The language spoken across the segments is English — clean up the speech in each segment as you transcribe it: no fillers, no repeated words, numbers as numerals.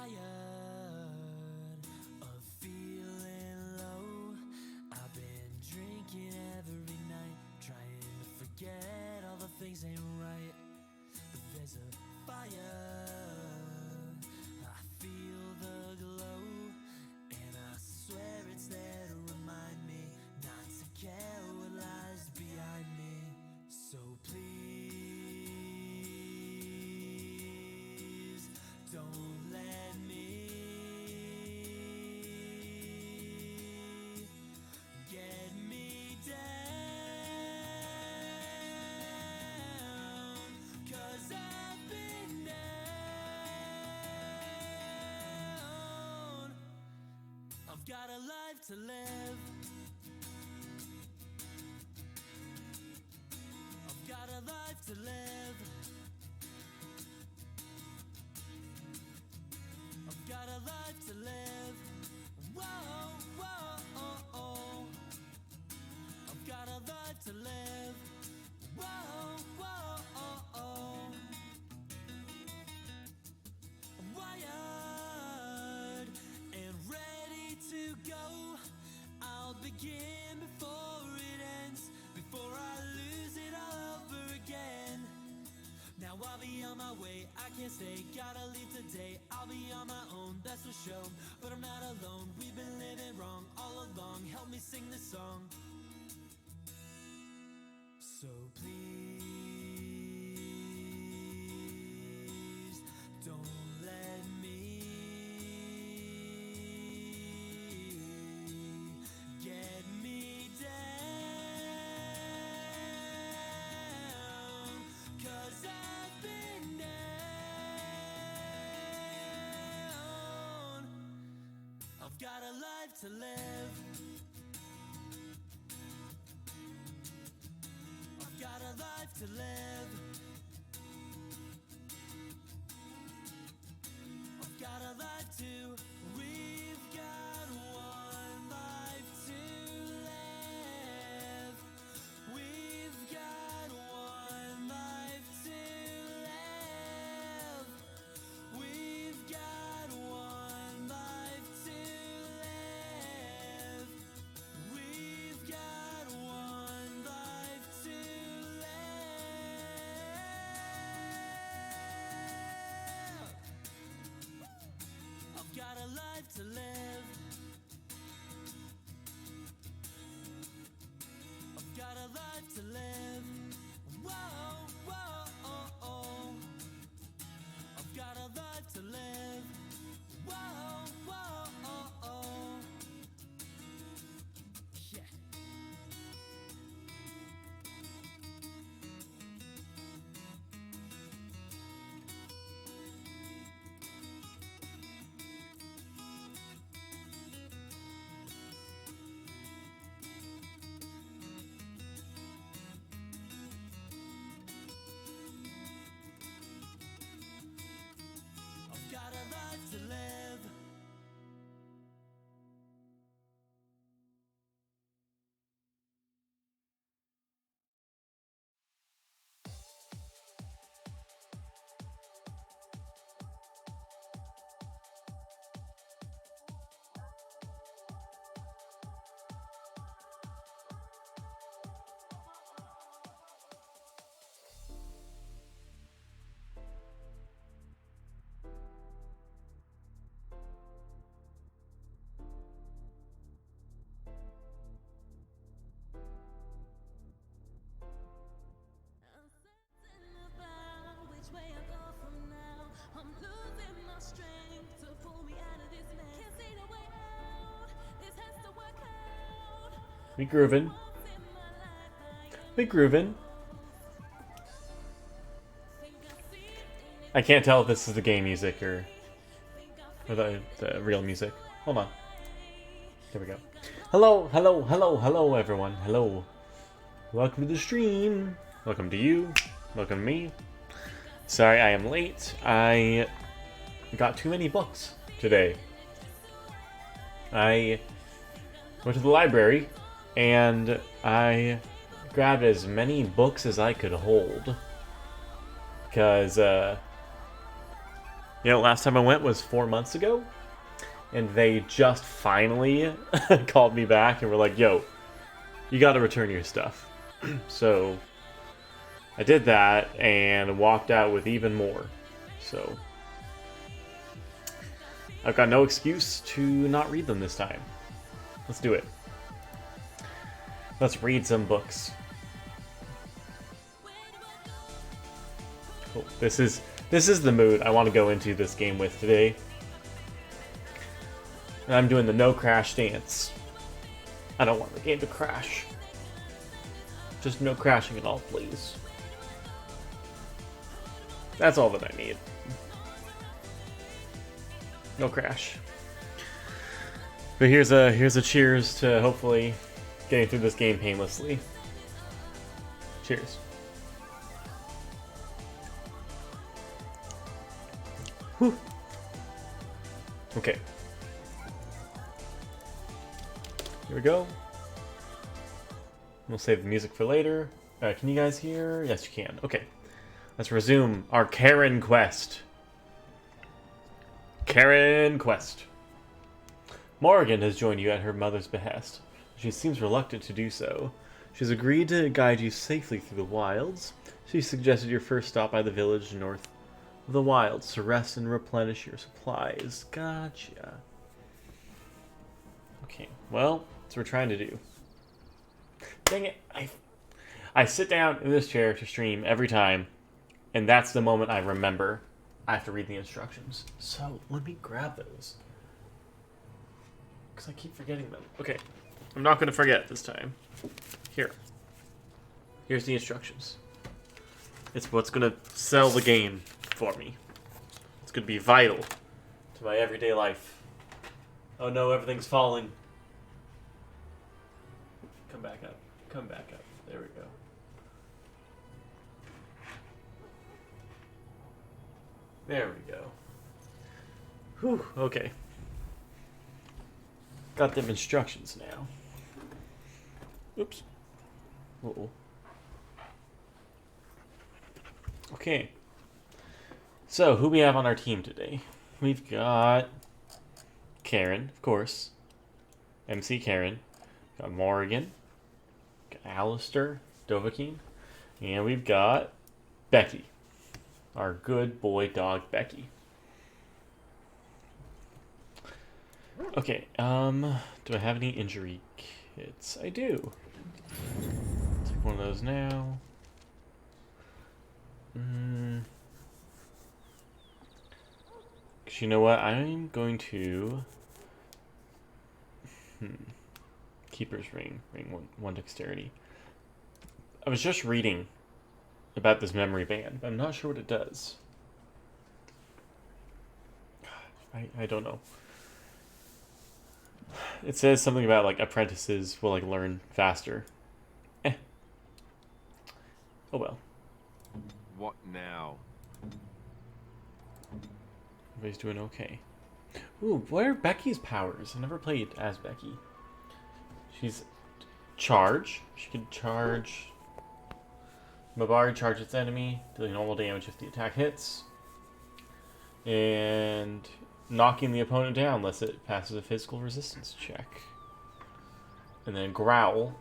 tired of feeling low. I've been drinking every night, trying to forget all the things ain't right. But there's a fire, I feel the glow, and I swear it's there to remind me not to care what lies behind me. So please don't let me get me down, 'cause I've been down. I've got a life to live, I've got a life to live, I've got a life to live. Whoa, whoa, oh, oh. I've got a life to live. Whoa, whoa, oh, oh. I'm wired and ready to go. I'll begin before it ends, before I lose it all over again. Now I'll be on my way, I can't stay, gotta leave today. I'll be on my own, that's for sure, but I'm not alone. We've been living wrong all along, help me sing this song. So please don't let me get me down, 'cause I've been down. I've got a life to live, I've got a life to live, I've got a life to, we've got one life to live, we've got one life to live, we've got one life to live, we've got one life to live. I've got a life to live, I've got a life to live. Whoa, whoa, oh, oh. I've got a life to live. Whoa, whoa, oh, oh. Yeah. I've got a life to live. Uncertain about which way I go from now. I'm losing my strength to pull me out of this mess. Can't see the way out. This has to work out. We groovin'. Once in my life I We groovin'. think I see it in it. I can't tell if this is the game music or Think I the real music. Hold on. There we go. Hello, hello, hello, hello, everyone. Hello. Welcome to the stream. Welcome to you. Welcome to me. Sorry I am late. I got too many books today. I went to the library and I grabbed as many books as I could hold. Because You know, last time I went was 4 months ago, and they just finally called me back and were like, yo, you gotta return your stuff. So I did that and walked out with even more. So I've got no excuse to not read them this time. Let's do it. Let's read some books. Cool. This is the mood I want to go into this game with today. And I'm doing the no crash dance. I don't want the game to crash. Just no crashing at all, please. That's all that I need. No crash. But here's a cheers to hopefully getting through this game painlessly. Cheers. Whew. Okay. Here we go. We'll save the music for later. Can you guys hear? Yes, you can. Okay. Let's resume our Karen quest. Karen quest. Morrigan has joined you at her mother's behest. She seems reluctant to do so. She's agreed to guide you safely through the wilds. She suggested your first stop by the village north of the wilds to rest and replenish your supplies. Gotcha. Okay, well, that's what we're trying to do. Dang it, I sit down in this chair to stream every time, and that's the moment I remember I have to read the instructions. So, let me grab those. Because I keep forgetting them. Okay, I'm not going to forget this time. Here's the instructions. It's what's going to sell the game for me. It's going to be vital to my everyday life. Oh no, everything's falling. Come back up. Come back up. There we go. There we go. Whew, okay. Got them instructions now. Oops. Uh-oh. Okay. So, who we have on our team today? We've got Karen, of course. MC Karen. Got Morrigan. Got Alistair, Dovahkiin. And we've got Becky. Our good boy dog, Becky. Okay, do I have any injury kits? I do. Take one of those now. Cause you know what? I'm going to Keeper's Ring, one dexterity. I was just reading about this memory band, but I'm not sure what it does. I don't know. It says something about like apprentices will like learn faster. Oh well. What now? Everybody's doing okay. Ooh, what are Becky's powers? I never played as Becky. She's charge. She can charge. Mabari charge its enemy, dealing normal damage if the attack hits. And knocking the opponent down unless it passes a physical resistance check. And then growl.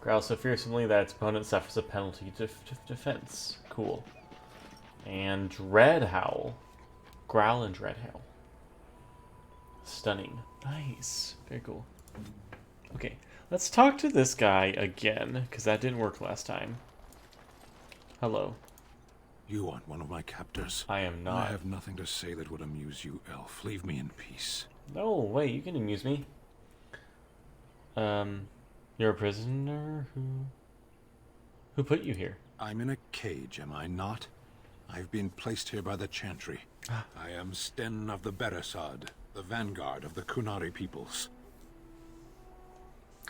Growl so fearsomely that its opponent suffers a penalty to defense. Cool. And dread howl. Growl and dread howl. Stunning. Nice. Very cool. Okay, let's talk to this guy again, because that didn't work last time. Hello. You aren't one of my captors. I am not. I have nothing to say that would amuse you, elf. Leave me in peace. No, wait, you can amuse me. You're a prisoner who put you here? I'm in a cage, am I not? I've been placed here by the Chantry. I am Sten of the Beresad, the vanguard of the Kunari peoples.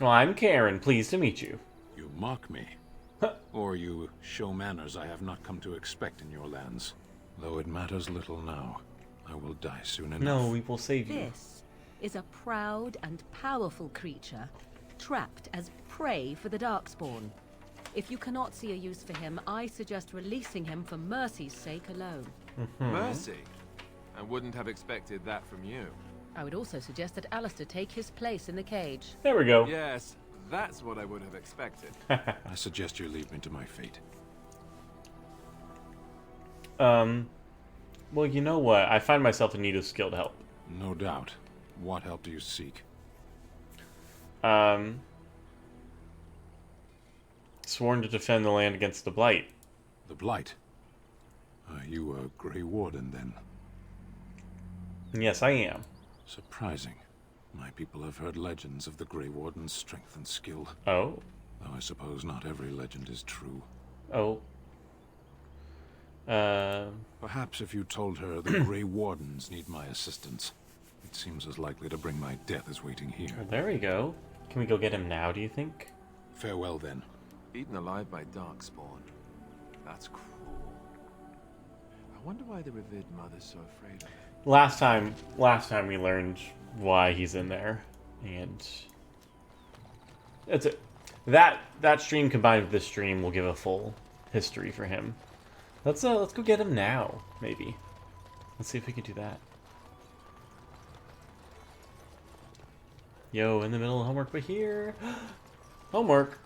Well, I'm Karen. Pleased to meet you. You mock me. Or you show manners I have not come to expect in your lands. Though it matters little now. I will die soon enough. No, we will save you. This is a proud and powerful creature, trapped as prey for the Darkspawn. If you cannot see a use for him, I suggest releasing him for mercy's sake alone. Mercy? I wouldn't have expected that from you. I would also suggest that Alistair take his place in the cage. There we go. Yes, that's what I would have expected. I suggest you leave me to my fate. Well, you know what? I find myself in need of skilled help. No doubt. What help do you seek? Sworn to defend the land against the Blight. The Blight. Are you a Grey Warden, then? Yes, I am. Surprising. My people have heard legends of the Grey Warden's strength and skill. Oh. Though I suppose not every legend is true. Oh. Perhaps if you told her the Grey Wardens need my assistance, it seems as likely to bring my death as waiting here. Well, there we go. Can we go get him now, do you think? Farewell, then. Eaten alive by Darkspawn. That's cruel. I wonder why the revered mother's so afraid of it. Last time we learned why he's in there, and that's it. That stream combined with this stream will give a full history for him. Let's go get him now, maybe. Let's see if we can do that. Yo, in the middle of homework, but here. Homework.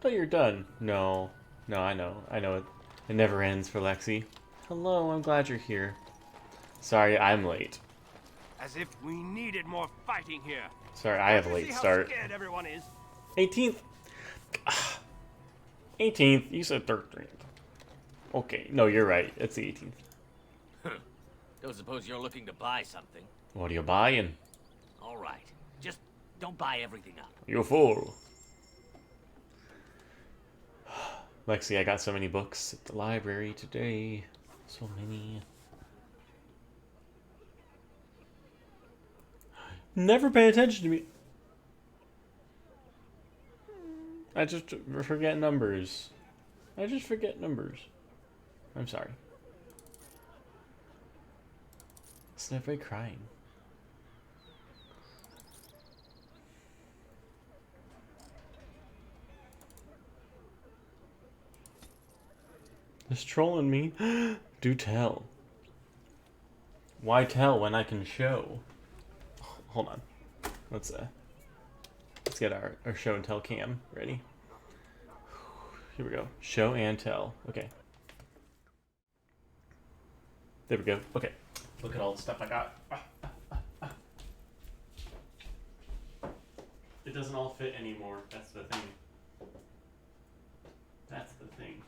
Thought you're done. No, I know it. It never ends for Lexi. Hello, I'm glad you're here. Sorry, I'm late. As if we needed more fighting here. Sorry, I have a See late how start. scared everyone is. 18th. 18th. You said 13th. Okay, no, you're right. It's the 18th. Don't suppose you're looking to buy something? What are you buying? All right. Just don't buy everything up. You fool. Lexi, I got so many books at the library today. So many. Never pay attention to me. I just forget numbers. I'm sorry. It's never crying. It's trolling me. Do tell. Why tell when I can show? Hold on. Let's get our show and tell cam ready. Here we go. Show and tell. Okay. There we go. Okay. Look at all the stuff I got. It doesn't all fit anymore. That's the thing. That's the thing.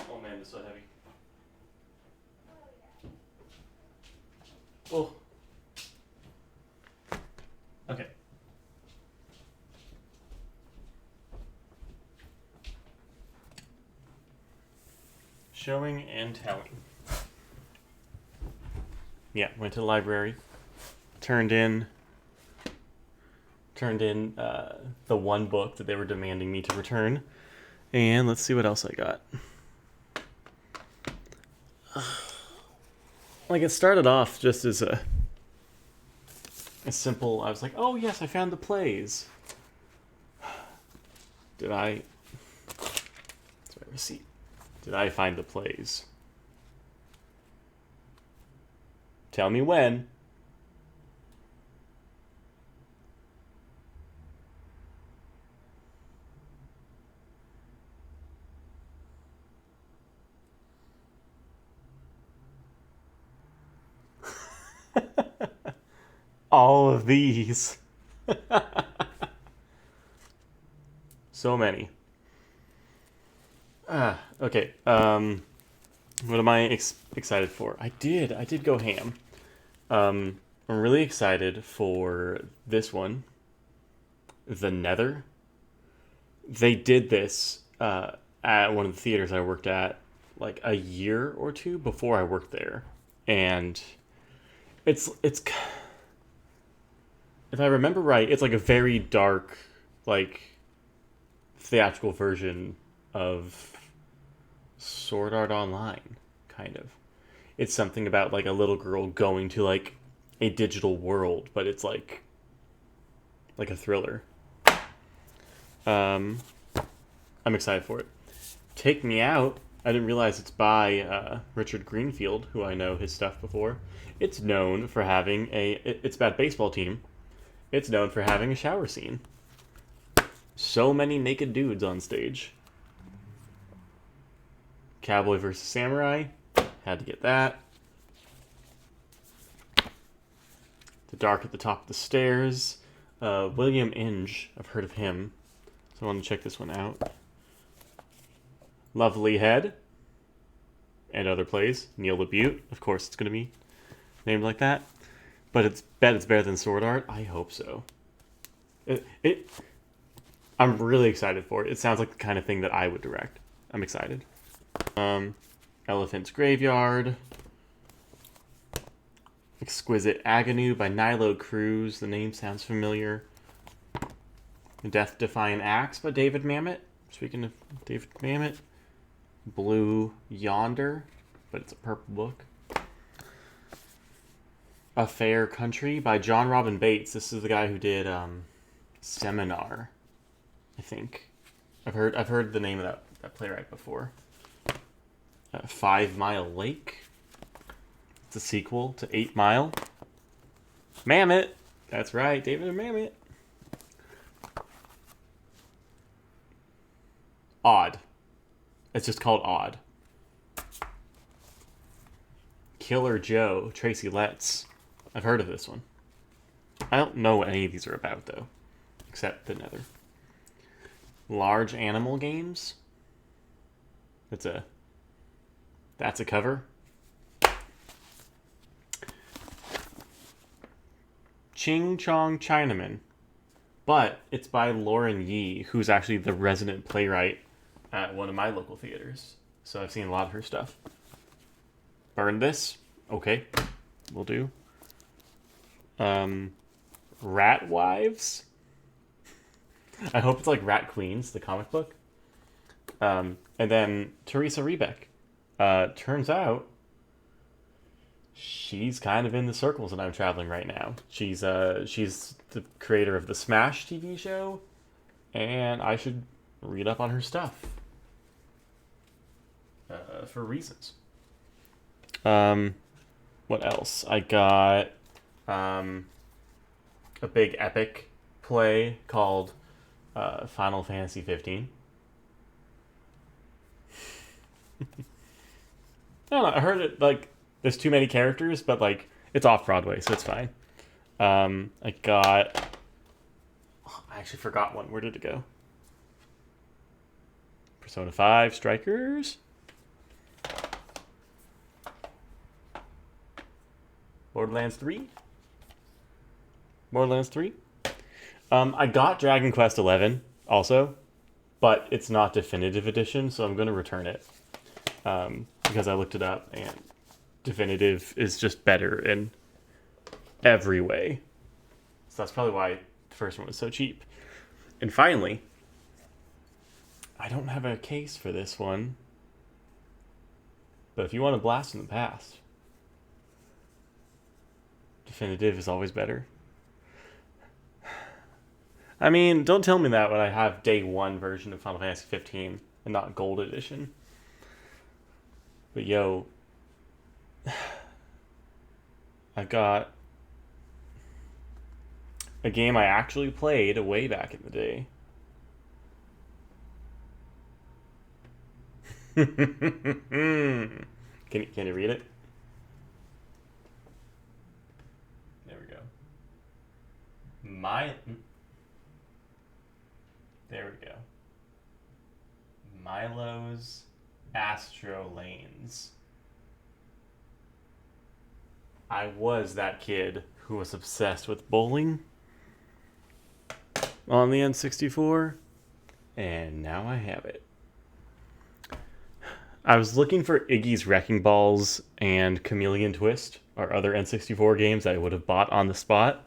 Oh man, it's so heavy. Oh. Okay. Showing and telling. Yeah, went to the library. Turned in the one book that they were demanding me to return. And let's see what else I got. Like, it started off just as a simple, I was like, oh yes, I found the plays. Did I? That's my receipt. Did I find the plays? Tell me when. All of these. So many. Okay. What am I excited for? I did go ham. I'm really excited for this one. The Nether. They did this at one of the theaters I worked at like a year or two before I worked there. And it's if I remember right, it's like a very dark, like, theatrical version of Sword Art Online, kind of. It's something about, like, a little girl going to, like, a digital world, but it's, like a thriller. I'm excited for it. Take Me Out. I didn't realize it's by Richard Greenfield, who I know his stuff before. It's known for having it's about a baseball team. It's known for having a shower scene. So many naked dudes on stage. Cowboy vs. Samurai. Had to get that. The Dark at the Top of the Stairs. William Inge. I've heard of him. So I want to check this one out. Lovely Head. And other plays. Neil LaBute. Of course it's going to be named like that. But it's better than Sword Art. I hope so. I'm really excited for it. It sounds like the kind of thing that I would direct. I'm excited. Elephant's Graveyard. Exquisite Agony by Nilo Cruz. The name sounds familiar. Death Defying Axe by David Mamet. Speaking of David Mamet. Blue Yonder, but it's a purple book. A Fair Country by John Robin Bates. This is the guy who did Seminar, I think. I've heard the name of that playwright before. 5 Mile Lake. It's a sequel to 8 Mile. Mamet. That's right, David Mamet. Odd. It's just called Odd. Killer Joe, Tracy Letts. I've heard of this one. I don't know what any of these are about, though. Except the Nether. Large Animal Games. That's a cover. Ching Chong Chinaman. But it's by Lauren Yee, who's actually the resident playwright at one of my local theaters. So I've seen a lot of her stuff. Burn This. Okay. Will do. Rat Wives. I hope it's like Rat Queens, the comic book. And then Teresa Rebeck. Turns out she's kind of in the circles that I'm traveling right now. She's the creator of the Smash TV show, and I should read up on her stuff for reasons. What else? I got a big epic play called Final Fantasy 15. I don't know. I heard it like there's too many characters, but like it's off Broadway, so it's fine. I got. Oh, I actually forgot one. Where did it go? Persona 5 Strikers. Borderlands 3. Borderlands 3. I got Dragon Quest 11 also, but it's not definitive edition, so I'm going to return it. Because I looked it up, and definitive is just better in every way. So that's probably why the first one was so cheap. And finally, I don't have a case for this one, but if you want a blast from the past, definitive is always better. I mean, don't tell me that when I have day one version of Final Fantasy 15 and not gold edition. But yo, I've got a game I actually played way back in the day. Can you read it? There we go. There we go. Milo's Astro Lanes. I was that kid who was obsessed with bowling on the N64, and now I have it. I was looking for Iggy's Wrecking Balls and Chameleon Twist, or other N64 games I would have bought on the spot,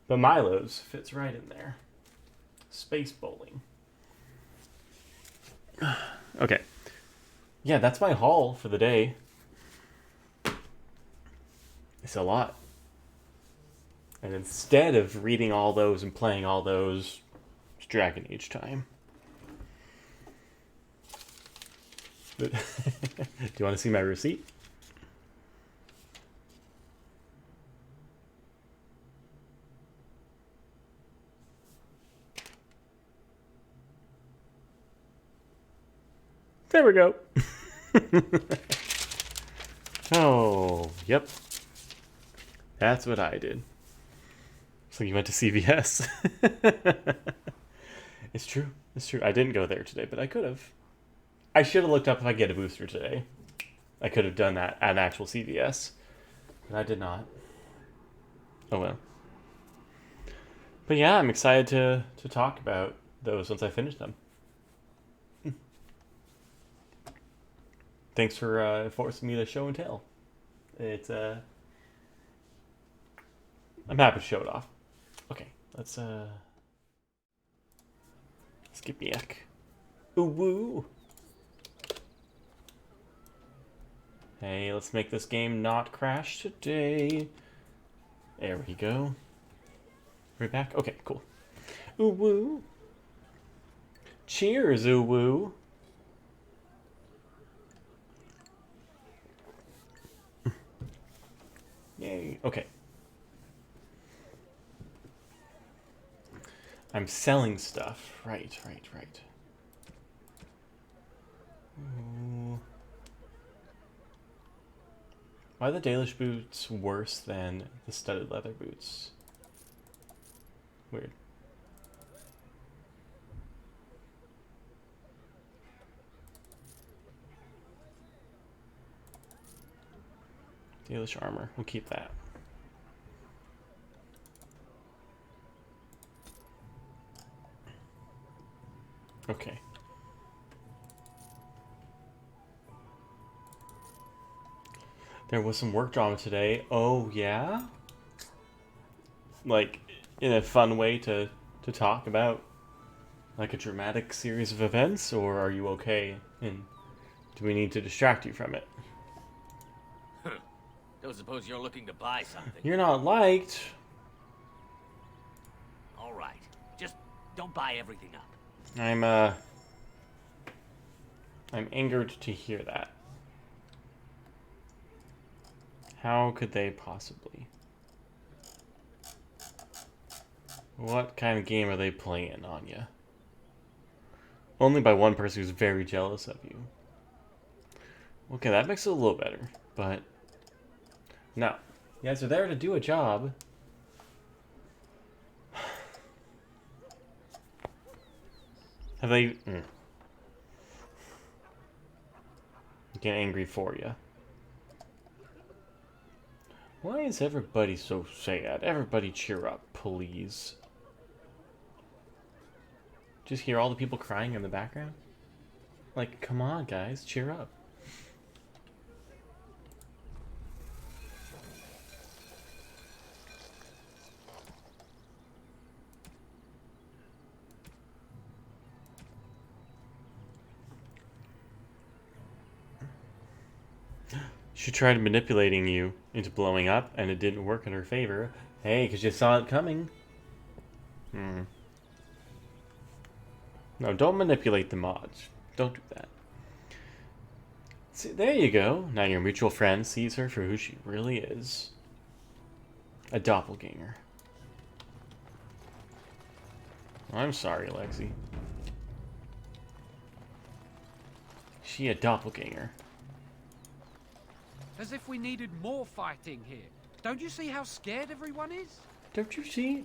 but Milo's fits right in there. Space bowling. Okay. Yeah, that's my haul for the day. It's a lot. And instead of reading all those and playing all those, it's Dragon Age time. Do you want to see my receipt? There we go. Oh, yep. That's what I did. So you went to CVS. It's true. It's true. I didn't go there today, but I could have. I should have looked up if I get a booster today. I could have done that at an actual CVS, but I did not. Oh well. But yeah, I'm excited to talk about those once I finish them. Thanks for forcing me to show and tell. It's I'm happy to show it off. Okay, let's skip Miek. Ooh woo. Hey, let's make this game not crash today. There we go. Right back? Okay, cool. Ooh woo. Cheers, ooh woo. Yay. Okay. I'm selling stuff. Right. Ooh. Why are the Dalish boots worse than the studded leather boots? Weird. Dalish armor. We'll keep that. Okay. There was some work drama today. Oh, yeah? Like, in a fun way to talk about, like, a dramatic series of events? Or are you okay? And do we need to distract you from it? Don't suppose you're looking to buy something. You're not liked. All right. Just don't buy everything up. I'm angered to hear that. How could they possibly? What kind of game are they playing, Anya? Only by one person who's very jealous of you. Okay, that makes it a little better, but no. You guys are there to do a job. Have they... Get angry for you. Why is everybody so sad? Everybody cheer up, please. Just hear all the people crying in the background? Like, come on, guys, cheer up. She tried manipulating you into blowing up, and it didn't work in her favor. Hey, because you saw it coming. No, don't manipulate the mods. Don't do that. See, there you go. Now your mutual friend sees her for who she really is. A doppelganger. I'm sorry, Lexi. She a doppelganger. As if we needed more fighting here. Don't you see how scared everyone is? Don't you see?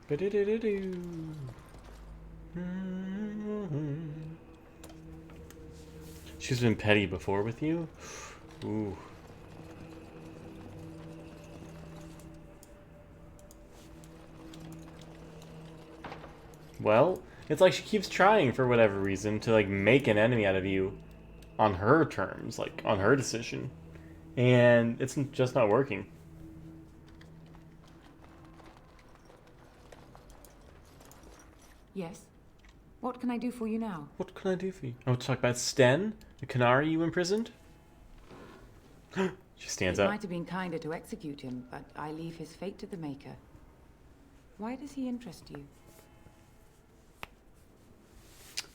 Ba-do-do-do-do. She's been petty before with you? Ooh. Well, it's like she keeps trying for whatever reason to like make an enemy out of you on her terms, like on her decision. And it's just not working. Yes? What can I do for you now? What can I do for you? I want to talk about Sten, the Canary you imprisoned. She stands It up. might have been kinder to execute him, but I leave his fate to the Maker. Why does he interest you?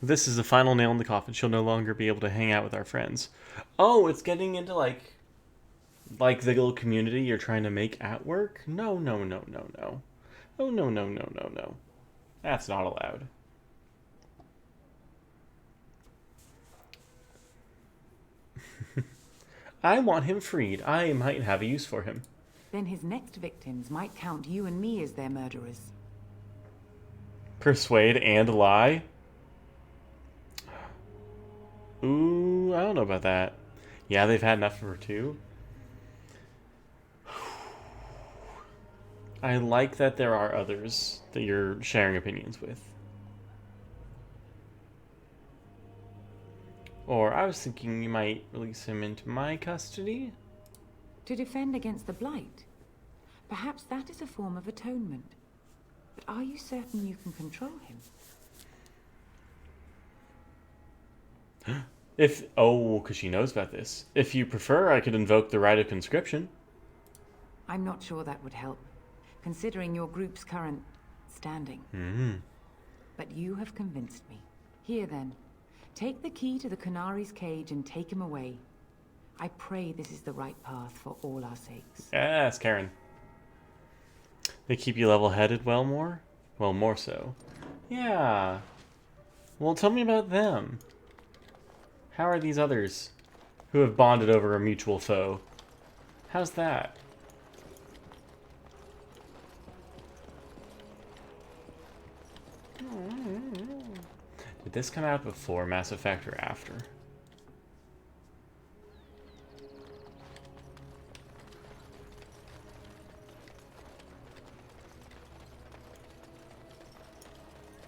This is the final nail in the coffin. She'll no longer be able to hang out with our friends. Oh, it's getting into like the little community you're trying to make at work? No, no, no, no, no. Oh, no, no, no, no, no. That's not allowed. I want him freed. I might have a use for him. Then his next victims might count you and me as their murderers. Persuade and lie? Ooh, I don't know about that. Yeah, they've had enough of her too. I like that there are others that you're sharing opinions with. Or I was thinking you might release him into my custody. To defend against the Blight. Perhaps that is a form of atonement. But are you certain you can control him? Because she knows about this. If you prefer, I could invoke the right of conscription. I'm not sure that would help, considering your group's current standing. But you have convinced me. Here then, take the key to the Canari's cage and take him away. I pray this is the right path for all our sakes. Yes, Karen. They keep you level-headed, Wellmore? Well, more so. Yeah. Well, tell me about them. How are these others who have bonded over a mutual foe? How's that? Did this come out before Mass Effect or after?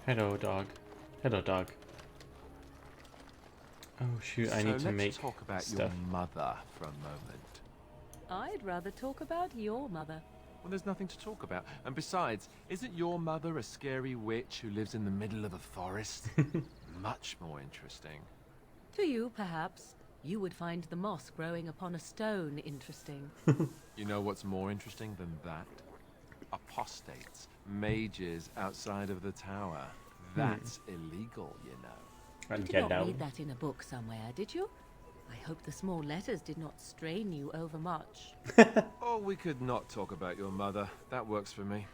Hello, dog. Hello, dog. Oh shoot, I need to make let's talk about stuff. your mother for a moment. I'd rather talk about your mother. Well, there's nothing to talk about. And besides, isn't your mother a scary witch who lives in the middle of a forest? Much more interesting. To you, perhaps. You would find the moss growing upon a stone interesting. You know what's more interesting than that? Apostates, mages outside of the tower. That's illegal, you know. You did not read that in a book somewhere, did you? I hope the small letters did not strain you overmuch. Oh, we could not talk about your mother. That works for me.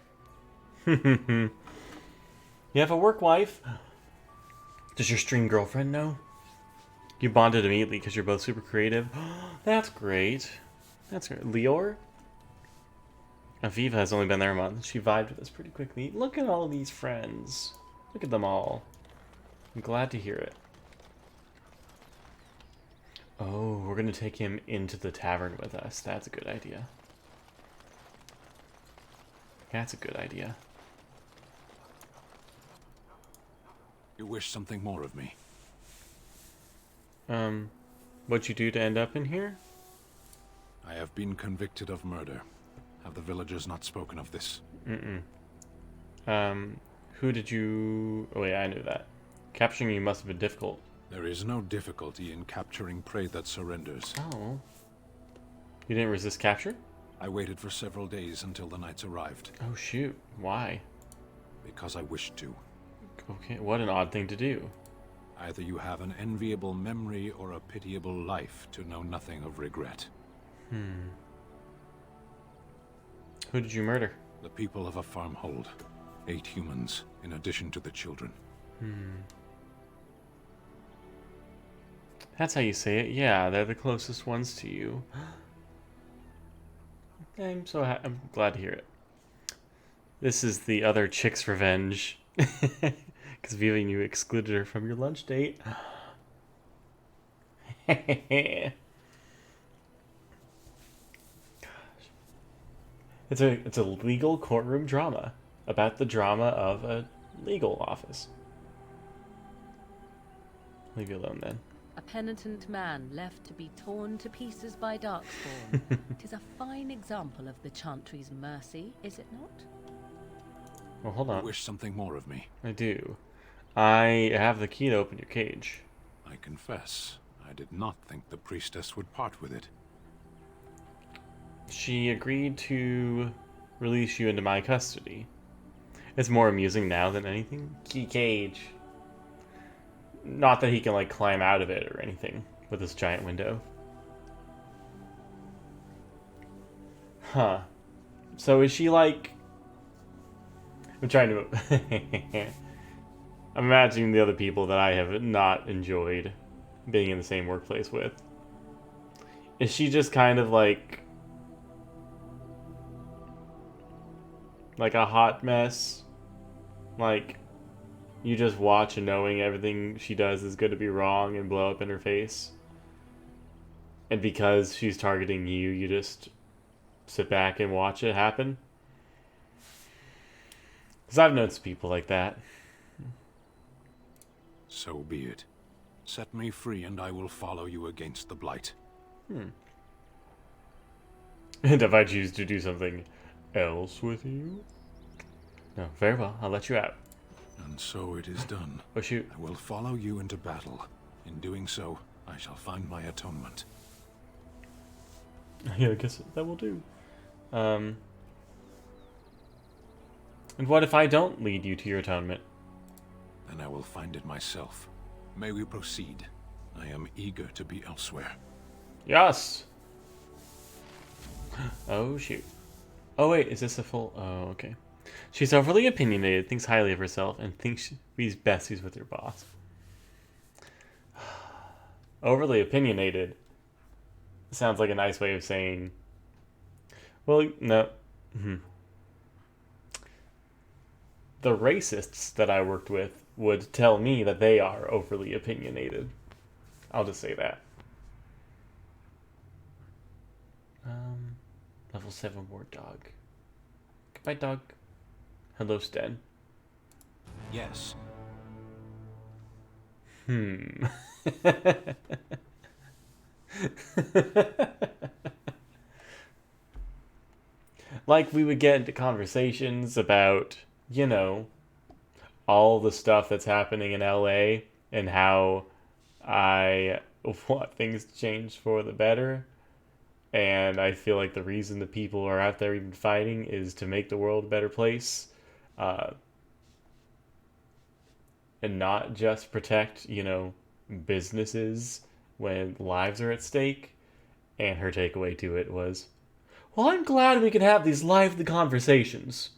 You have a work wife? Does your stream girlfriend know? You bonded immediately because you're both super creative. That's great. That's great. Lior? Aviva has only been there a month. She vibed with us pretty quickly. Look at all these friends. Look at them all. I'm glad to hear it. Oh, we're going to take him into the tavern with us. That's a good idea. That's a good idea. You wish something more of me? What'd you do to end up in here? I have been convicted of murder. Have the villagers not spoken of this? Who did you... Oh wait, I knew that. Capturing you must have been difficult. There is no difficulty in capturing prey that surrenders. Oh. You didn't resist capture? I waited for several days until the knights arrived. Oh shoot, why? Because I wished to. Okay, what an odd thing to do. Either you have an enviable memory or a pitiable life to know nothing of regret. Who did you murder? The people of a farmhold. 8 humans, in addition to the children. That's how you say it. Yeah, they're the closest ones to you. I'm glad to hear it. This is the other chick's revenge. Because Viva and you excluded her from your lunch date. Gosh. It's a legal courtroom drama about the drama of a legal office. Leave you alone then. A penitent man left to be torn to pieces by Darkspawn. 'Tis a fine example of the Chantry's mercy, is it not? Well, hold on. You wish something more of me? I do. I have the key to open your cage. I confess, I did not think the priestess would part with it. She agreed to release you into my custody. It's more amusing now than anything. Key cage. Not that he can, like, climb out of it or anything with this giant window. Huh. So is she, like... I'm trying to... I'm imagining the other people that I have not enjoyed being in the same workplace with. Is she just kind of, like a hot mess? Like, you just watch and knowing everything she does is going to be wrong and blow up in her face? And because she's targeting you, you just sit back and watch it happen? Because I've known some people like that. So be it. Set me free and I will follow you against the Blight. And if I choose to do something else with you? No, very well. I'll let you out. And so it is done. Oh, shoot. I will follow you into battle. In doing so, I shall find my atonement. Yeah, I guess that will do. And what if I don't lead you to your atonement? Then I will find it myself. May we proceed? I am eager to be elsewhere. Yes! Oh, shoot. Oh, wait, is this a full... Oh, okay. She's overly opinionated, thinks highly of herself, and thinks she's besties with her boss. Overly opinionated sounds like a nice way of saying... Well, no. The racists that I worked with would tell me that they are overly opinionated. I'll just say that. Level 7 ward dog. Goodbye, dog. Hello, Sten. Yes. Like, we would get into conversations about, you know, all the stuff that's happening in LA and how I want things to change for the better. And I feel like the reason the people are out there even fighting is to make the world a better place. And not just protect, you know, businesses when lives are at stake. And her takeaway to it was, well, I'm glad we can have these lively conversations.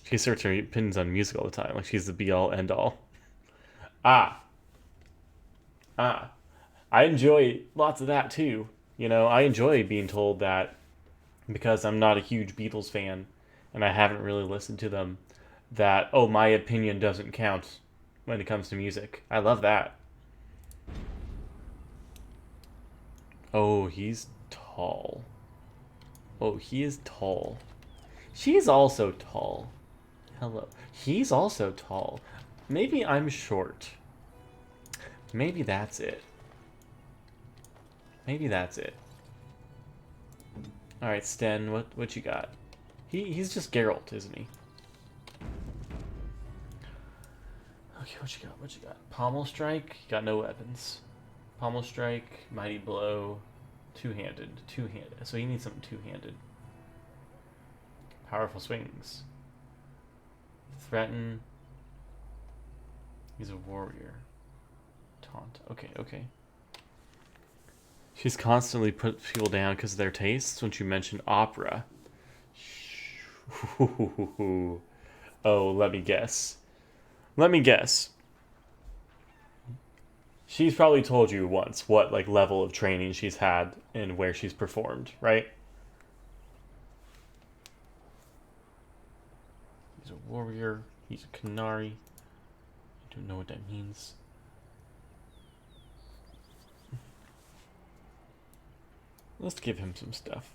She inserts her opinions on music all the time, like she's the be-all, end-all. I enjoy lots of that, too. You know, I enjoy being told that because I'm not a huge Beatles fan, and I haven't really listened to them, that, oh, my opinion doesn't count when it comes to music. I love that. Oh, he's tall. Oh, he is tall. She's also tall. Hello. He's also tall. Maybe I'm short. Maybe that's it. Maybe that's it. Alright, Sten, what you got? He's just Geralt, isn't he? Okay, what you got? What you got? Pommel Strike? You got no weapons. Pommel Strike, Mighty Blow, Two-handed. Two-handed. So he needs something two-handed. Powerful Swings. Threaten. He's a warrior. Taunt. Okay, okay. She's constantly put people down because of their tastes when you mention opera. Oh, let me guess. Let me guess. She's probably told you once what like level of training she's had and where she's performed, right? He's a warrior. He's a Qunari. I don't know what that means. Let's give him some stuff.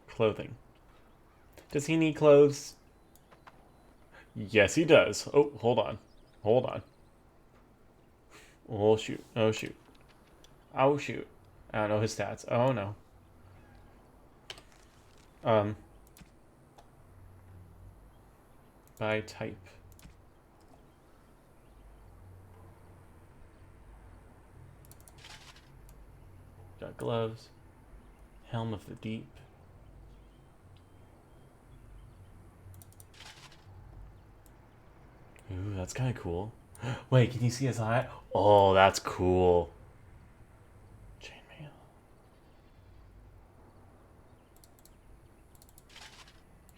Clothing. Does he need clothes? Yes, he does. Oh, hold on. Hold on. Oh, shoot. Oh, shoot. Oh, shoot. I don't know his stats. Oh, no. By type. Got gloves. Helm of the Deep. Ooh, that's kind of cool. Wait, can you see his eye? Oh, that's cool. Chainmail.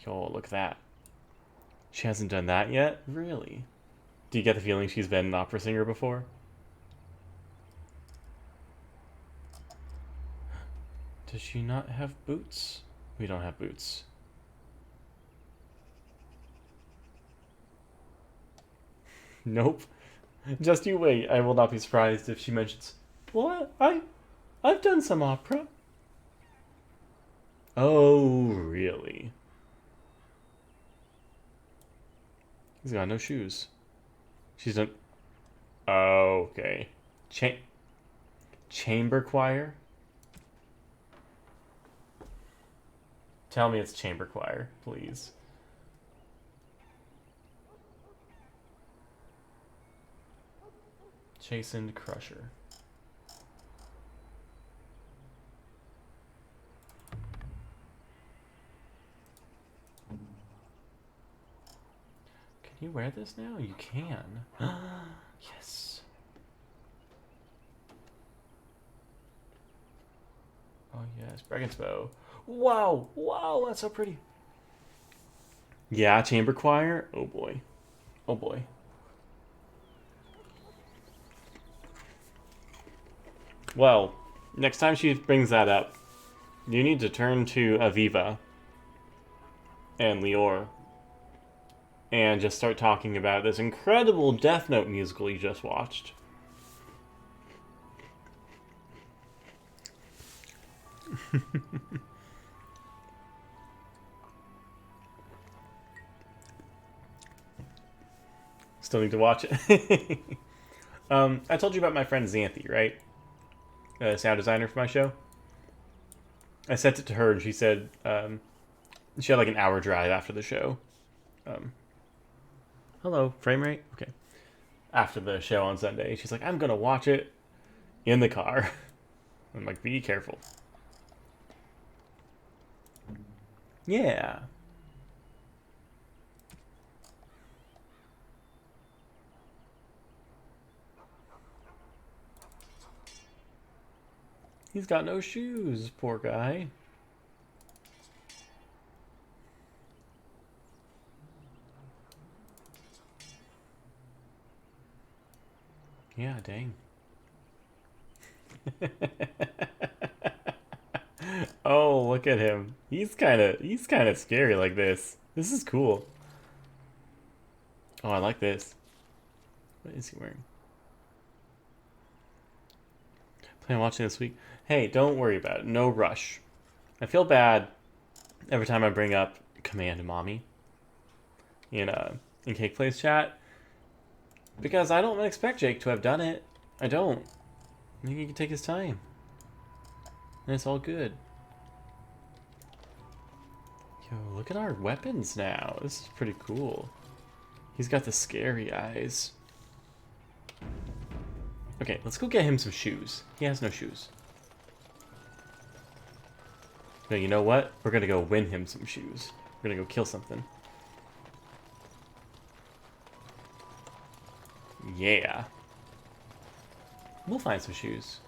Yo, look at that. She hasn't done that yet? Really? Do you get the feeling she's been an opera singer before? Does she not have boots? We don't have boots. Nope. Just you wait. I will not be surprised if she mentions, "What? I've done some opera." Oh, really? He's got no shoes. She's done. Oh, okay. Chamber choir? Tell me it's chamber choir, please. Chastened Crusher. Can you wear this now? You can. Yes. Oh yes, Braggon's bow. Wow, wow, that's so pretty. Yeah, chamber choir. Oh boy. Oh boy. Well, next time she brings that up, you need to turn to Aviva and Lior and just start talking about this incredible Death Note musical you just watched. Still need to watch it. I told you about my friend Xanthi, right? Sound designer for my show. I sent it to her and she said she had like an hour drive after the show. Hello, frame rate? Okay. After the show on Sunday, she's like, I'm gonna watch it in the car. I'm like, be careful. Yeah. He's got no shoes, poor guy. Yeah, dang. Oh, look at him. He's kind of scary like this. This is cool. Oh, I like this. What is he wearing? Plan on watching this week. Hey, don't worry about it. No rush. I feel bad every time I bring up Command Mommy in Cake Plays chat because I don't expect Jake to have done it. I don't. I think he can take his time. And it's all good. Yo, look at our weapons now. This is pretty cool. He's got the scary eyes. Okay, let's go get him some shoes. He has no shoes. No, you know what? We're gonna go win him some shoes. We're gonna go kill something. Yeah. We'll find some shoes.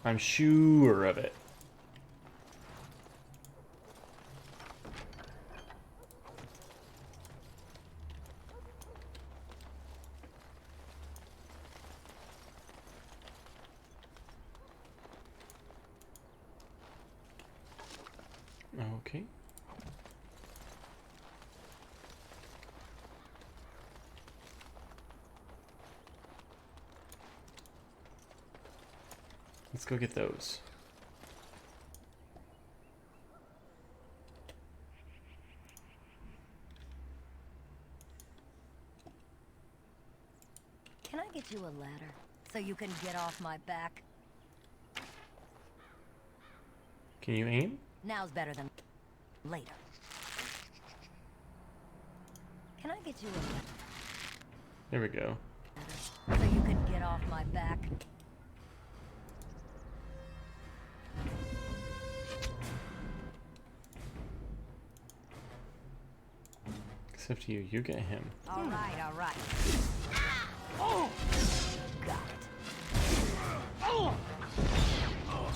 I'm sure of it. Okay. Let's go get those. Can I get you a ladder so you can get off my back? Can you aim? Now's better than later. Can I get you a ladder There we go. so you can get off my back? up to you. You get him. All right, all right. Oh, got it. Oh.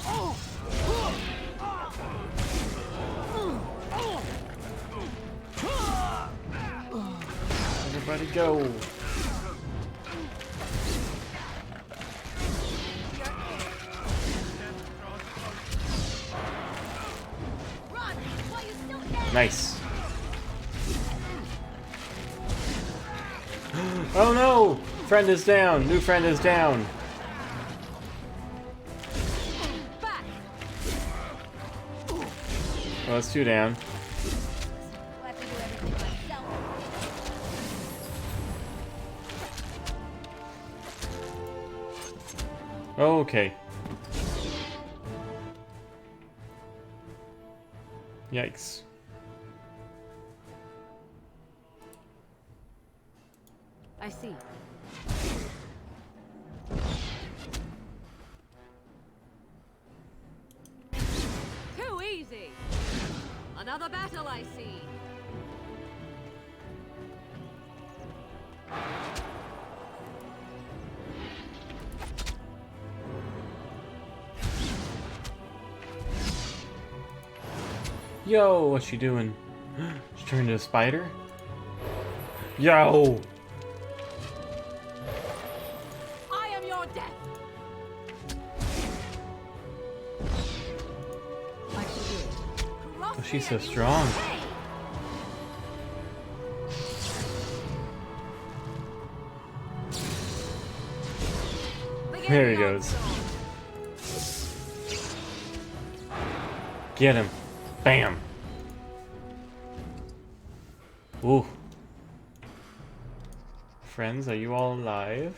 Oh. Everybody go. Run while you still can. Nice. Oh no! Friend is down. New friend is down. Back. Well, that's 2 down. We'll have to do everything myself. Okay. Yikes. I see. Too easy. Another battle, I see. Yo, what's she doing? She turned into a spider? Yo! I am your death. I shall do it. Cross Oh, she's me so and you strong. will pay. Begin There he the goes. onslaught. Get him. Bam. Ooh. Friends, are you all alive?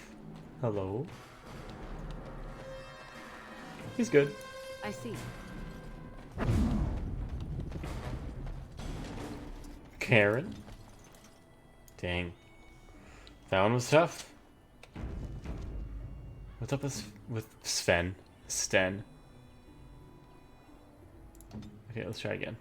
Hello? He's good. I see. Karen? Dang. That one was tough. What's up with Sven? Sten. Okay, let's try again.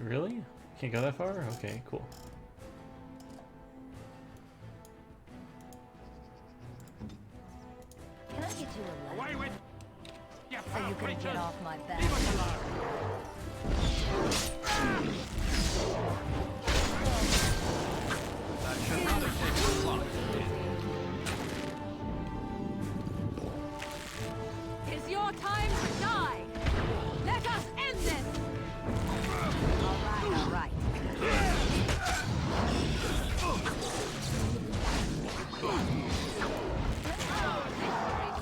Really? Can't go that far? Okay, cool. Can I get you a letter? Away with you So foul you can creatures! get off my back. Leave us alone! That should not have taken long. It's your time to die. Let us end this. All right, all right.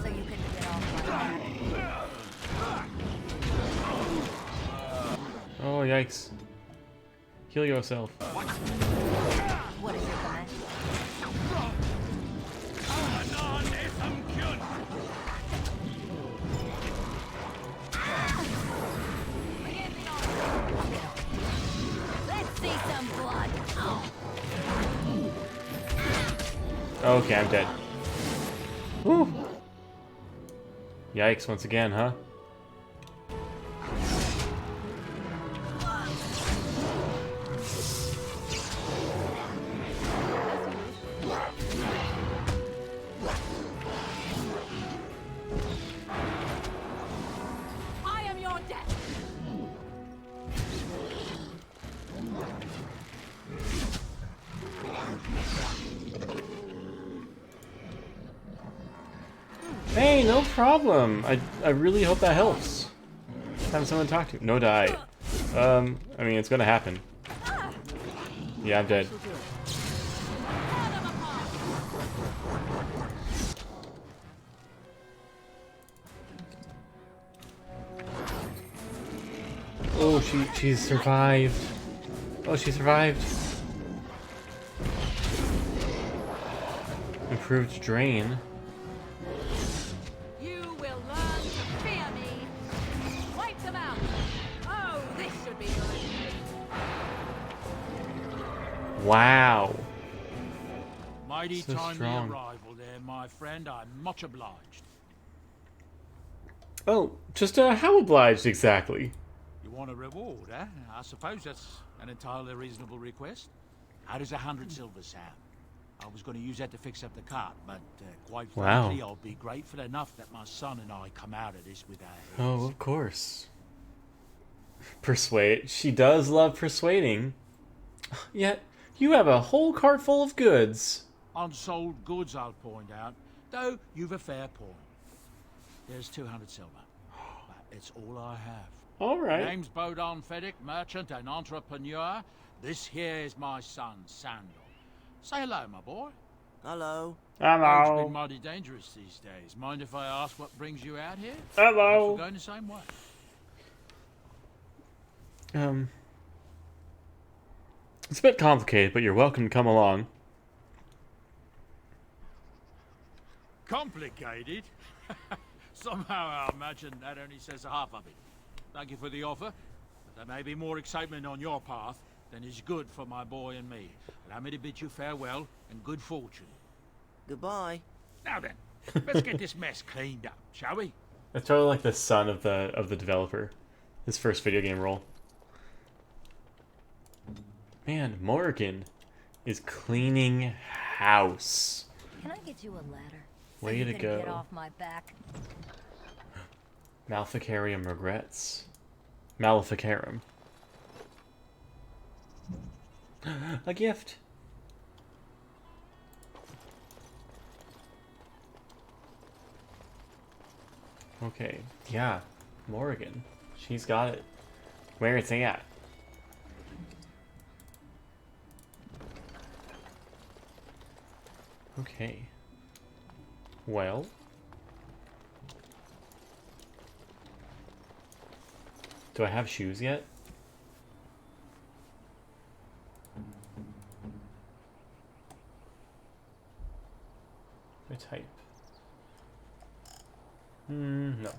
So you can get off my back. Oh, yikes. Heal yourself. What is your command? Let's see some blood. Okay, I'm dead. Woo! Yikes, once again, huh? I am your death. Hey, no problem. I really hope that helps. Having someone to talk to. No die. I mean, it's gonna happen. Yeah, I'm dead. Tear them apart. Oh, she survived. Oh, she survived. Improved drain. You will learn to fear me. Wipe them out. Oh, this should be good. Wow. Mighty So timely strong. arrival there, my friend. I'm much obliged. Oh, just how obliged exactly? You want a reward, eh? I suppose that's an entirely reasonable request. How does 100 silver sound? I was going to use that to fix up the cart, but quite Wow. frankly, I'll be grateful enough that my son and I come out of this with our heads. Oh, of course. Persuade. She does love persuading. Yet, you have a whole cart full of goods. Unsold goods, I'll point out, though you've a fair point. There's 200 silver. But it's all I have. All right. Name's Bodon Fedek, merchant and entrepreneur. This here is my son, Sandor. Say hello, my boy. Hello. Road's Hello. been mighty dangerous these days. Mind if I ask what brings you out here? Hello. We're going the same way. It's a bit complicated, but you're welcome to come along. Complicated? Somehow I imagine that only says half of it. Thank you for the offer, but there may be more excitement on your path than is good for my boy and me. Allow me to bid you farewell and good fortune. Goodbye. Now then, let's get this mess cleaned up, shall we? It's totally like the son of the developer. His first video game role. Man, Morgan is cleaning house. Can I get you a ladder? Way you to can go. Get off my back. Maleficarium regrets. Maleficarum. A gift. Okay, yeah, Morgan. She's got it. Where it's at. Okay. Well. Do I have shoes yet? Do I type? No.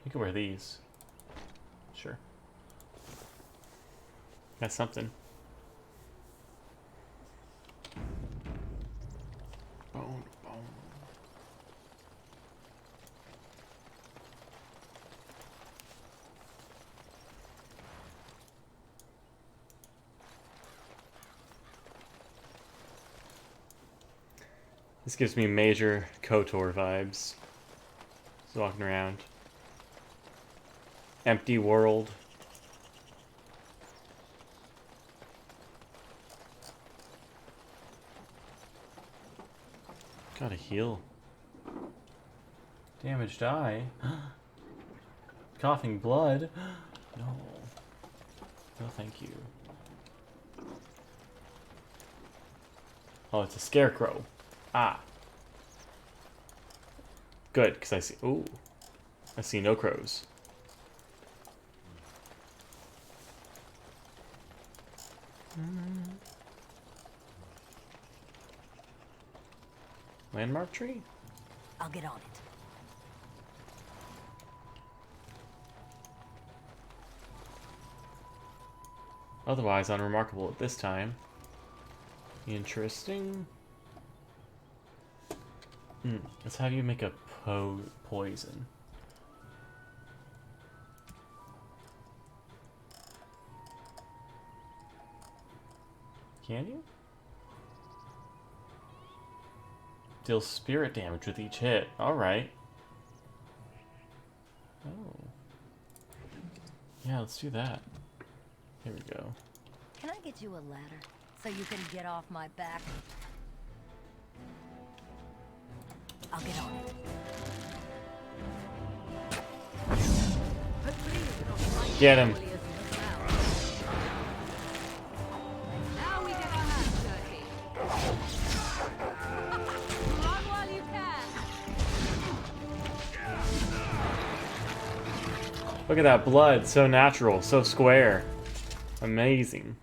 You can wear these. Sure. That's something. Bone, bone. This gives me major KOTOR vibes. Just walking around. Empty world. Gotta heal. Damaged eye. Coughing blood. No. No, thank you. Oh, it's a scarecrow. Ah. Good, because I see... Ooh. I see no crows. Landmark tree? I'll get on it. Otherwise unremarkable at this time. Interesting. Let's have you make a poison. Can you? Deals spirit damage with each hit. Alright. Oh. Yeah, let's do that. Here we go. Can I get you a ladder so you can get off my back? I'll get on it. Get him. Now we get our hands dirty. Run while you can. Look at that blood. So natural. So square. Amazing.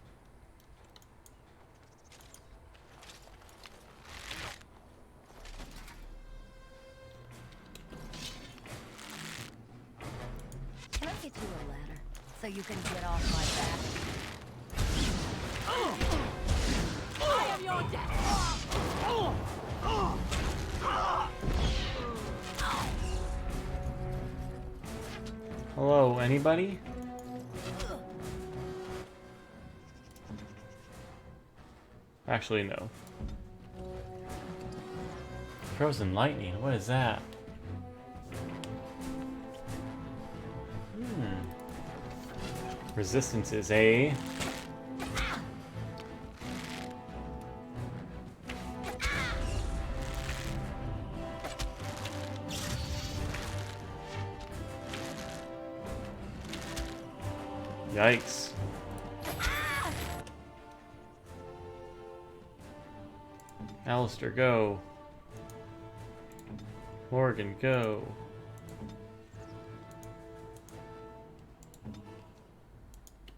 Can I get you a ladder so you can get off my back? I am your death. Hello, anybody? Actually, no. Frozen lightning, what is that? Resistance is a... Yikes. Alistair, go. Morgan, go.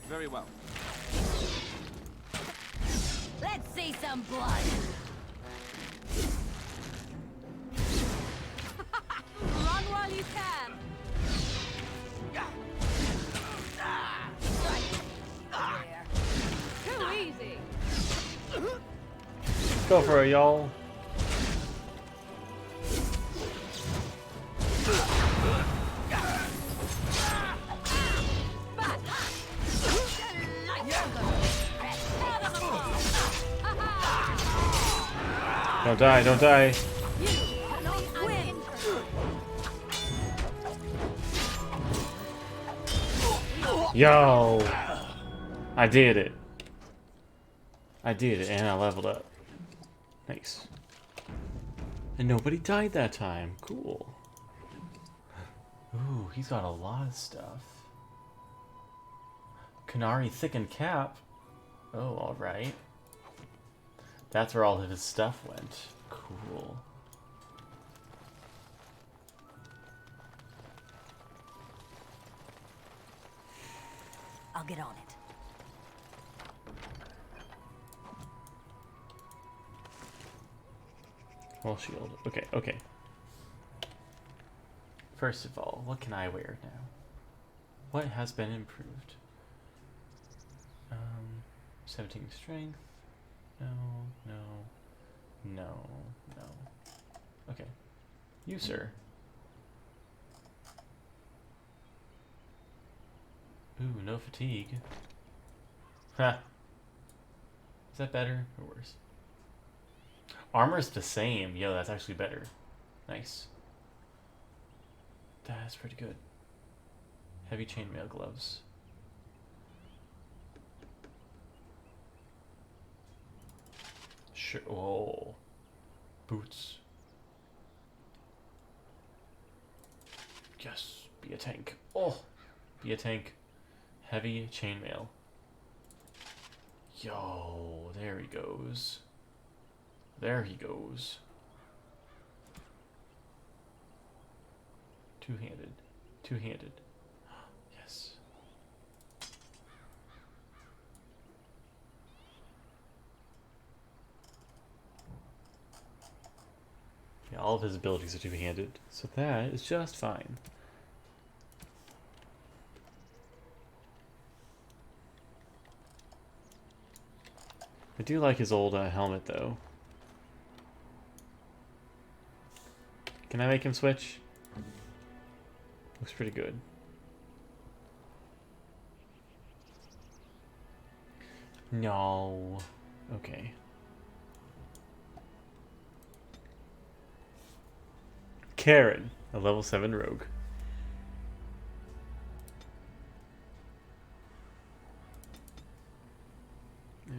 Very well. Let's see some blood. Run while you can. Too easy. Go for it, y'all. Don't die, don't die. Yo! I did it. I did it, and I leveled up. Nice. And nobody died that time. Cool. Ooh, he's got a lot of stuff. Qunari thickened cap. Oh, alright. That's where all of his stuff went. Cool. I'll get on it. Well, shield. Okay, okay. First of all, what can I wear now? What has been improved? 17 strength. No, no, no, no. Okay. You, sir. Ooh, no fatigue. Ha! Is that better or worse? Armor's the same. Yo, that's actually better. Nice. That's pretty good. Heavy chainmail gloves. Sure. Oh. Boots. Yes. Be a tank. Oh. Be a tank. Heavy chainmail. Yo. There he goes. There he goes. Two-handed. Two-handed. Yes. Yeah, all of his abilities are two-handed, so that is just fine. I do like his old helmet, though. Can I make him switch? Looks pretty good. No. Okay. Karen, a level 7 rogue.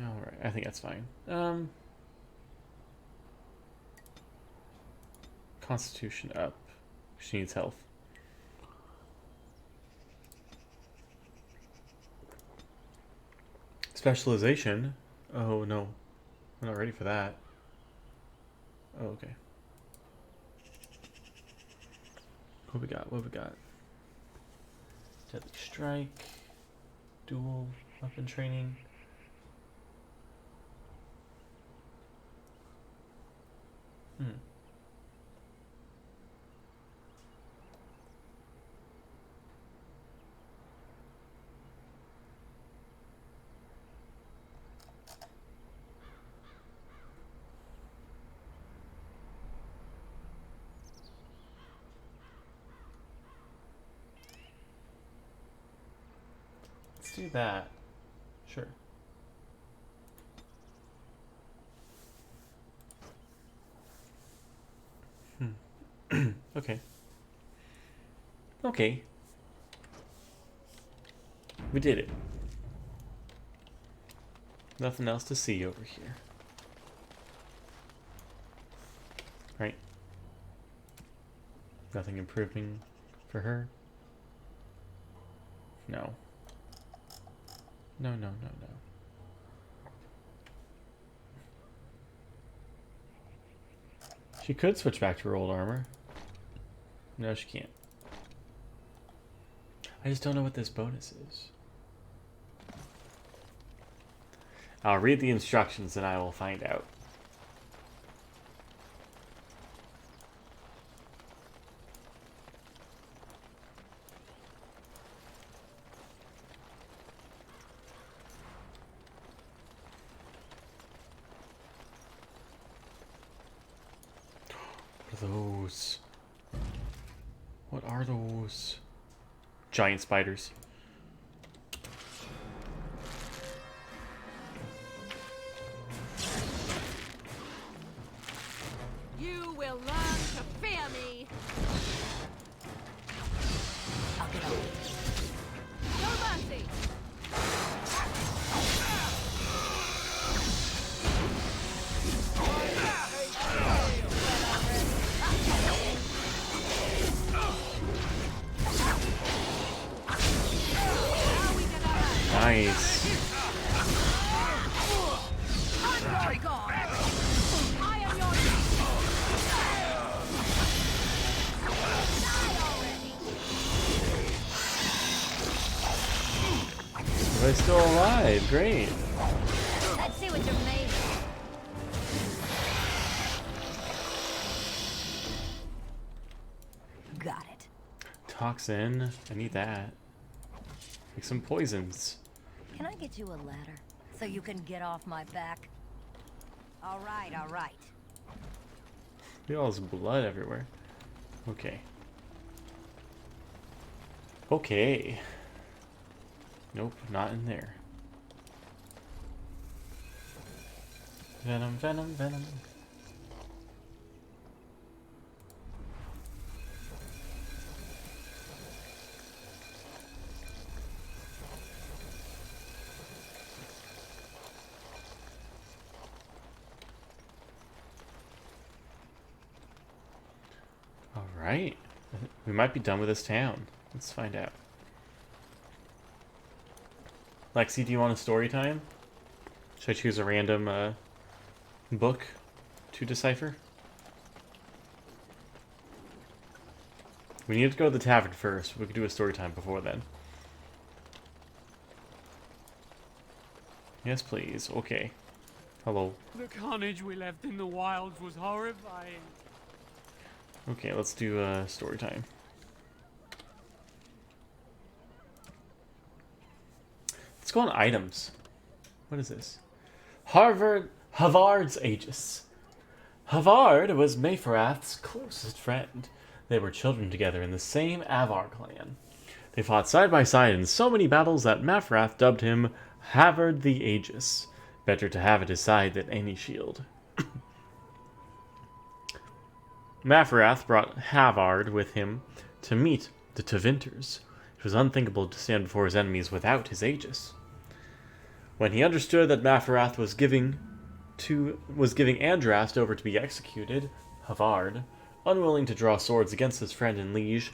Alright, I think that's fine. Constitution up. She needs health. Specialization? Oh no. I'm not ready for that. Oh, okay. What we got? What we got? Deadly strike. Dual weapon training. Let's do that. Sure. Okay. Okay. We did it. Nothing else to see over here. Right? Nothing improving for her? No. No, no, no, no. She could switch back to her old armor. No, she can't. I just don't know what this bonus is. I'll read the instructions and I will find out. What are those? What are those? Giant spiders. You will learn to fear me. I'll get over. No mercy. Nice. I'm your god. I am your We're still alive. Great. Let's see what you're made of. Got it. Toxin. I need that. Like some poisons. Can I get you a ladder so you can get off my back? All right, all right. Look at all this blood everywhere. Okay. Okay. Nope, not in there. Venom, venom, venom. Alright. We might be done with this town. Let's find out. Lexi, do you want a story time? Should I choose a random book to decipher? We need to go to the tavern first. We could do a story time before then. Yes, please. Okay. Hello. The carnage we left in the wilds was horrifying. Okay, let's do story time. Let's go on items. What is this? Havard's Aegis. Havard was Mayferath's closest friend. They were children together in the same Avar clan. They fought side by side in so many battles that Maferath dubbed him Havard the Aegis. Better to have at his side than any shield. Maferath brought Havard with him to meet the Tevinters. It was unthinkable to stand before his enemies without his Aegis. When he understood that Maferath was giving Andrast over to be executed, Havard, unwilling to draw swords against his friend and liege,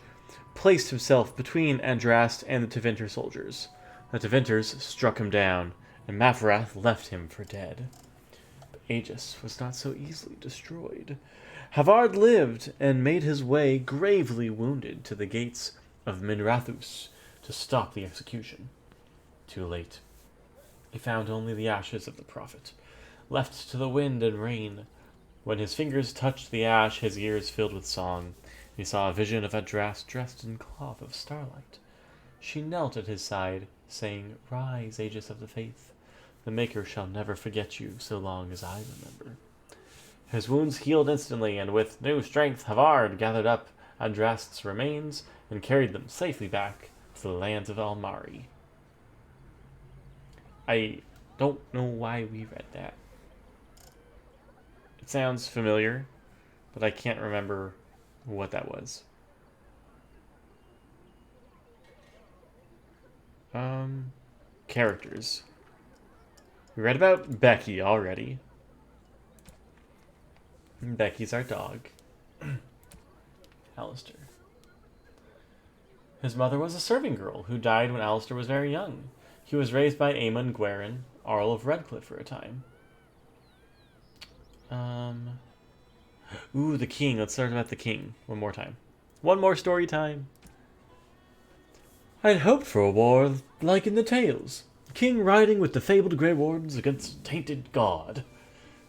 placed himself between Andrast and the Tevinter soldiers. The Tevinters struck him down, and Maferath left him for dead. But Aegis was not so easily destroyed. Havard lived and made his way gravely wounded to the gates of Minrathous to stop the execution. Too late. He found only the ashes of the prophet, left to the wind and rain. When his fingers touched the ash, his ears filled with song. He saw a vision of Andrast dressed in cloth of starlight. She knelt at his side, saying, "Rise, Aegis of the Faith. The Maker shall never forget you so long as I remember." His wounds healed instantly, and with new strength, Havard gathered up Andrast's remains and carried them safely back to the lands of Almari. I don't know why we read that. It sounds familiar, but I can't remember what that was. Characters. We read about Becky already. Becky's our dog. Alistair. His mother was a serving girl who died when Alistair was very young. He was raised by Aemon Gweren, Earl of Redcliffe for a time. Ooh, the king. Let's start about the king one more time. One more story time. I'd hoped for a war like in the tales. King riding with the fabled Grey Wardens against tainted god.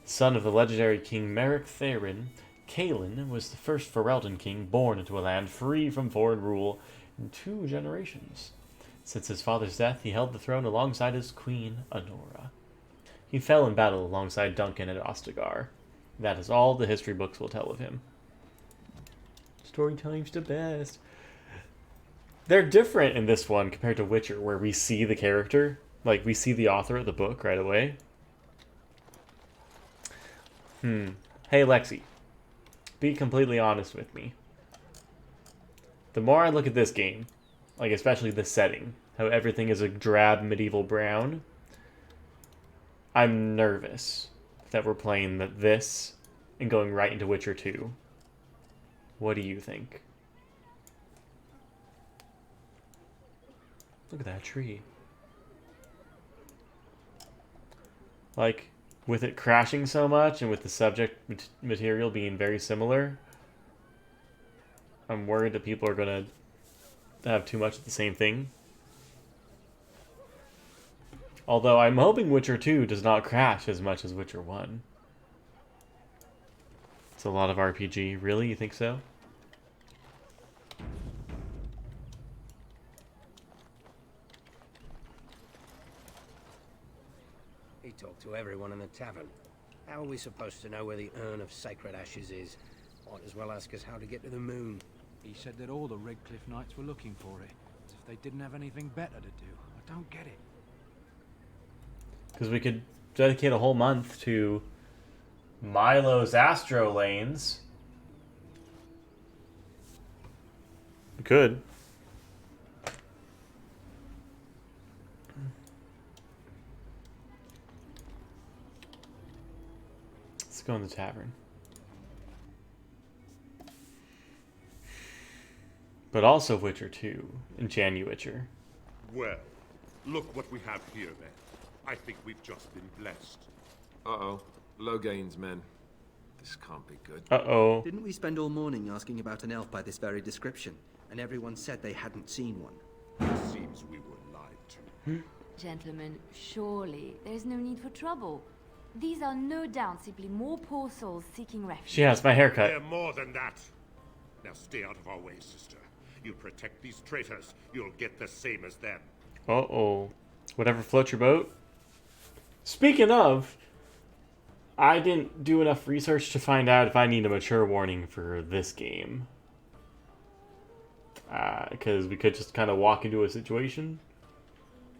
Son of the legendary King Merrick Therin, Kaelin was the first Ferelden king born into a land free from foreign rule in 2 generations. Since his father's death, he held the throne alongside his queen, Anora. He fell in battle alongside Duncan at Ostagar. That is all the history books will tell of him. Storytelling's the best. They're different in this one compared to Witcher, where we see the character. Like, we see the author of the book right away. Hey, Lexi. Be completely honest with me. The more I look at this game, like especially the setting, how everything is a drab medieval brown, I'm nervous that we're playing this and going right into Witcher 2. What do you think? Look at that tree. Like, with it crashing so much and with the subject material being very similar, I'm worried that people are going to have too much of the same thing. Although I'm hoping Witcher 2 does not crash as much as Witcher 1. It's a lot of RPG. Really? You think so? He talked to everyone in the tavern. How are we supposed to know where the urn of sacred ashes is? Might as well ask us how to get to the moon. He said that all the Redcliffe Knights were looking for it, as if they didn't have anything better to do. I don't get it. Because we could dedicate a whole month to Milo's Astro Lanes. We could. Let's go in the tavern. But also Witcher 2 and Januwitcher. Well, look what we have here then. I think we've just been blessed. Uh-oh. Loghain's men. This can't be good. Uh-oh. Didn't we spend all morning asking about an elf by this very description? And everyone said they hadn't seen one. It seems we were lied to. Gentlemen, surely there's no need for trouble. These are no doubt simply more poor souls seeking refuge. She has my haircut. They're more than that. Now stay out of our way, sister. You protect these traitors, you'll get the same as them. Uh-oh. Whatever floats your boat. Speaking of, I didn't do enough research to find out if I need a mature warning for this game. Because we could just kind of walk into a situation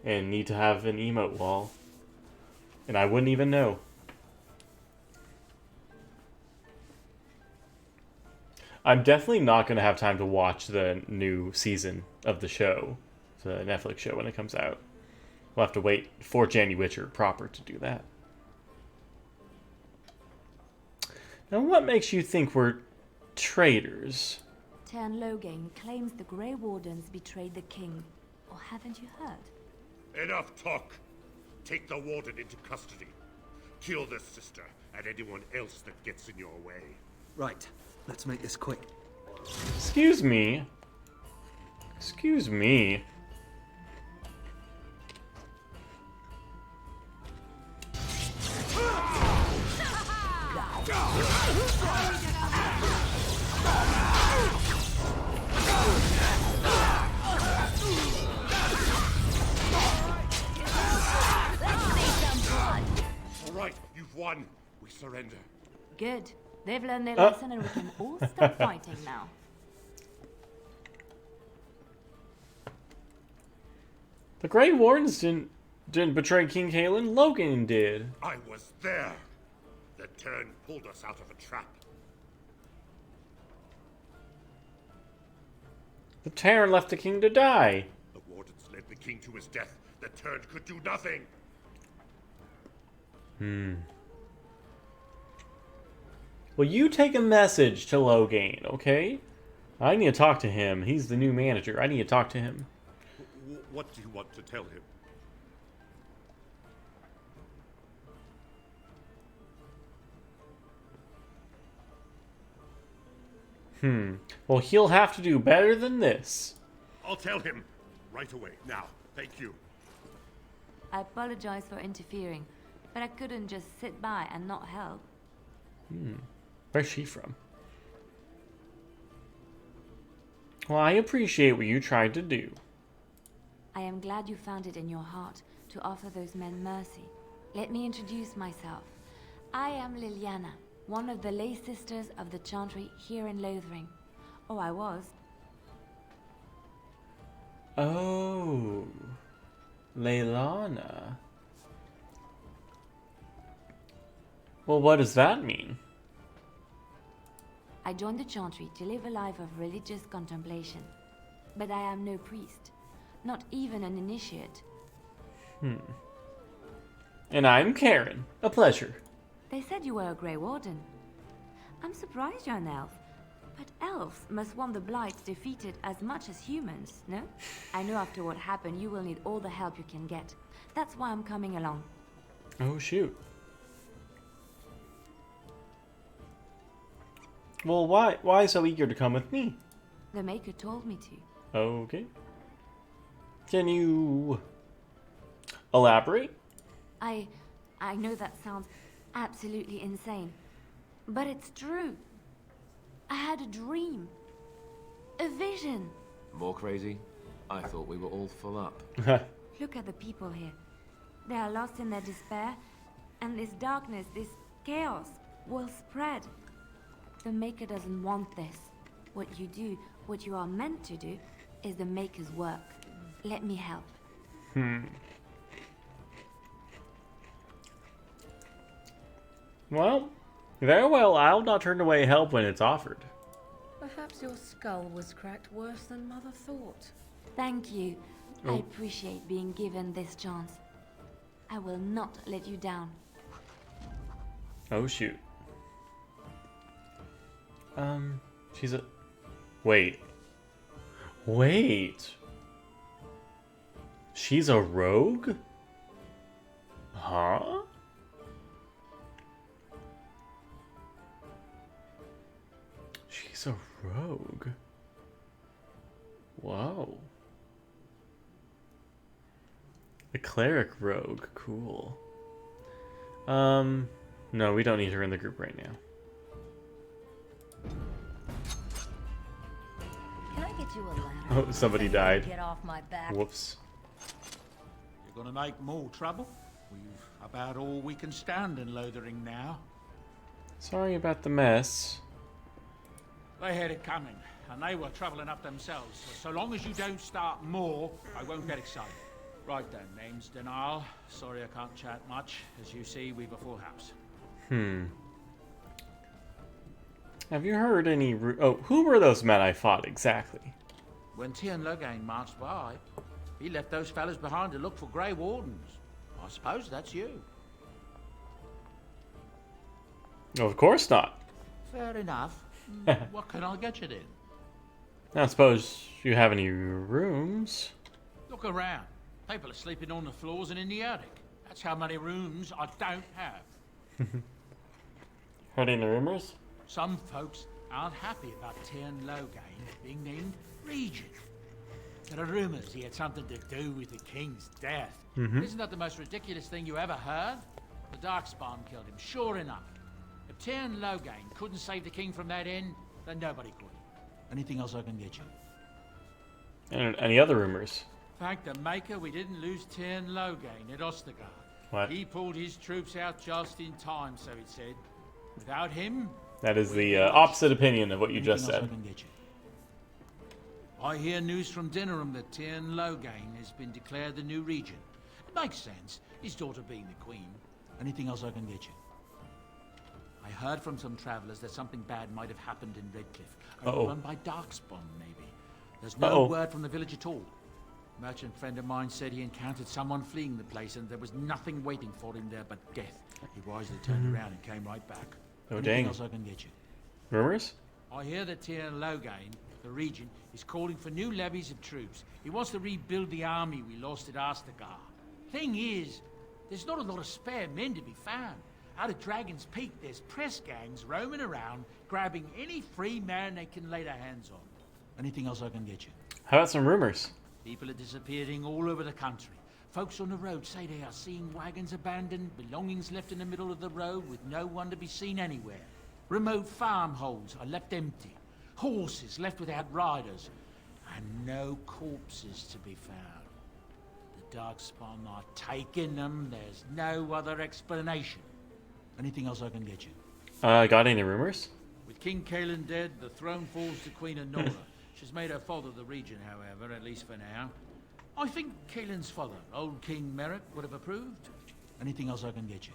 and need to have an emote wall. And I wouldn't even know. I'm definitely not going to have time to watch the new season of the show, the Netflix show, when it comes out. We'll have to wait for Januwitcher proper to do that. Now, what makes you think we're traitors? Tern Loghain claims the Grey Wardens betrayed the king. Or haven't you heard? Enough talk. Take the warden into custody. Kill this sister and anyone else that gets in your way. Right. Let's make this quick. Excuse me. Excuse me. All right, you've won. We surrender. Good. They've learned their lesson and we can all stop fighting now. The Grey Wardens didn't didn't betray King Kalen. Logan did. I was there. The turn pulled us out of a trap. The Terran left the king to die. The wardens led the king to his death. The turn could do nothing. Well, you take a message to Logain, okay? I need to talk to him. He's the new manager. I need to talk to him. What do you want to tell him? Well, he'll have to do better than this. I'll tell him right away. Now, thank you. I apologize for interfering, but I couldn't just sit by and not help. Where's she from? Well, I appreciate what you tried to do. I am glad you found it in your heart to offer those men mercy. Let me introduce myself. I am Liliana, one of the lay sisters of the Chantry here in Lothering. Oh, I was. Oh. Leilana. Well, what does that mean? I joined the Chantry to live a life of religious contemplation. But I am no priest, not even an initiate. And I'm Karen. A pleasure. They said you were a Grey Warden. I'm surprised you're an elf. But elves must want the Blights defeated as much as humans, no? I know after what happened you will need all the help you can get. That's why I'm coming along. Oh, shoot. Well, why so eager to come with me? The Maker told me to. Okay. Can you elaborate? I know that sounds absolutely insane, but it's true. I had a dream. A vision. More crazy? I thought we were all full up. Look at the people here. They are lost in their despair, and this darkness, this chaos, will spread. The Maker doesn't want this. What you do, what you are meant to do, is the Maker's work. Let me help. Well, very well. I'll not turn away help when it's offered. Perhaps your skull was cracked worse than Mother thought. Thank you. Oh. I appreciate being given this chance. I will not let you down. Oh, shoot. She's a... Wait. She's a rogue? Huh? She's a rogue. Whoa. A cleric rogue. Cool. No, we don't need her in the group right now. Can I get you a ladder? Oh, somebody So you can died. Get off my back. Whoops. You're gonna make more trouble? We've about all we can stand in Lothering now. Sorry about the mess. They had it coming, and they were troubling up themselves. So long as you don't start more, I won't get excited. Right then, name's Denal. Sorry I can't chat much. As you see, we've a full house. Have you heard any... Oh, who were those men I fought exactly? When Tien Logain marched by, he left those fellas behind to look for Grey Wardens. I suppose that's you. Oh, of course not. Fair enough. What can I get you then? I don't suppose you have any rooms? Look around. People are sleeping on the floors and in the attic. That's how many rooms I don't have. Heard any rumors? Some folks aren't happy about Tien Logain being named Regent. There are rumors he had something to do with the king's death. Isn't that the most ridiculous thing you ever heard? The Darkspawn killed him, sure enough. If Tien Logain couldn't save the king from that inn, then nobody could. Anything else I can get you? And any other rumors? Thank the Maker we didn't lose Tien Logain at Ostergard. What? He pulled his troops out just in time, so it said. Without him... That is the opposite opinion of what you just anything else said. I can get you? I hear news from Dinnerum that Tien Logain has been declared the new regent. It makes sense, his daughter being the queen. Anything else I can get you? I heard from some travelers that something bad might have happened in Redcliffe. Run by Darkspawn, maybe. There's no word from the village at all. A merchant friend of mine said he encountered someone fleeing the place and there was nothing waiting for him there but death. He wisely turned around and came right back. Anything else I can get you? Rumors? I hear that Tyr Loghain, the regent, is calling for new levies of troops. He wants to rebuild the army we lost at Astagar. Thing is, there's not a lot of spare men to be found. Out of Dragon's Peak, there's press gangs roaming around, grabbing any free man they can lay their hands on. Anything else I can get you? How about some rumors? People are disappearing all over the country. Folks on the road say they are seeing wagons abandoned, belongings left in the middle of the road with no one to be seen anywhere. Remote farmholds are left empty. Horses left without riders. And no corpses to be found. The Darkspawn are taking them. There's no other explanation. Anything else I can get you? Got any rumors? With King Cailan dead, the throne falls to Queen Anora. She's made her father the regent, however, at least for now. I think Cailan's father, old King Merrick, would have approved. Anything else I can get you?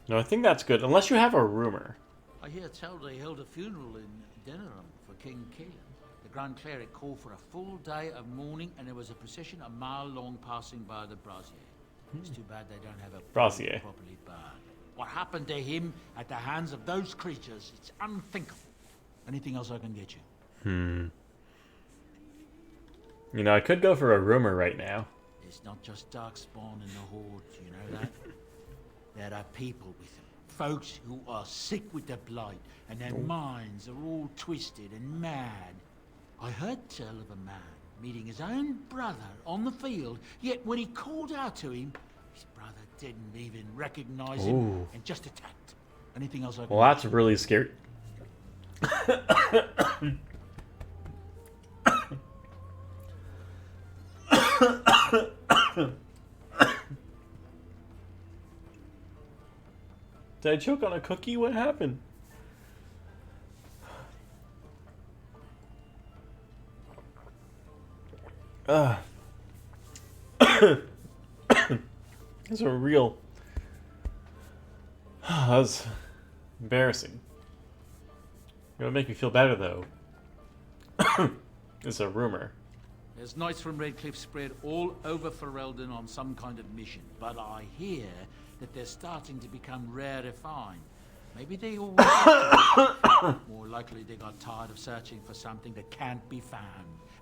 No, I think that's good. Unless you have a rumor. I hear tell they held a funeral in Denerim for King Cailan. The Grand Cleric called for a full day of mourning, and there was a procession a mile long passing by the brazier. It's too bad they don't have a brazier properly burned. What happened to him at the hands of those creatures, it's unthinkable. Anything else I can get you? You know, I could go for a rumor right now. It's not just Darkspawn in the Horde, you know that? There are people with them. Folks who are sick with the blight, and their minds are all twisted and mad. I heard tell of a man meeting his own brother on the field, yet when he called out to him, his brother didn't even recognize him and just attacked. Anything else I can Well, that's really scary. Did I choke on a cookie? What happened? Those are real. That was embarrassing. It would make me feel better, though. It's a rumor. There's knights from Redcliffe spread all over Ferelden on some kind of mission, but I hear that they're starting to become rare to find. Maybe they all more likely they got tired of searching for something that can't be found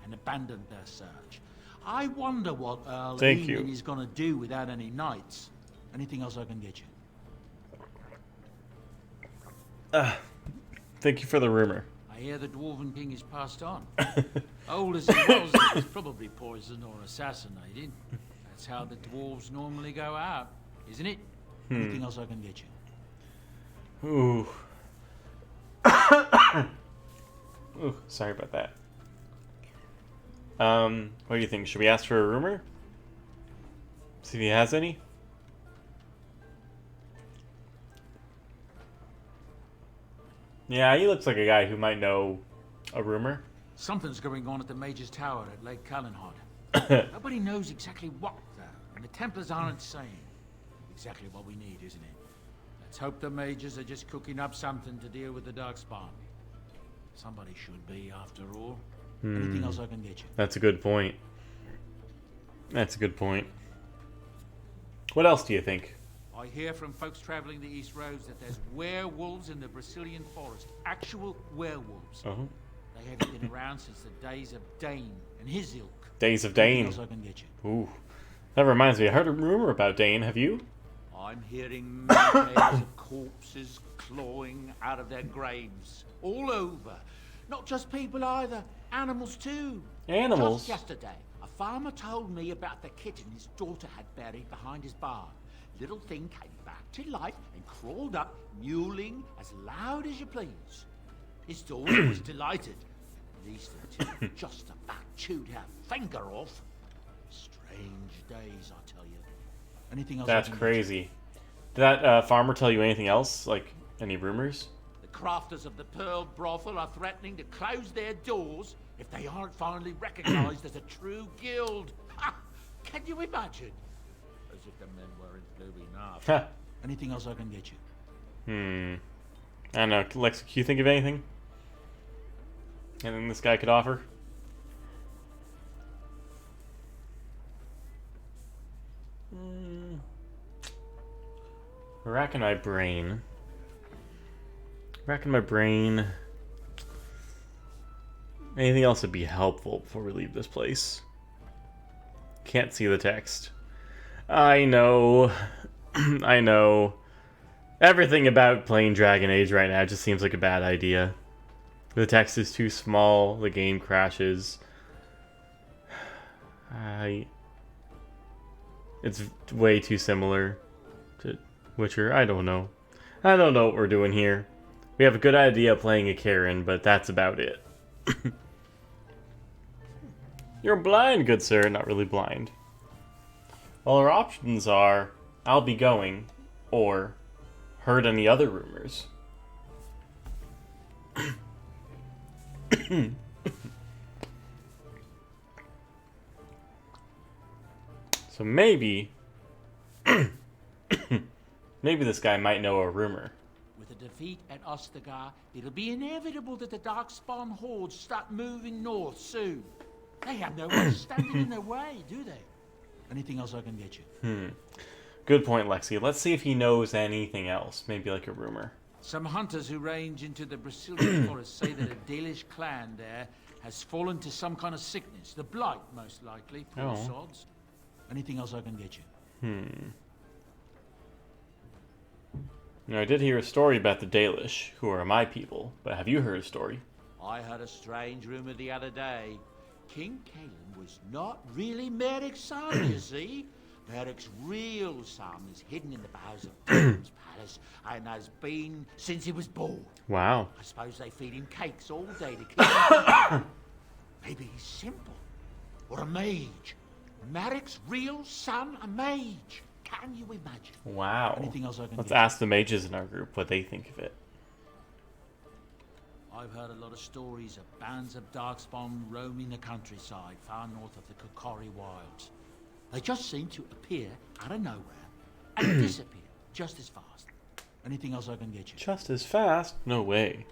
and abandoned their search. I wonder what Earl Eamon is going to do without any knights. Anything else I can get you? Thank you for the rumor. I hear the Dwarven King is passed on. Old as he was, he was probably poisoned or assassinated. That's how the dwarves normally go out, isn't it? Anything else I can get you? Ooh. Ooh, sorry about that. What do you think? Should we ask for a rumor? See if he has any? Yeah, he looks like a guy who might know a rumor. Something's going on at the Mage's Tower at Lake Calenhod. Nobody knows exactly what, though, and the Templars aren't saying. Exactly what we need, isn't it? Let's hope the Mages are just cooking up something to deal with the Darkspawn. Somebody should be, after all. Anything else I can get you? That's a good point. That's a good point. What else do you think? I hear from folks traveling the East Roads that there's werewolves in the Brazilian forest. Actual werewolves. They have been around since the days of Dane and his ilk. Days of Dane. Anything else I can get you? Ooh. That reminds me, I heard a rumor about Dane. Have you? I'm hearing many tales of corpses clawing out of their graves. All over. Not just people either. Animals too. Animals? Just yesterday, a farmer told me about the kitten his daughter had buried behind his barn. Little thing came back to life and crawled up, mewling as loud as you please. His daughter was delighted. At least until just about chewed her finger off. Strange days, I tell you. Anything else? That's crazy. Did that farmer tell you anything else? Like, any rumors? The crafters of the Pearl Brothel are threatening to close their doors if they aren't finally recognized as a true guild. Ha! Can you imagine? As if the men weren't blue enough. Huh. Anything else I can get you? I don't know. Lex, can you think of anything? Anything this guy could offer? Racking my brain. Anything else would be helpful before we leave this place? Can't see the text. I know. I know. Everything about playing Dragon Age right now just seems like a bad idea. The text is too small, the game crashes. It's way too similar to Witcher. I don't know. I don't know what we're doing here. We have a good idea playing a Karen, but that's about it. You're blind, good sir. Not really blind. Well, our options are I'll be going, or heard any other rumors. So maybe maybe this guy might know a rumor. With a defeat at Ostagar, it'll be inevitable that the Darkspawn hordes start moving north soon. They have no one standing in their way, do they? Anything else I can get you? Good point, Lexi. Let's see if he knows anything else. Maybe like a rumor. Some hunters who range into the Brazilian forest say that a Dalish clan there has fallen to some kind of sickness. The Blight, most likely. Poor sods. Anything else I can get you? Now, I did hear a story about the Dalish, who are my people, but have you heard a story? I heard a strange rumor the other day. King Caleb was not really Merrick's son, you see. Merrick's real son is hidden in the bowels of Caleb's palace and has been since he was born. Wow. I suppose they feed him cakes all day to keep him. Maybe he's simple. Or a mage. Merrick's real son, a mage. Can you imagine? Wow. Anything else I can Let's get? ask the mages in our group what they think of it. I've heard a lot of stories of bands of Darkspawn roaming the countryside far north of the Kokori Wilds. They just seem to appear out of nowhere and disappear just as fast. Anything else I can get you? Just as fast? No way.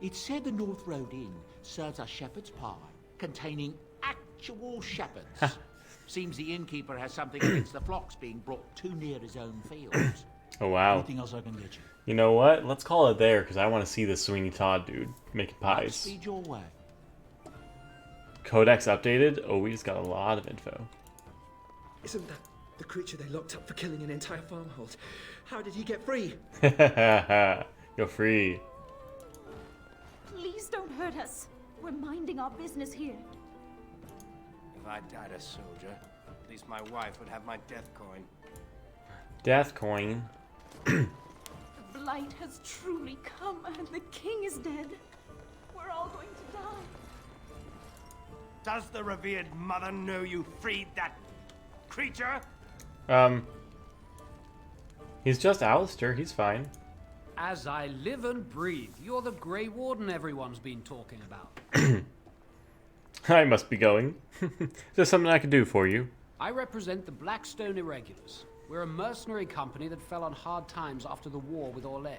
It's said the North Road Inn serves a shepherd's pie containing actual shepherds. Seems the innkeeper has something against the flocks being brought too near his own fields. Oh, wow. Anything else I can get you? You know what? Let's call it there, because I want to see this Sweeney Todd dude making pies. Speed your way. Codex updated? Oh, we just got a lot of info. Isn't that the creature they locked up for killing an entire farmhold? How did he get free? You're free. Please don't hurt us. We're minding our business here. If I died a soldier, at least my wife would have my death coin. Death coin. The blight has truly come, and the king is dead. We're all going to die. Does the revered mother know you freed that creature? He's just Alistair. He's fine. As I live and breathe, you're the Grey Warden everyone's been talking about. I must be going. Is there something I can do for you? I represent the Blackstone Irregulars. We're a mercenary company that fell on hard times after the war with Orlais.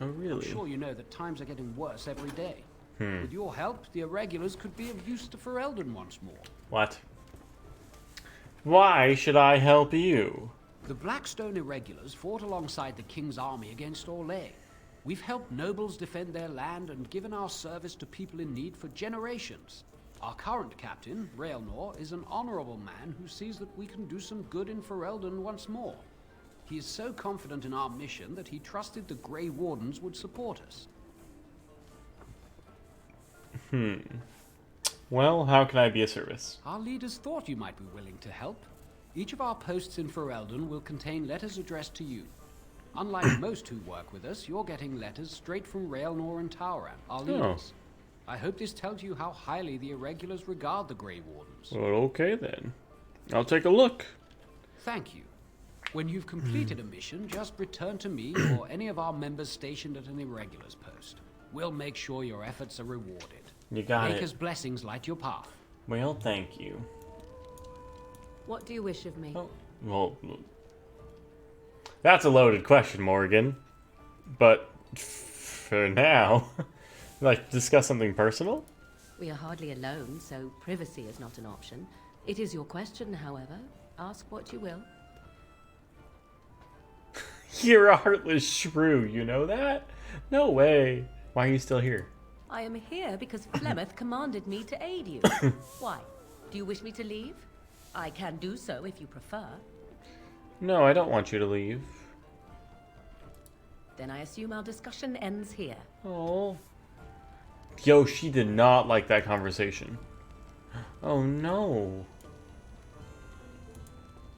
Oh, really? I'm sure you know that times are getting worse every day. With your help, the Irregulars could be of use to Ferelden once more. What? Why should I help you? The Blackstone Irregulars fought alongside the King's army against Orlais. We've helped nobles defend their land and given our service to people in need for generations. Our current captain, Raelnor, is an honorable man who sees that we can do some good in Ferelden once more. He is so confident in our mission that he trusted the Grey Wardens would support us. Well, how can I be of service? Our leaders thought you might be willing to help. Each of our posts in Ferelden will contain letters addressed to you. Unlike most who work with us, you're getting letters straight from Raelnor and Tauran, our leaders. I hope this tells you how highly the Irregulars regard the Grey Wardens. Well, okay then. I'll take a look. Thank you. When you've completed a mission, just return to me or any of our members stationed at an Irregulars post. We'll make sure your efforts are rewarded. You got Maker's it. blessings light your path. Well, thank you. What do you wish of me? Oh, well, that's a loaded question, Morgan. But for now, like, discuss something personal? We are hardly alone, so privacy is not an option. It is your question, however. Ask what you will. You're a heartless shrew, you know that? No way. Why are you still here? I am here because Flemeth commanded me to aid you. Why? Do you wish me to leave? I can do so if you prefer. No, I don't want you to leave. Then I assume our discussion ends here. Oh. Yo, she did not like that conversation. Oh no.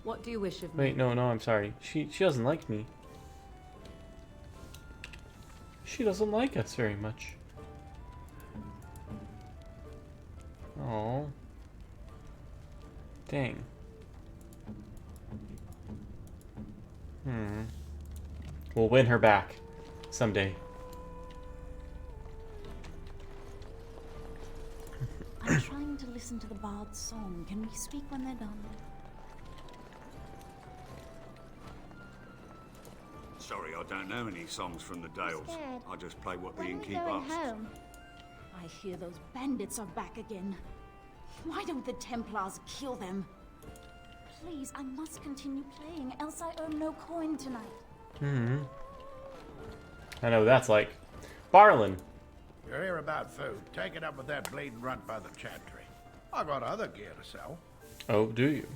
What do you wish of me? Wait, no, I'm sorry. She doesn't like me. She doesn't like us very much. Oh. Dang. We'll win her back someday. I'm trying to listen to the bard's song. Can we speak when they're done? Sorry, I don't know any songs from the Dales. Scared. I just play what the When are we innkeep going asks. home? I hear those bandits are back again. Why don't the Templars kill them? Please, I must continue playing, else I earn no coin tonight. I know what that's like. Barlin. You're here about food. Take it up with that bleeding runt by the chantry. I got other gear to sell. Oh, do you?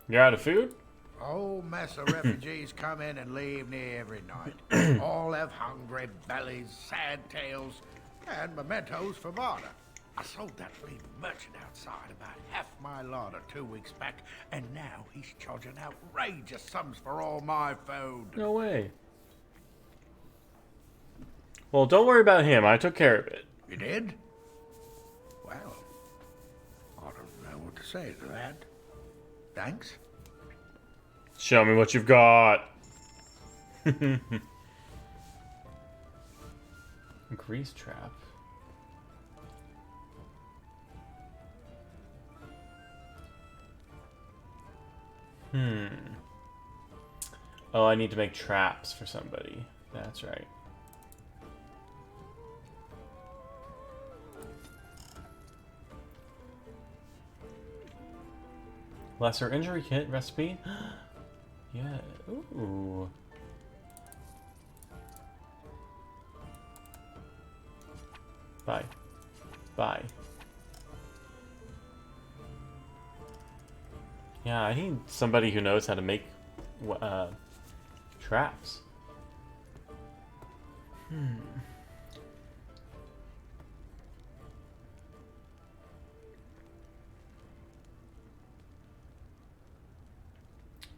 You're out of food? Whole mess of refugees come in and leave near every night. All have hungry bellies, sad tales, and mementos for barter. I sold that bleeding merchant outside about half my larder 2 weeks back, and now he's charging outrageous sums for all my food. No way. Well, don't worry about him. I took care of it. You did? Well, I don't know what to say to that. Thanks. Show me what you've got. Grease trap. Oh, I need to make traps for somebody. That's right. Lesser injury kit recipe. Yeah. Ooh. Bye. Bye. Yeah, I need somebody who knows how to make traps.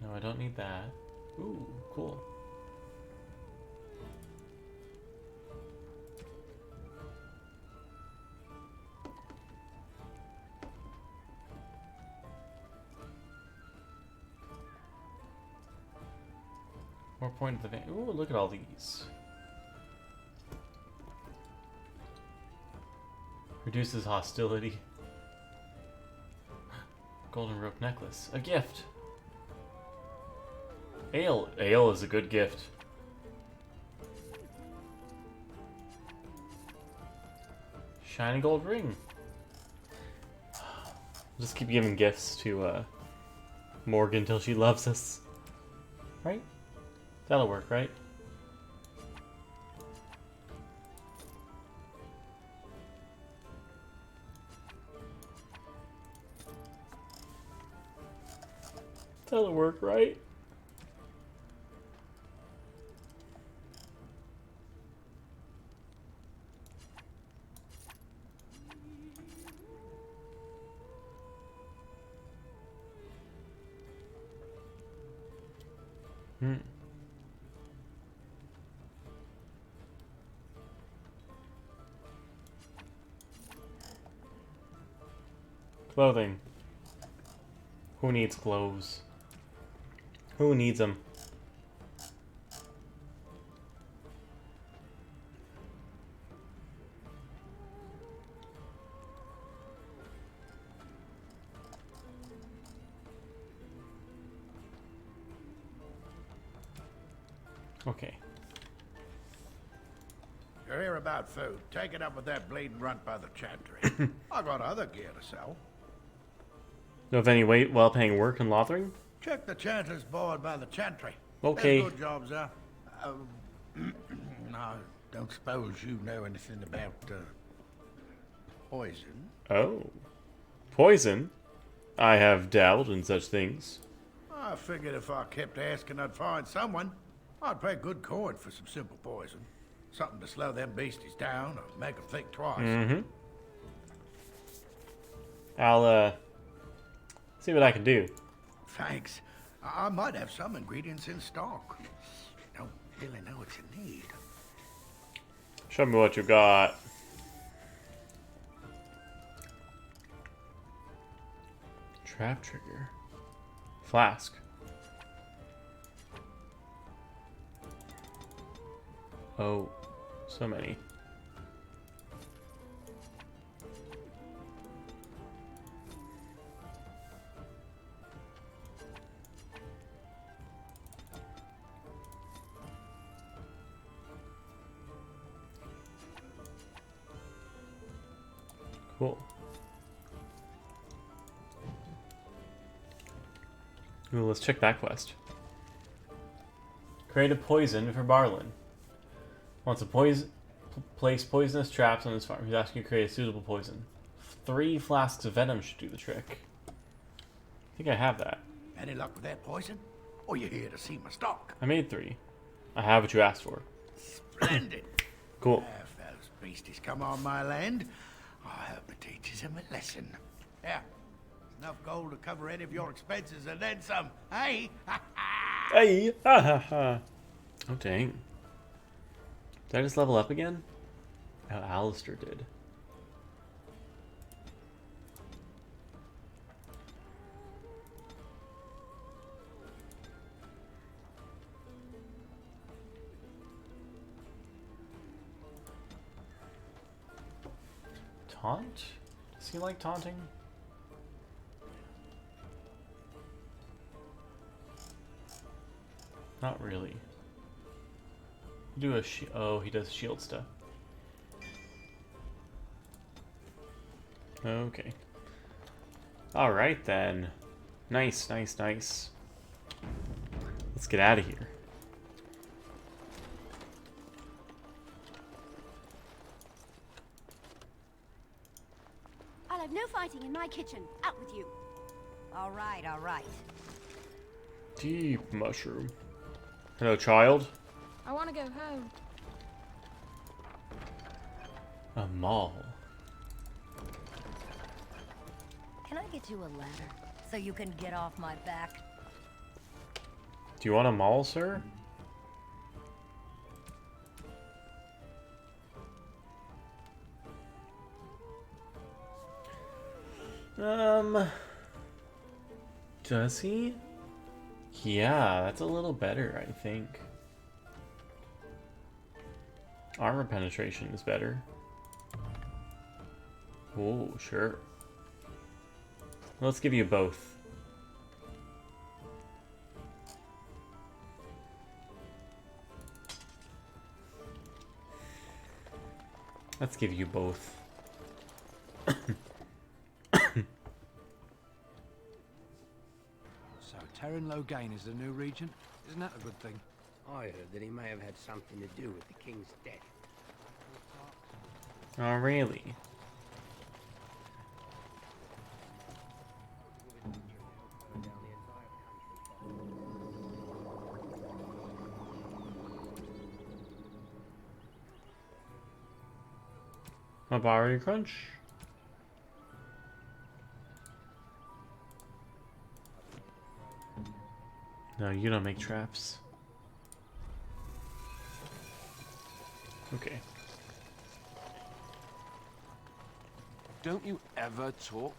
No, I don't need that. Ooh, cool. More point of the van. Ooh, look at all these. Reduces hostility. Golden rope necklace. A gift. Ale. Ale is a good gift. Shiny gold ring. Just keep giving gifts to Morgan till she loves us. Right? That'll work, right? That'll work, right? Clothing. Who needs clothes? Who needs them? Okay. You're here about food. Take it up with that bleeding runt by the chantry. I got other gear to sell. Know of any well-paying work in Lothering? Check the chanter's board by the chantry. Okay. There's good jobs there. I don't suppose you know anything about poison. Oh. Poison? I have dabbled in such things. I figured if I kept asking, I'd find someone. I'd pay good coin for some simple poison. Something to slow them beasties down or make them think twice. Mm-hmm. I'll, see what I can do. Thanks. I might have some ingredients in stock. Don't really know what you need. Show me what you got. Trap trigger. Flask. Oh, so many. Cool. Ooh, let's check that quest. Create a poison for Barlin. Wants to place poisonous traps on his farm. He's asking you to create a suitable poison. 3 flasks of venom should do the trick. I think I have that. Any luck with that poison? Or you here to see my stock? I made 3. I have what you asked for. Splendid. Cool. If those beasties come on my land, I hope it teaches them a lesson. Yeah. Enough gold to cover any of your expenses and then some. Hey? Hey! Ha ha ha. Oh, dang. Did I just level up again? Oh, Alistair did. Taunt? Does he like taunting? Not really. Do a oh, he does shield stuff. Okay. Alright then. Nice, nice, nice. Let's get out of here. I'll have no fighting in my kitchen. Out with you. All right, all right. Deep mushroom. Hello, child. I want to go home. A mall. Can I get you a ladder so you can get off my back? Do you want a mall, sir? Does he? Yeah, that's a little better, I think. Armor penetration is better. Oh, sure. Let's give you both. Let's give you both. So, Terran Logain is the new regent? Isn't that a good thing? I heard that he may have had something to do with the king's death. Oh, really? A Barley Crunch? No, you don't make traps. Okay. Don't you ever talk?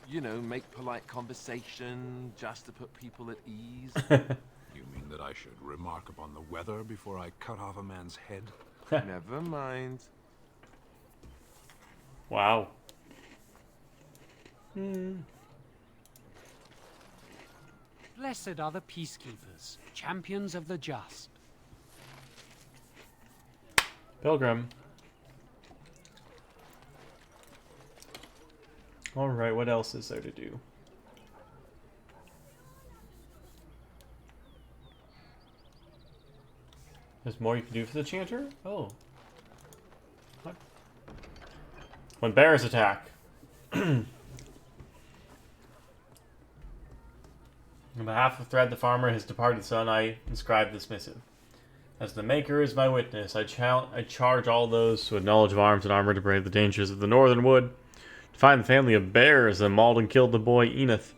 You know, make polite conversation just to put people at ease? You mean that I should remark upon the weather before I cut off a man's head? Never mind. Wow. Blessed are the peacekeepers, champions of the just. Pilgrim. Alright, what else is there to do? There's more you can do for the Chanter? Oh. What? When bears attack. On behalf of Thread the Farmer, his departed son, I inscribe this missive. As the Maker is my witness, I charge all those who have knowledge of arms and armor to brave the dangers of the Northern Wood, to find the family of bears that mauled and killed the boy Enith.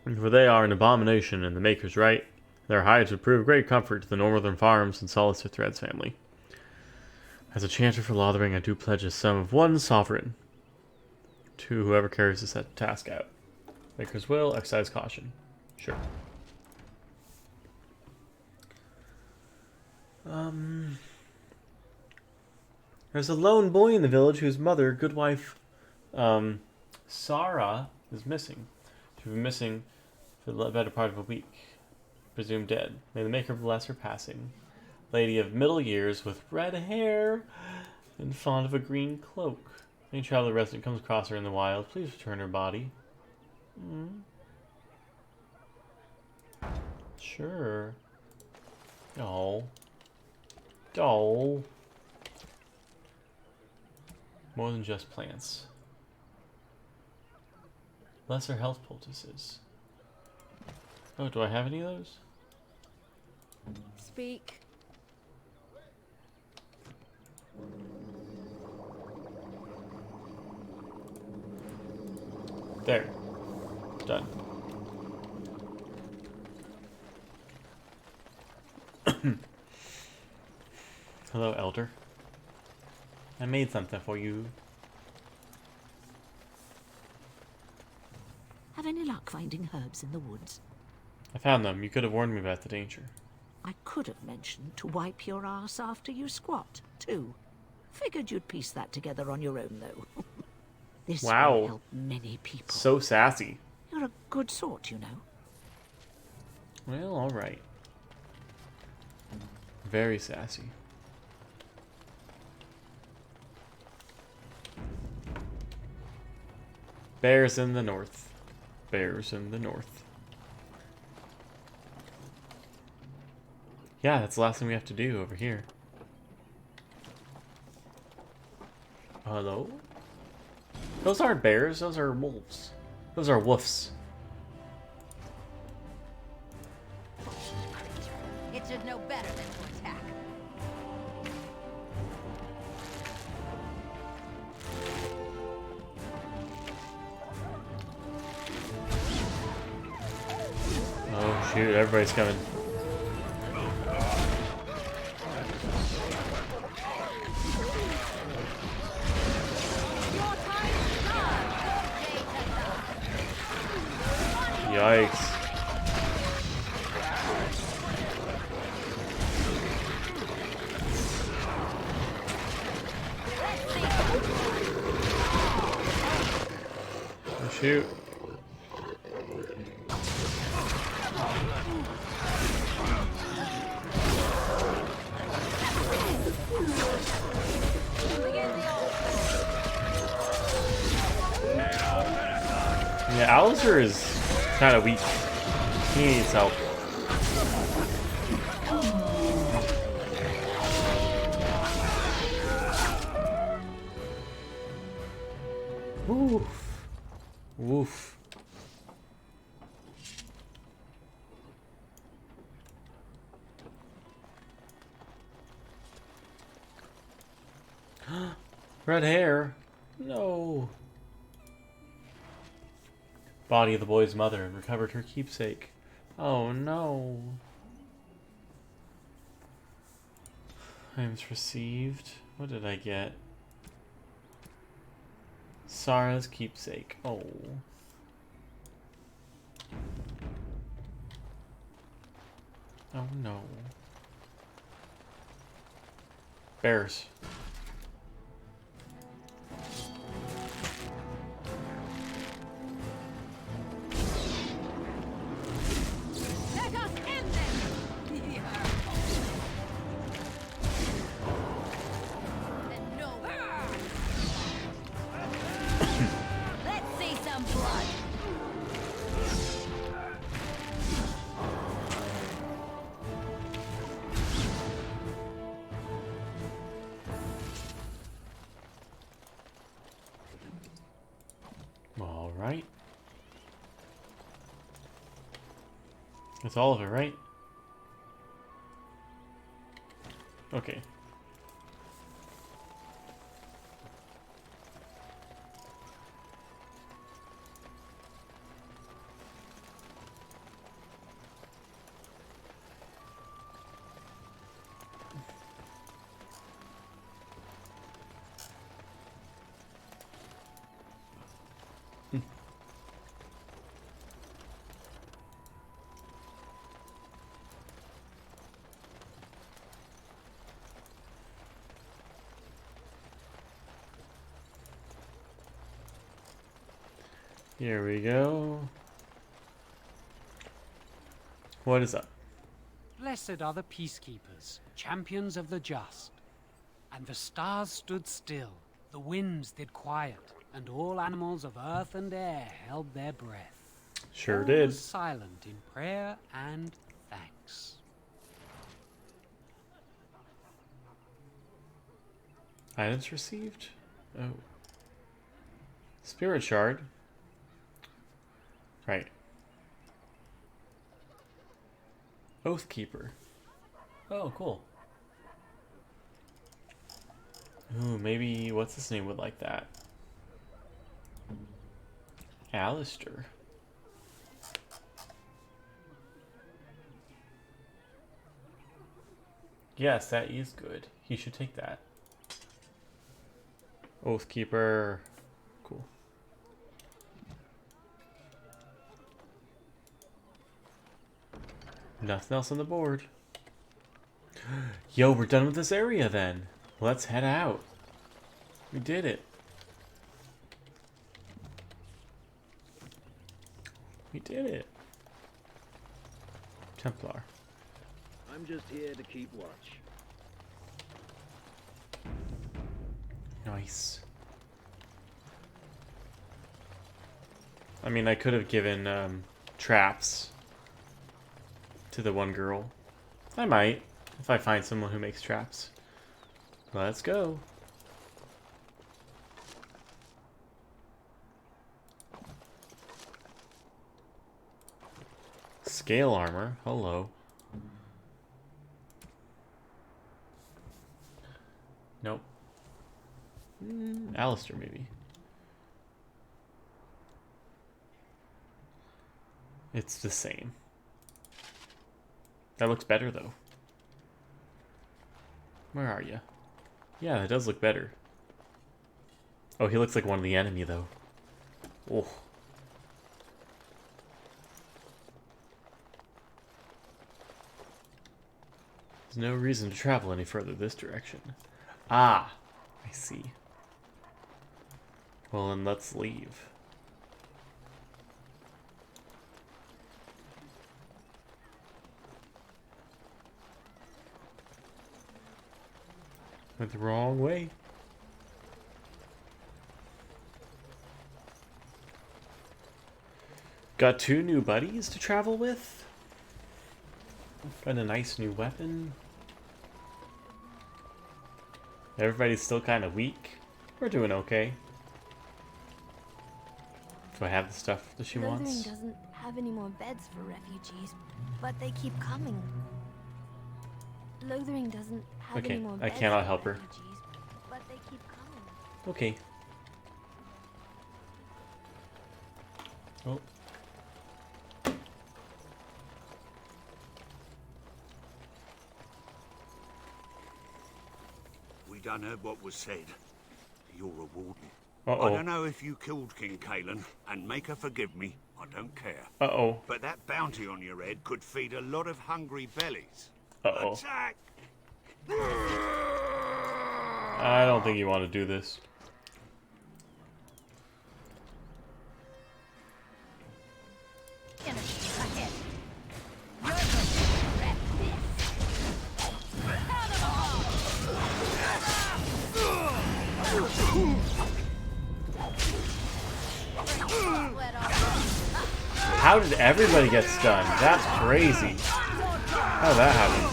For they are an abomination in the Maker's right. Their hides would prove great comfort to the Northern farms and solace to Thread's family. As a chanter for Lothering, I do pledge a sum of 1 sovereign to whoever carries this task out. Maker's will, exercise caution. Sure. There's a lone boy in the village whose mother, Goodwife Sarah, is missing. She's been missing for the better part of a week. Presumed dead. May the Maker bless her passing. Lady of middle years with red hair and fond of a green cloak. Any traveler resident comes across her in the wild, please return her body. Sure. Oh. Oh. More than just plants. Lesser health poultices. Oh, do I have any of those? Speak. There. Done. Hello, Elder. I made something for you. Have any luck finding herbs in the woods? I found them. You could have warned me about the danger. I could have mentioned to wipe your ass after you squat, too. Figured you'd piece that together on your own, though. This will help many people. So sassy. You're a good sort, you know. Well, alright. Very sassy. Bears in the north. Bears in the north. Yeah, that's the last thing we have to do over here. Hello? Those aren't bears, those are wolves. Those are woofs. It should know better than to attack. Oh shoot, everybody's coming. Yikes. Oh, shoot. Yeah, Alistair is kind of weak. He needs help. Woof. Woof. Red hair. No. Body of the boy's mother recovered her keepsake. Oh no. Items received. What did I get? Sarah's keepsake. Oh. Oh no. Bears. All right. That's all of it, right? Okay. Here we go. What is up? Blessed are the peacekeepers, champions of the just. And the stars stood still, the winds did quiet, and all animals of earth and air held their breath. Sure all did. was silent in prayer and thanks. Items received? Oh. Spirit shard. Right. Oathkeeper. Oh, cool. Ooh, maybe what's his name would like that. Alistair. Yes, that is good. He should take that. Oathkeeper. Cool. Nothing else on the board. Yo, we're done with this area then. Let's head out. We did it. We did it. Templar. I'm just here to keep watch. Nice. I mean, I could have given traps to the one girl. I might, if I find someone who makes traps. Let's go. Scale armor. Hello. Nope. Alistair, maybe. It's the same. That looks better, though. Where are you? Yeah, that does look better. Oh, he looks like one of the enemy, though. Oh. There's no reason to travel any further this direction. Ah, I see. Well, then let's leave. Went the wrong way. Got 2 new buddies to travel with. Got a nice new weapon. Everybody's still kind of weak. We're doing okay. Do I have the stuff that she Lothering wants? doesn't have any more beds for refugees, but they keep coming. Lothering doesn't have any Okay, more I beds cannot for help her. refugees, but they keep coming. Okay. Oh. We done heard what was said. You're a warden. Uh-oh. I don't know if you killed King Kalen, and make her forgive me. I don't care. Uh-oh. But that bounty on your head could feed a lot of hungry bellies. Uh-oh. Attack! I don't think you want to do this. How did everybody get stunned? That's crazy. How did that happen?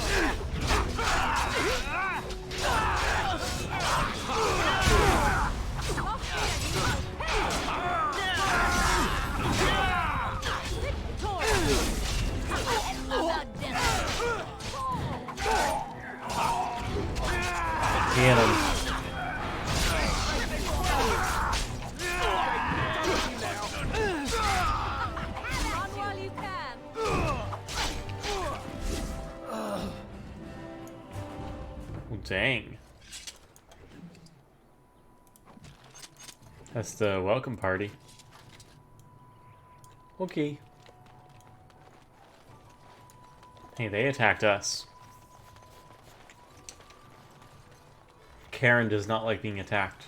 dang. That's the welcome party. Okay. Hey, they attacked us. Karen does not like being attacked.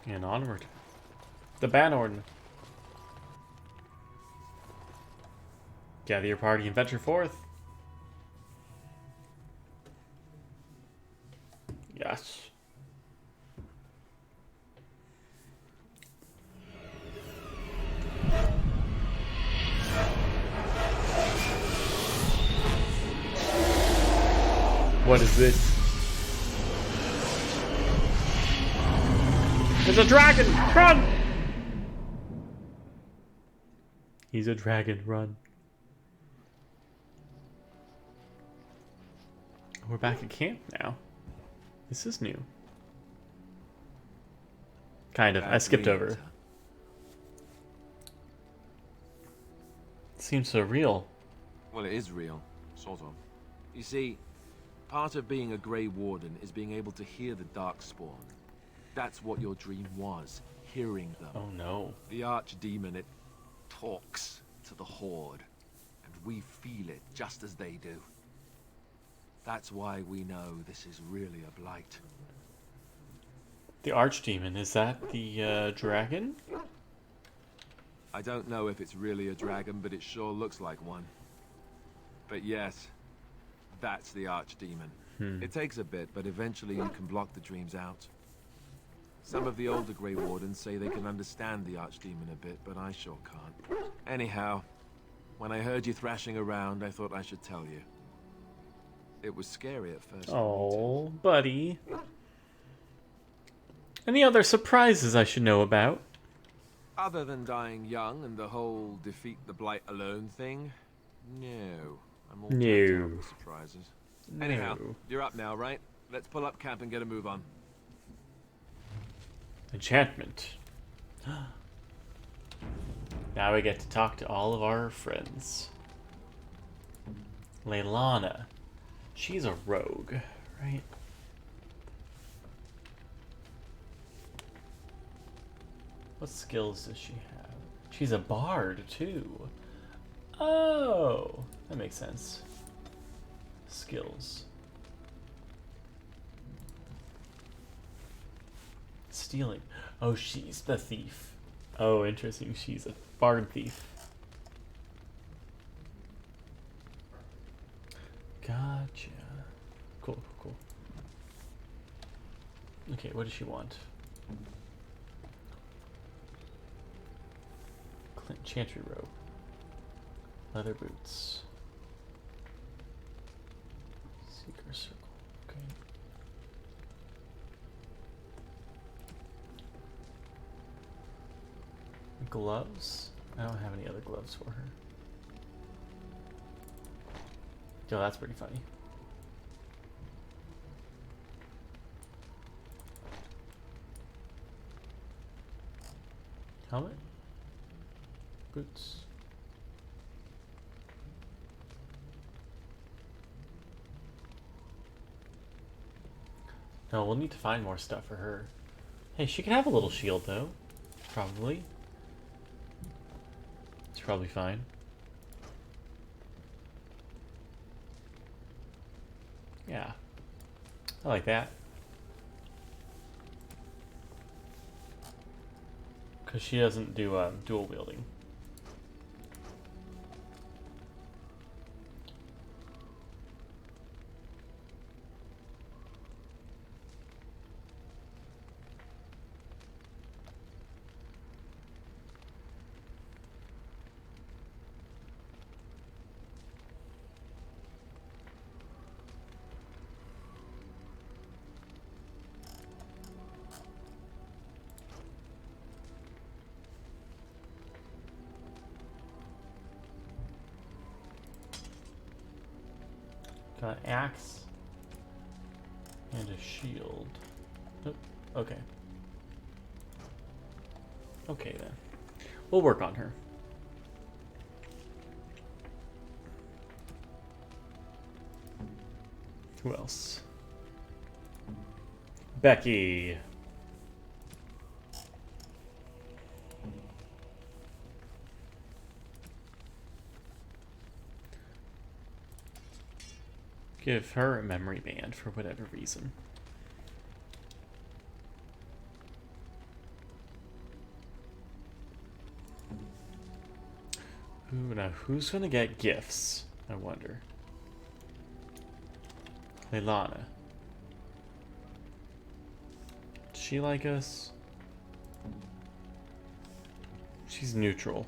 And onward. The Bannorn. Gather your party and venture forth. Yes. What is this? There's a dragon! Run! He's a dragon, run. We're back at camp now. This is new. Kind of. I skipped over. It seems so real. Well, it is real. Sort of. You see, part of being a Grey Warden is being able to hear the Darkspawn. That's what your dream was, hearing them. Oh no. The Archdemon, it talks to the Horde, and we feel it just as they do. That's why we know this is really a blight. The Archdemon, is that the dragon? I don't know if it's really a dragon, but it sure looks like one. But yes, that's the Archdemon. It takes a bit, but eventually you can block the dreams out. Some of the older Grey Wardens say they can understand the Archdemon a bit, but I sure can't. Anyhow, when I heard you thrashing around, I thought I should tell you. It was scary at first. Oh, buddy. Any other surprises I should know about? Other than dying young and the whole defeat the blight alone thing, no. I'm all tapped out with surprises. No. Anyhow, you're up now, right? Let's pull up camp and get a move on. Enchantment. Now we get to talk to all of our friends. Leilana. She's a rogue, right? What skills does she have? She's a bard, too. Oh, that makes sense. Skills. Stealing. Oh, she's the thief. Oh, interesting. She's a bard thief. Gotcha. Cool, cool. Okay, what does she want? Clint Chantry robe. Leather boots. Seeker circle. Okay. Gloves? I don't have any other gloves for her. Yo, that's pretty funny. Helmet? Boots? No, we'll need to find more stuff for her. Hey, she can have a little shield though. Probably. It's probably fine. Yeah. I like that. Because she doesn't do dual wielding. Got an axe and a shield. Oh, okay. Okay then. We'll work on her. Who else? Becky. Give her a memory band for whatever reason. Ooh, now who's gonna get gifts? I wonder. Leilana. Does she like us? She's neutral.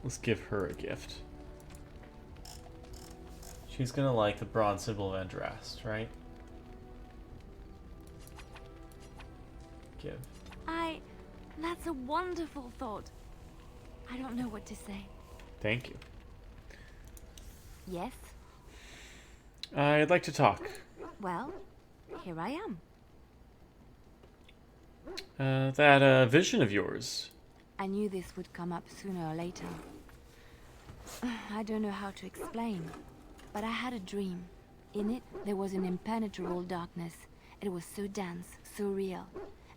Let's give her a gift. She's gonna like the bronze symbol of Endrast, right? Give. That's a wonderful thought. I don't know what to say. Thank you. Yes? I'd like to talk. Well, here I am. That vision of yours. I knew this would come up sooner or later. I don't know how to explain, but I had a dream. In it, there was an impenetrable darkness. It was so dense, so real.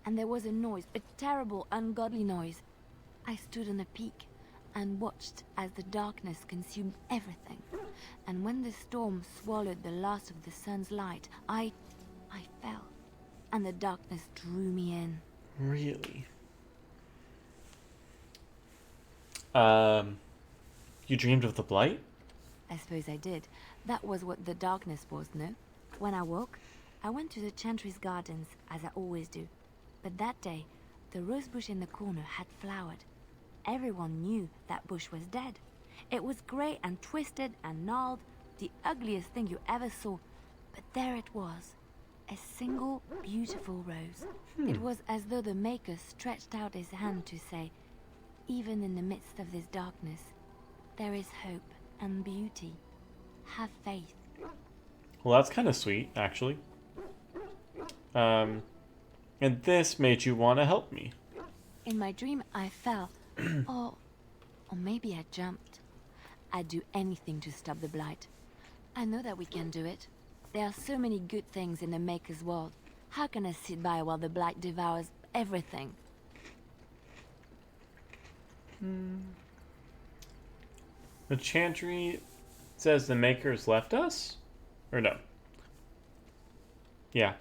And there was a noise, a terrible, ungodly noise. I stood on a peak and watched as the darkness consumed everything. And when the storm swallowed the last of the sun's light, I fell. And the darkness drew me in. Really? You dreamed of the Blight? I suppose I did. That was what the darkness was, no? When I woke, I went to the Chantry's gardens, as I always do. But that day, the rosebush in the corner had flowered. Everyone knew that bush was dead. It was grey and twisted and gnarled, the ugliest thing you ever saw. But there it was, a single beautiful rose. It was as though the Maker stretched out his hand to say, even in the midst of this darkness, there is hope and beauty. Have faith. Well, that's kind of sweet, actually. And this made you want to help me. In my dream, I fell. or maybe I jumped. I'd do anything to stop the Blight. I know that we can do it. There are so many good things in the Maker's world. How can I sit by while the Blight devours everything? The Chantry says the Maker's left us? Or no? Yeah.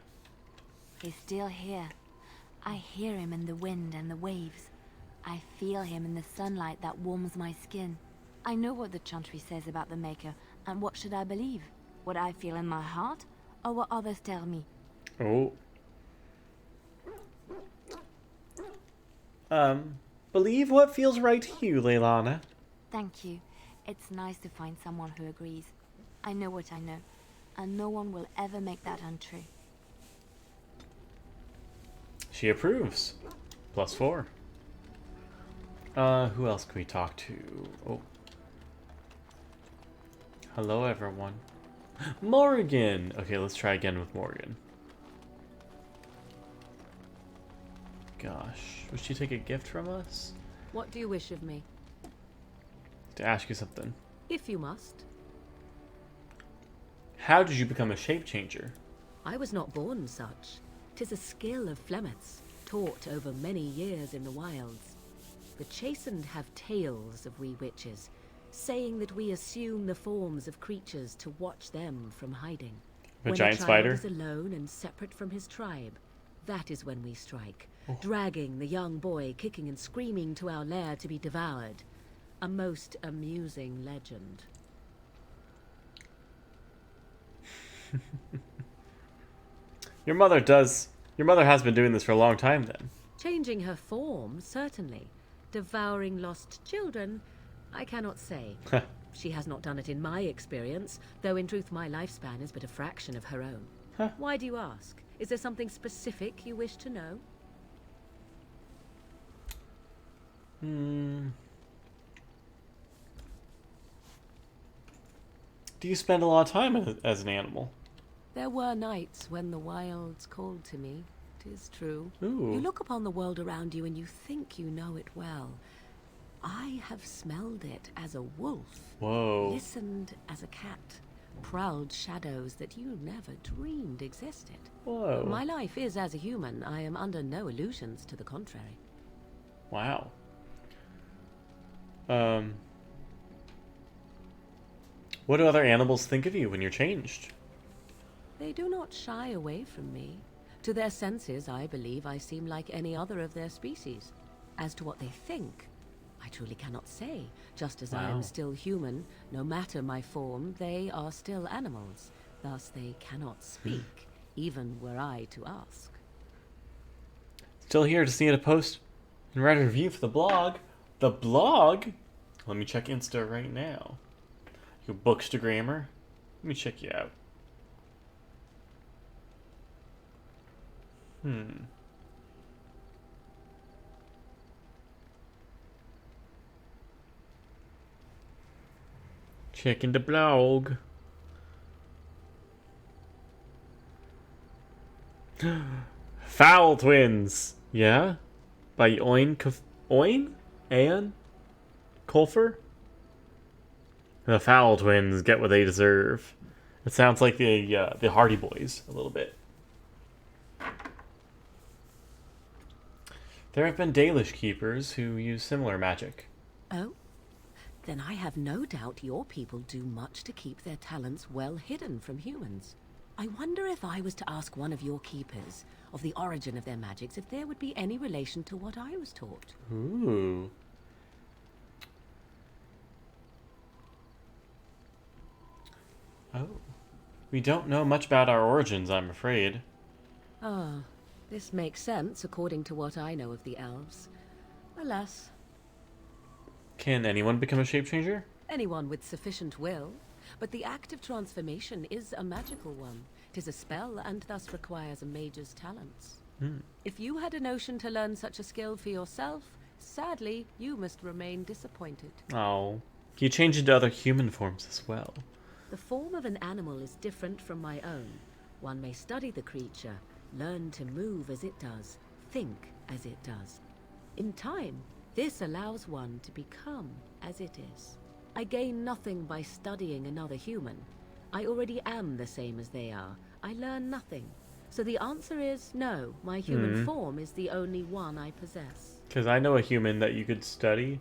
He's still here. I hear him in the wind and the waves. I feel him in the sunlight that warms my skin. I know what the Chantry says about the Maker, and what should I believe? What I feel in my heart, or what others tell me? Oh. Believe what feels right to you, Leilana. Thank you. It's nice to find someone who agrees. I know what I know, and no one will ever make that untrue. She approves. +4. Who else can we talk to? Oh. Hello, everyone. Morgan! Okay, let's try again with Morgan. Gosh, would she take a gift from us? What do you wish of me? To ask you something. If you must. How did you become a shape changer? I was not born such. 'Tis a skill of Flemeth's, taught over many years in the wilds. The chastened have tales of we witches, saying that we assume the forms of creatures to watch them from hiding. A When giant a child spider? is alone and separate from his tribe, that is when we strike, dragging the young boy kicking and screaming to our lair to be devoured. A most amusing legend. Your mother has been doing this for a long time then. Changing her form, certainly. Devouring lost children, I cannot say. She has not done it in my experience, though in truth my lifespan is but a fraction of her own. Why do you ask? Is there something specific you wish to know? Do you spend a lot of time as an animal? There were nights when the wilds called to me. 'Tis true. Ooh. You look upon the world around you and you think you know it well. I have smelled it as a wolf. Whoa. Listened as a cat. Prowled shadows that you never dreamed existed. Whoa. My life is as a human. I am under no illusions to the contrary. Wow. What do other animals think of you when you're changed? They do not shy away from me. To their senses, I believe I seem like any other of their species. As to what they think, I truly cannot say. Just as I Wow. am still human, no matter my form, they are still animals. Thus they cannot speak, even were I to ask. Still here to see it a post and write a review for the blog. The blog? Let me check Insta right now. You bookstagrammer. Let me check you out. Checking the blog. Foul Twins. Yeah? By Oin and Colfer? The Foul Twins get what they deserve. It sounds like the Hardy Boys a little bit. There have been Dalish keepers who use similar magic. Oh? Then I have no doubt your people do much to keep their talents well hidden from humans. I wonder if I was to ask one of your keepers of the origin of their magics, if there would be any relation to what I was taught. Ooh. Oh. We don't know much about our origins, I'm afraid. Ah, this makes sense according to what I know of the elves. Alas, Can anyone become a shapechanger? anyone with sufficient will. But the act of transformation is a magical one. 'Tis a spell and thus requires a mage's talents. If you had a notion to learn such a skill for yourself, sadly, you must remain disappointed. Oh. You change into other human forms as well. The form of an animal is different from my own. One may study the creature, learn to move as it does, think as it does. In time, this allows one to become as it is. I gain nothing by studying another human. I already am the same as they are. I learn nothing. So the answer is no, my human form is the only one I possess. Because I know a human that you could study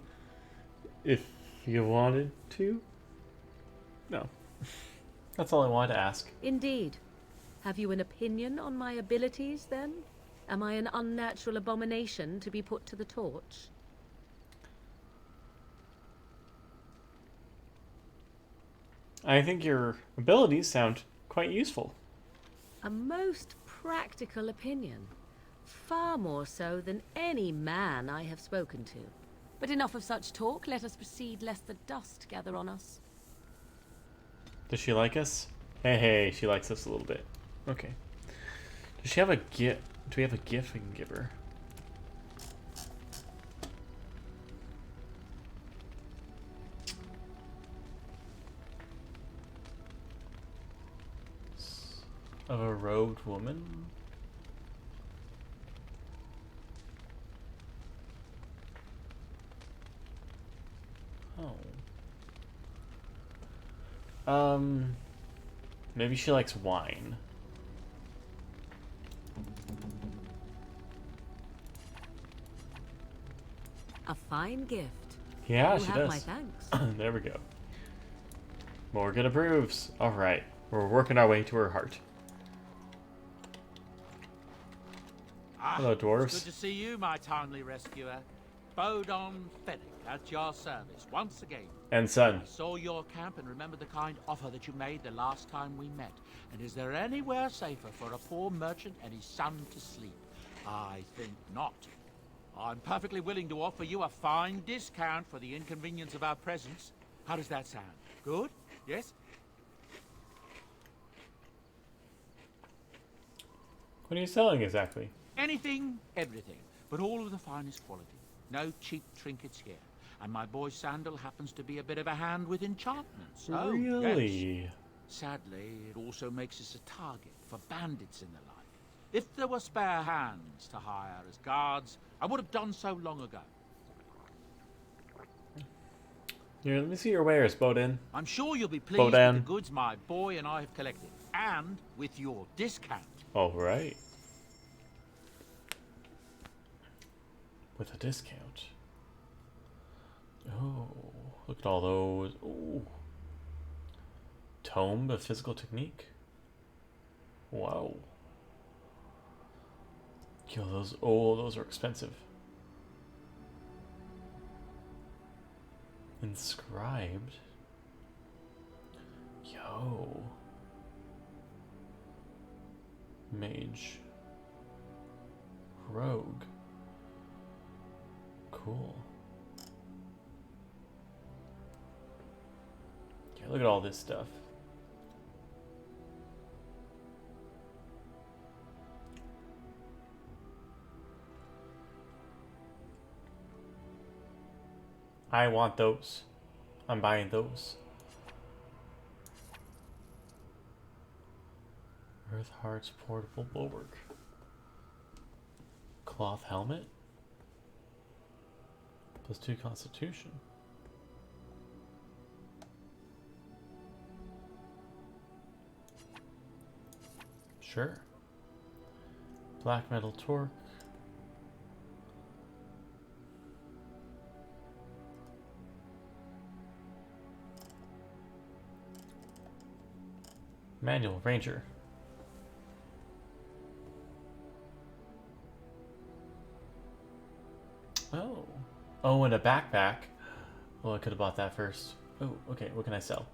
if you wanted to. No. That's all I wanted to ask. Indeed. Have you an opinion on my abilities, then? Am I an unnatural abomination to be put to the torch? I think your abilities sound quite useful. A most practical opinion. Far more so than any man I have spoken to. But enough of such talk. Let us proceed, lest the dust gather on us. Does she like us? Hey, she likes us a little bit. Okay. Does she have a gift? Do we have a gift we can give her? Of a robed woman? Oh. Maybe she likes wine. A fine gift. Yeah, You she have does. my thanks. There we go. Morgan approves. Alright, we're working our way to her heart. Hello, dwarves. It's good to see you, my timely rescuer. Bodon Fennec at your service once again. And son. I saw your camp and remember the kind offer that you made the last time we met. And is there anywhere safer for a poor merchant and his son to sleep? I think not. I'm perfectly willing to offer you a fine discount for the inconvenience of our presence. How does that sound? Good? Yes? What are you selling exactly? Anything, everything, but all of the finest quality. No cheap trinkets here. And my boy Sandal happens to be a bit of a hand with enchantments. Oh, Really? yes. Sadly, it also makes us a target for bandits and the like. If there were spare hands to hire as guards, I would have done so long ago. Here, let me see your wares, Bodin. I'm sure you'll be pleased with the goods my boy and I have collected, and with your discount. All right. With a discount. Oh, look at all those. Ooh. Tome of Physical Technique. Wow. Yo, those. Oh, those are expensive. Inscribed. Yo. Mage. Rogue. Cool. Yeah, look at all this stuff. I want those. I'm buying those. Earth Heart's portable bulwark. Cloth helmet. +2 Constitution. Sure. Black metal torque. Manual Ranger. Oh. Oh, and a backpack. Oh, I could have bought that first. Oh, okay. What can I sell?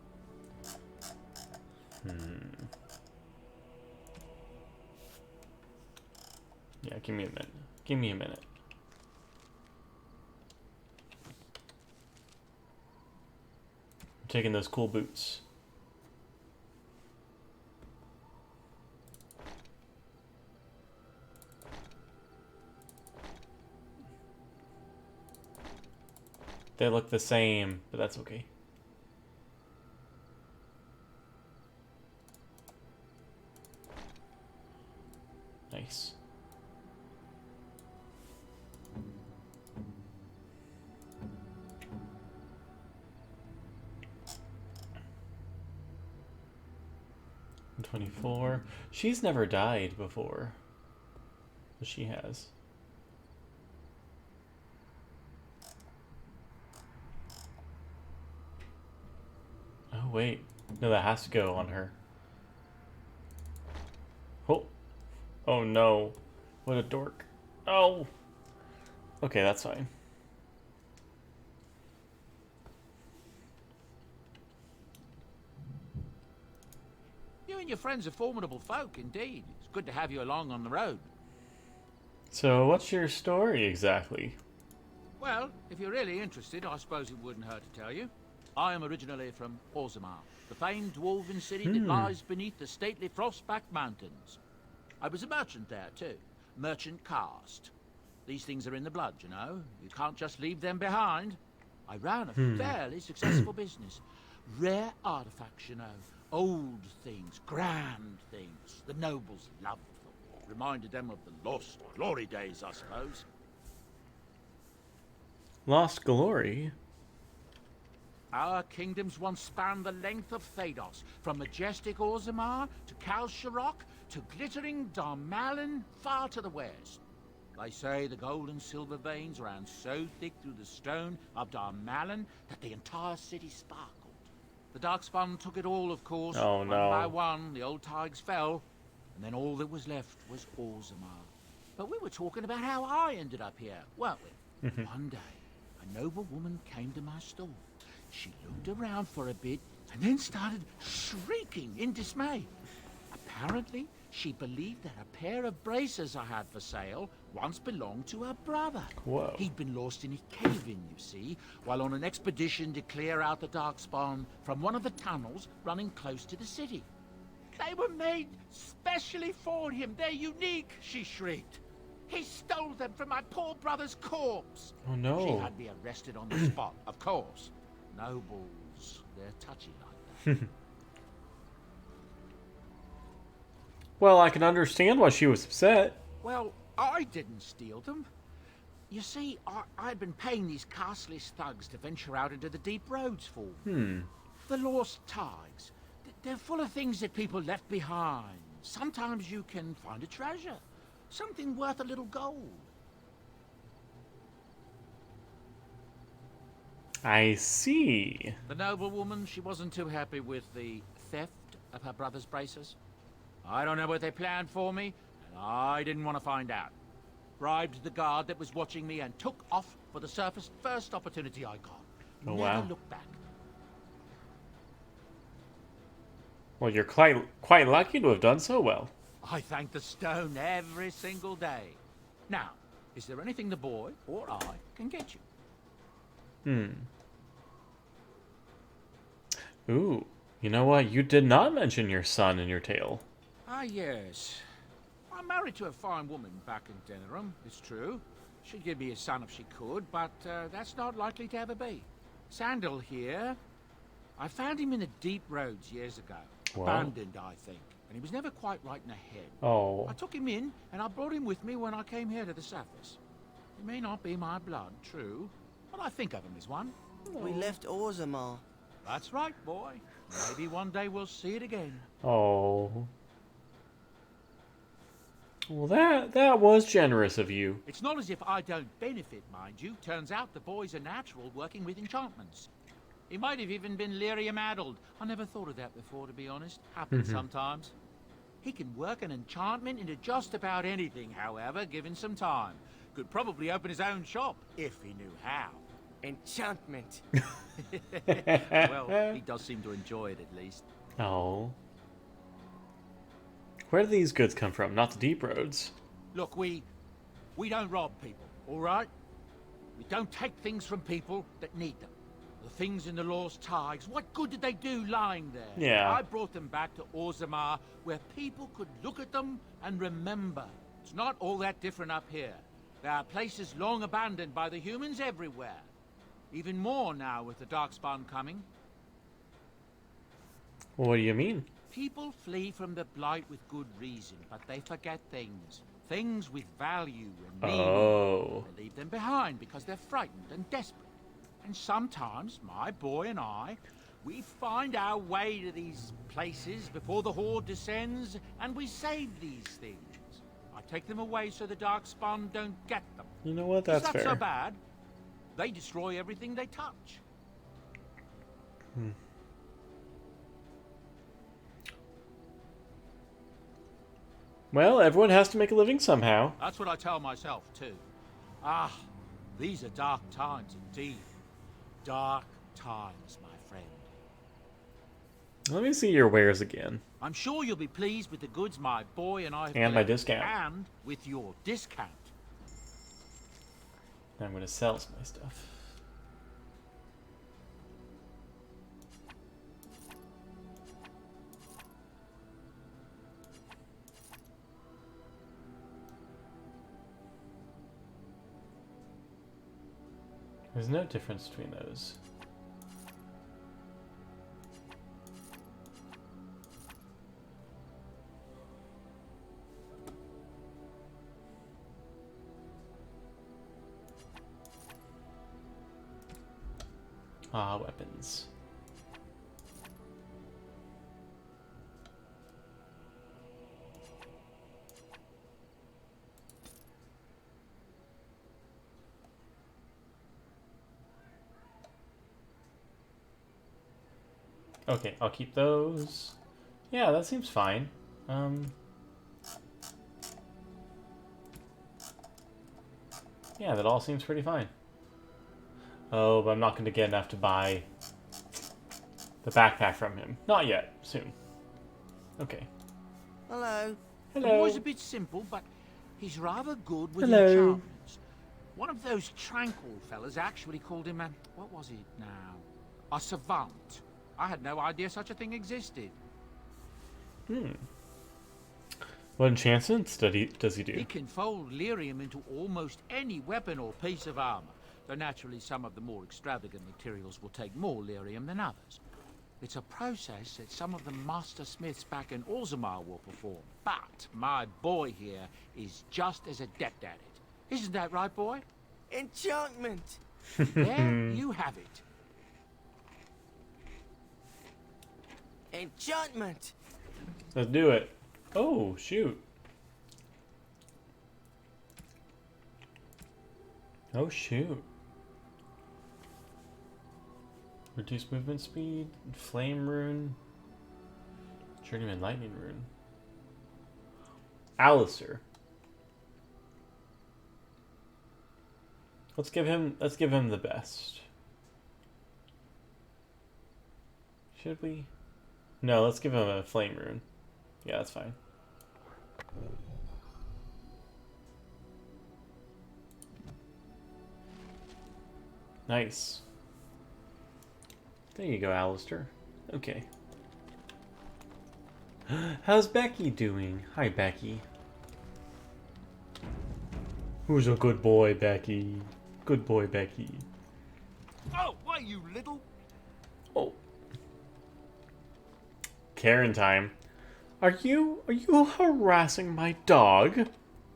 Yeah, give me a minute. Give me a minute. I'm taking those cool boots. They look the same, but that's okay. Nice. And 24. She's never died before. But she has. Oh, wait. No, that has to go on her. Oh. Oh, no. What a dork. Oh. Okay, that's fine. You and your friends are formidable folk, indeed. It's good to have you along on the road. So, what's your story exactly? Well, if you're really interested, I suppose it wouldn't hurt to tell you. I am originally from Orzammar, the famed dwarven city that lies beneath the stately Frostback Mountains. I was a merchant there, too. Merchant caste. These things are in the blood, you know. You can't just leave them behind. I ran a fairly successful business. Rare artifacts, you know. Old things, grand things. The nobles loved them. Reminded them of the lost glory days, I suppose. Lost glory? Our kingdoms once spanned the length of Thados, from majestic Orzammar to Kal Sharok to glittering Darmalin far to the west. They say the gold and silver veins ran so thick through the stone of Darmalin that the entire city sparkled. The Darkspawn took it all, of course. Oh, no. One by one, the old Tigers fell, and then all that was left was Orzammar. But we were talking about how I ended up here, weren't we? One day, a noble woman came to my store. She looked around for a bit and then started shrieking in dismay. Apparently, she believed that a pair of braces I had for sale once belonged to her brother. Whoa. He'd been lost in a cave-in, you see, while on an expedition to clear out the Darkspawn from one of the tunnels running close to the city. They were made specially for him. They're unique, she shrieked. He stole them from my poor brother's corpse. Oh, no. She had me arrested on the spot, of course. Nobles, they're touchy like that. Well, I can understand why she was upset. Well, I didn't steal them. You see, I'd been paying these castless thugs to venture out into the deep roads for me. The lost tides. They're full of things that people left behind. Sometimes you can find a treasure. Something worth a little gold. I see. The noblewoman, she wasn't too happy with the theft of her brother's braces. I don't know what they planned for me, and I didn't want to find out. Bribed the guard that was watching me and took off for the surface first opportunity I got. Oh, Never wow. looked back. Well, you're quite lucky to have done so well. I thank the stone every single day. Now, is there anything the boy or I can get you? Ooh, you know what? You did not mention your son in your tale. Ah, yes. I'm married to a fine woman back in Denerim, it's true. She'd give me a son if she could, but that's not likely to ever be. Sandal here. I found him in the deep roads years ago. Wow. Abandoned, I think. And he was never quite right in the head. Oh. I took him in, and I brought him with me when I came here to the surface. He may not be my blood, true, but I think of him as one. We left Orzammar. That's right, boy. Maybe one day we'll see it again. Oh. Well, that was generous of you. It's not as if I don't benefit, mind you. Turns out the boy's a natural working with enchantments. He might have even been lyrium-addled. I never thought of that before, to be honest. Happens sometimes. He can work an enchantment into just about anything, however, given some time. Could probably open his own shop, if he knew how. Enchantment. Well, he does seem to enjoy it, at least. Oh. Where do these goods come from? Not the deep roads. Look, we don't rob people, all right? We don't take things from people that need them. The things in the Lost Tides, what good did they do lying there? Yeah. I brought them back to Orzammar, where people could look at them and remember. It's not all that different up here. There are places long abandoned by the humans everywhere. Even more now with the Darkspawn coming. Well, what do you mean? People flee from the Blight with good reason, but they forget things. Things with value and meaning. Oh. They leave them behind because they're frightened and desperate. And sometimes, my boy and I, we find our way to these places before the Horde descends, and we save these things. I take them away so the Darkspawn don't get them. You know what? That's It's not fair. so bad. They destroy everything they touch. Well, everyone has to make a living somehow. That's what I tell myself, too. Ah, these are dark times indeed. Dark times, my friend. Let me see your wares again. I'm sure you'll be pleased with the goods my boy and I have And my collected, discount. And with your discount. I'm going to sell some of my stuff. There's no difference between those. Ah, weapons. Okay, I'll keep those. Yeah, that seems fine. Yeah, that all seems pretty fine. Oh, but I'm not going to get enough to buy the backpack from him. Not yet. Soon. Okay. Hello. The Hello. boy's a bit simple, but he's rather good with Hello. enchantments. One of those tranquil fellas actually called him a... what was it now? A savant. I had no idea such a thing existed. What enchantments does he do? He can fold lyrium into almost any weapon or piece of armor, though naturally some of the more extravagant materials will take more lyrium than others. It's a process that some of the master smiths back in Orzammar will perform. But my boy here is just as adept at it. Isn't that right, boy? Enchantment! There you have it. Enchantment! Let's do it. Oh, shoot. Oh, shoot. Reduce movement speed, flame rune, journeyman lightning rune. Alistair. Let's give him the best. Should we? No, let's give him a flame rune. Yeah, that's fine. Nice. There you go, Alistair. Okay. How's Becky doing? Hi, Becky. Who's a good boy, Becky? Good boy, Becky. Oh, why, you little... Oh. Karen time. Are you harassing my dog?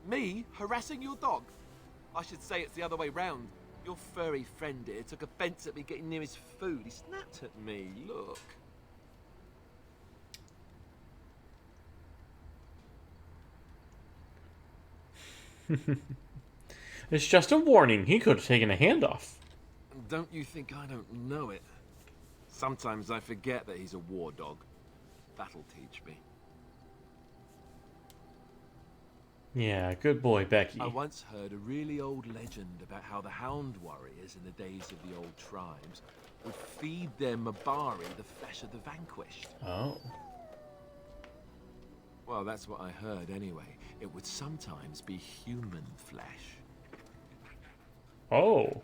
Me? Harassing your dog? I should say it's the other way round. Your furry friend here took offence at me getting near his food. He snapped at me, look. It's just a warning. He could have taken a hand off. Don't you think I don't know it? Sometimes I forget that he's a war dog. That'll teach me. Yeah, good boy, Becky. I once heard a really old legend about how the Hound warriors in the days of the old tribes would feed their Mabari the flesh of the vanquished. Oh. Well, that's what I heard anyway. It would sometimes be human flesh. Oh.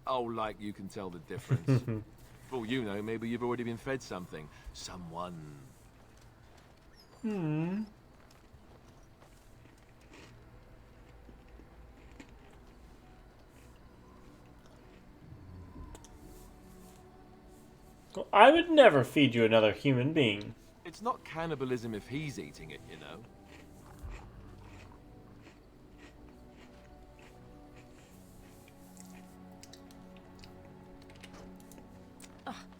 Oh, like you can tell the difference. For all you know, maybe you've already been fed something. Someone. Hmm. Well, I would never feed you another human being. It's not cannibalism if he's eating it, you know.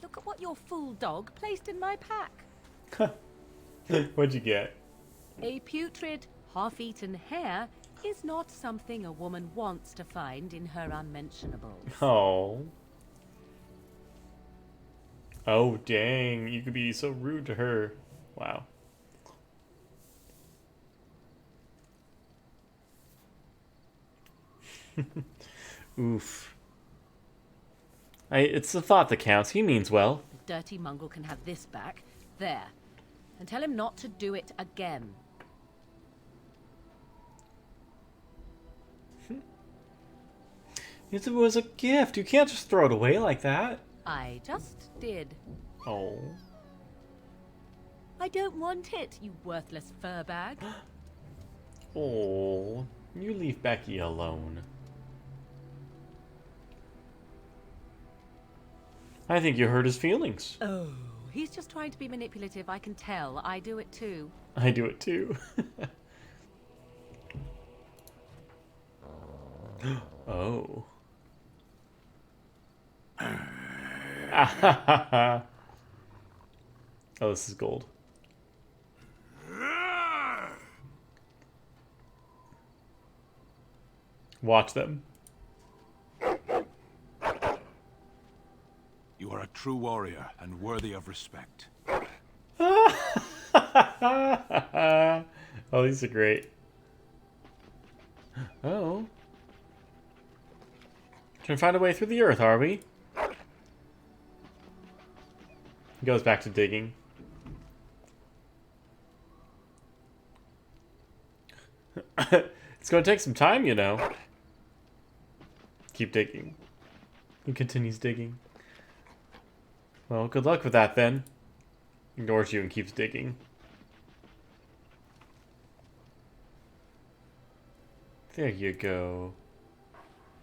Look at what your fool dog placed in my pack. What'd you get? A putrid, half-eaten hare is not something a woman wants to find in her unmentionables. Oh. Oh, dang. You could be so rude to her. Wow. Oof. It's the thought that counts. He means well. The dirty mongrel can have this back. There. And tell him not to do it again. It was a gift. You can't just throw it away like that. I just did. Oh. I don't want it, you worthless fur bag. Oh. You leave Becky alone. I think you hurt his feelings. Oh, he's just trying to be manipulative, I can tell. I do it too. I do it too. Oh. Oh, this is gold. Watch them. You are a true warrior and worthy of respect. Oh, these are great. Oh. Trying to find a way through the earth, are we? He goes back to digging. It's going to take some time, you know. Keep digging. He continues digging. Well, good luck with that then. Ignores you and keeps digging. There you go.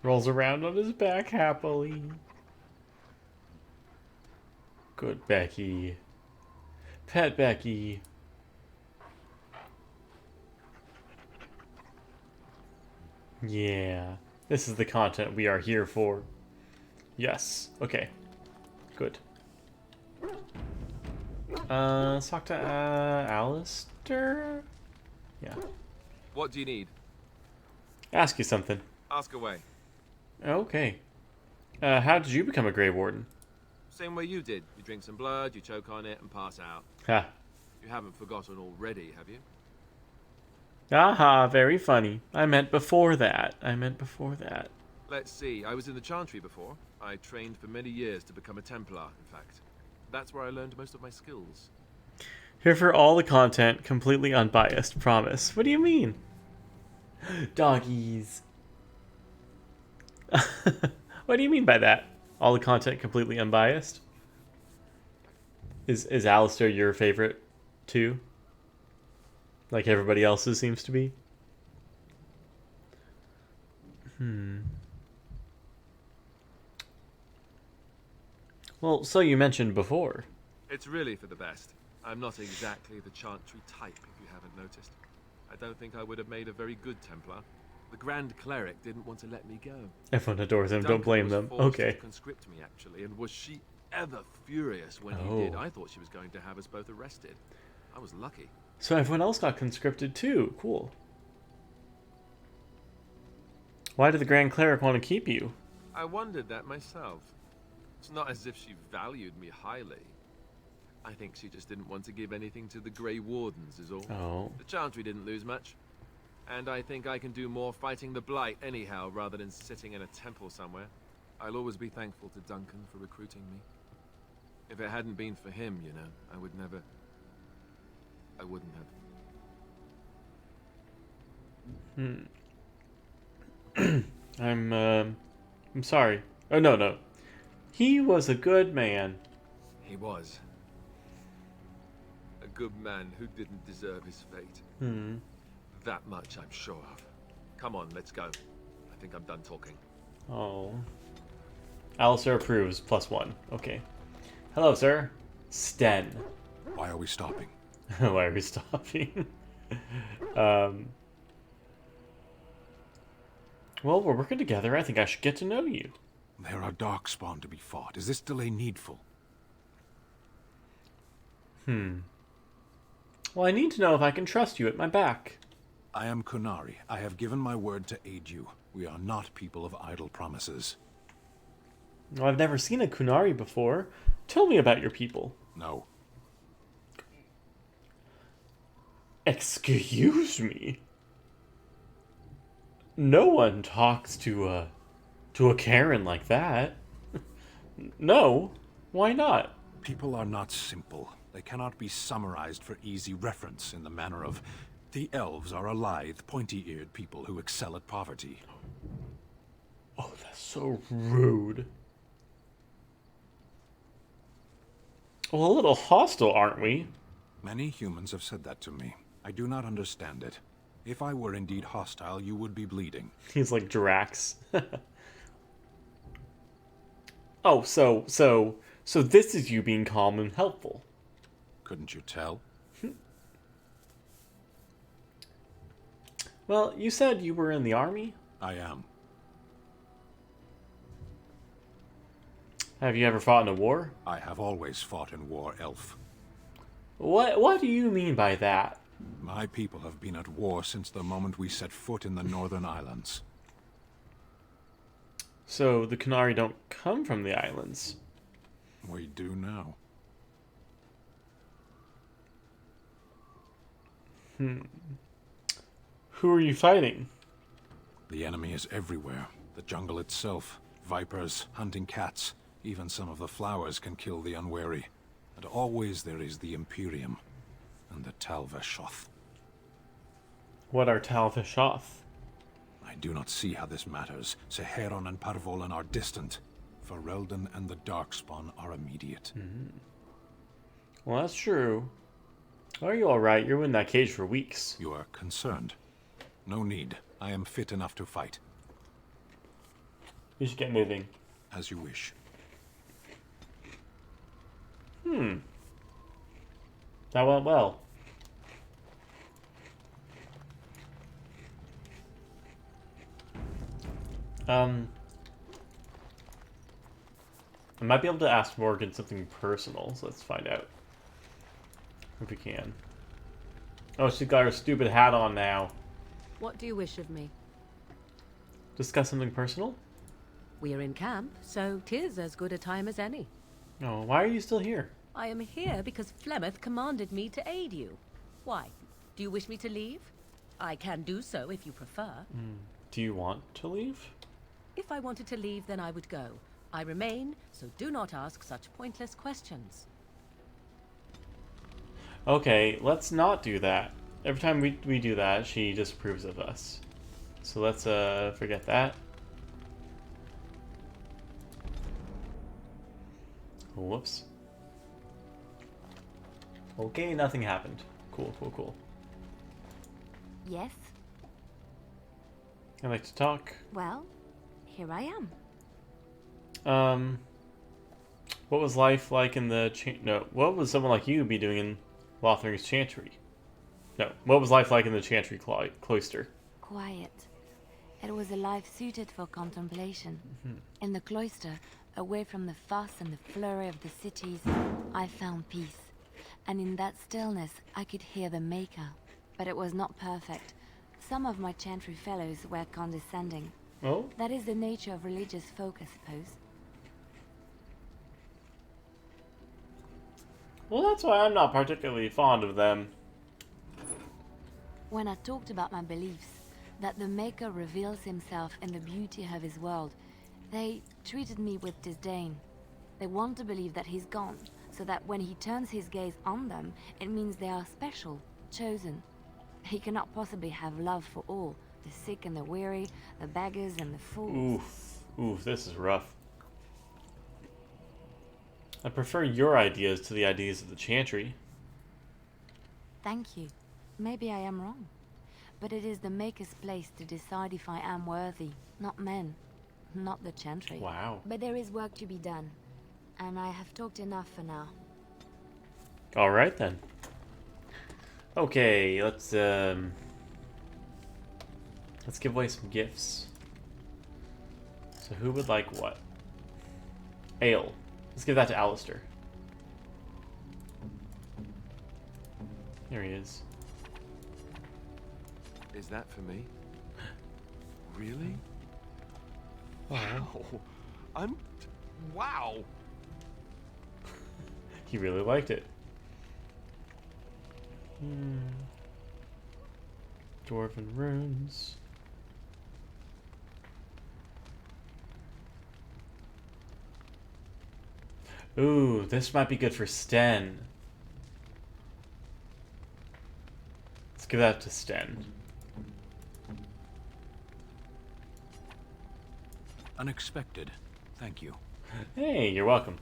Rolls around on his back happily. Good Becky. Pet Becky. Yeah. This is the content we are here for. Yes. Okay. Good. Let's talk to Alistair? Yeah. What do you need? Ask you something. Ask away. Okay. How did you become a Grey Warden? Same way you did. You drink some blood, you choke on it, and pass out. Ha. You haven't forgotten already, have you? Aha, very funny. I meant before that. Let's see. I was in the Chantry before. I trained for many years to become a Templar, in fact. That's where I learned most of my skills. Here for all the content, completely unbiased, promise. What do you mean? Doggies. What do you mean by that? All the content completely unbiased? Is Alistair your favorite too? Like everybody else's seems to be? Well, so you mentioned before. It's really for the best. I'm not exactly the Chantry type, if you haven't noticed. I don't think I would have made a very good Templar. The Grand Cleric didn't want to let me go. Everyone adores him, don't blame them. Duncan was forced Okay. to conscript me, actually, and was she ever furious when he did? I thought she was going to have us both arrested. I was lucky. So everyone else got conscripted too. Cool. Why did the Grand Cleric want to keep you? I wondered that myself. It's not as if she valued me highly. I think she just didn't want to give anything to the Grey Wardens, is all. Oh. The Chantry didn't lose much. And I think I can do more fighting the Blight anyhow, rather than sitting in a temple somewhere. I'll always be thankful to Duncan for recruiting me. If it hadn't been for him, you know, I wouldn't have. I'm sorry. Oh, no. He was a good man. He was. A good man who didn't deserve his fate. That much I'm sure of. Come on, let's go. I think I'm done talking. Oh. Alistair approves, +1. Okay. Hello, sir. Sten. Why are we stopping? Why are we stopping? Well, we're working together. I think I should get to know you. There are darkspawn to be fought. Is this delay needful? Well, I need to know if I can trust you at my back. I am Qunari. I have given my word to aid you. We are not people of idle promises. Well, I've never seen a Qunari before. Tell me about your people. No. Excuse me? No one talks to a Karen like that. No. Why not? People are not simple. They cannot be summarized for easy reference in the manner of... The elves are a lithe, pointy-eared people who excel at poverty. Oh, that's so rude. Well, a little hostile, aren't we? Many humans have said that to me. I do not understand it. If I were indeed hostile, you would be bleeding. He's like Drax. Oh, so this is you being calm and helpful. Couldn't you tell? Well, you said you were in the army? I am. Have you ever fought in a war? I have always fought in war, elf. What do you mean by that? My people have been at war since the moment we set foot in the Northern Islands. So the Qunari don't come from the islands? We do now. Who are you fighting? The enemy is everywhere. The jungle itself, vipers, hunting cats, even some of the flowers can kill the unwary. And always there is the Imperium and the Tal Vashoth. What are Tal Vashoth? I do not see how this matters. Seheron and Parvolan are distant. Ferelden and the Darkspawn are immediate. Well, that's true. Are you alright? You're in that cage for weeks. You are concerned. No need. I am fit enough to fight. You should get moving. As you wish. That went well. I might be able to ask Morgan something personal, so let's find out. If we can. Oh, she's got her stupid hat on now. What do you wish of me? Discuss something personal? We are in camp, so 'tis as good a time as any. Oh, why are you still here? I am here because Flemeth commanded me to aid you. Why? Do you wish me to leave? I can do so if you prefer. Do you want to leave? If I wanted to leave, then I would go. I remain, so do not ask such pointless questions. Okay, let's not do that. Every time we do that, she disapproves of us. So let's forget that. Whoops. Okay, nothing happened. Cool, cool, cool. Yes? I like to talk. Well, here I am. What was life like in the what would someone like you be doing in Lothering's Chantry? No, what was life like in the Chantry cloister? Quiet. It was a life suited for contemplation. In the cloister, away from the fuss and the flurry of the cities, I found peace. And in that stillness, I could hear the Maker. But it was not perfect. Some of my Chantry fellows were condescending. Oh? That is the nature of religious folk, I suppose. Well, that's why I'm not particularly fond of them. When I talked about my beliefs, that the Maker reveals himself in the beauty of his world, they treated me with disdain. They want to believe that he's gone, so that when he turns his gaze on them, it means they are special, chosen. He cannot possibly have love for all, the sick and the weary, the beggars and the fools. Oof, this is rough. I prefer your ideas to the ideas of the Chantry. Thank you. Maybe I am wrong. But it is the Maker's place to decide if I am worthy, not men, not the Chantry. Wow. But there is work to be done, and I have talked enough for now. Alright then. Okay, let's give away some gifts. So who would like what? Ale. Let's give that to Alistair. There he is. Is that for me? Really? Wow. Wow! He really liked it. Dwarven runes. Ooh, this might be good for Sten. Let's give that to Sten. Unexpected. Thank you. Hey, you're welcome.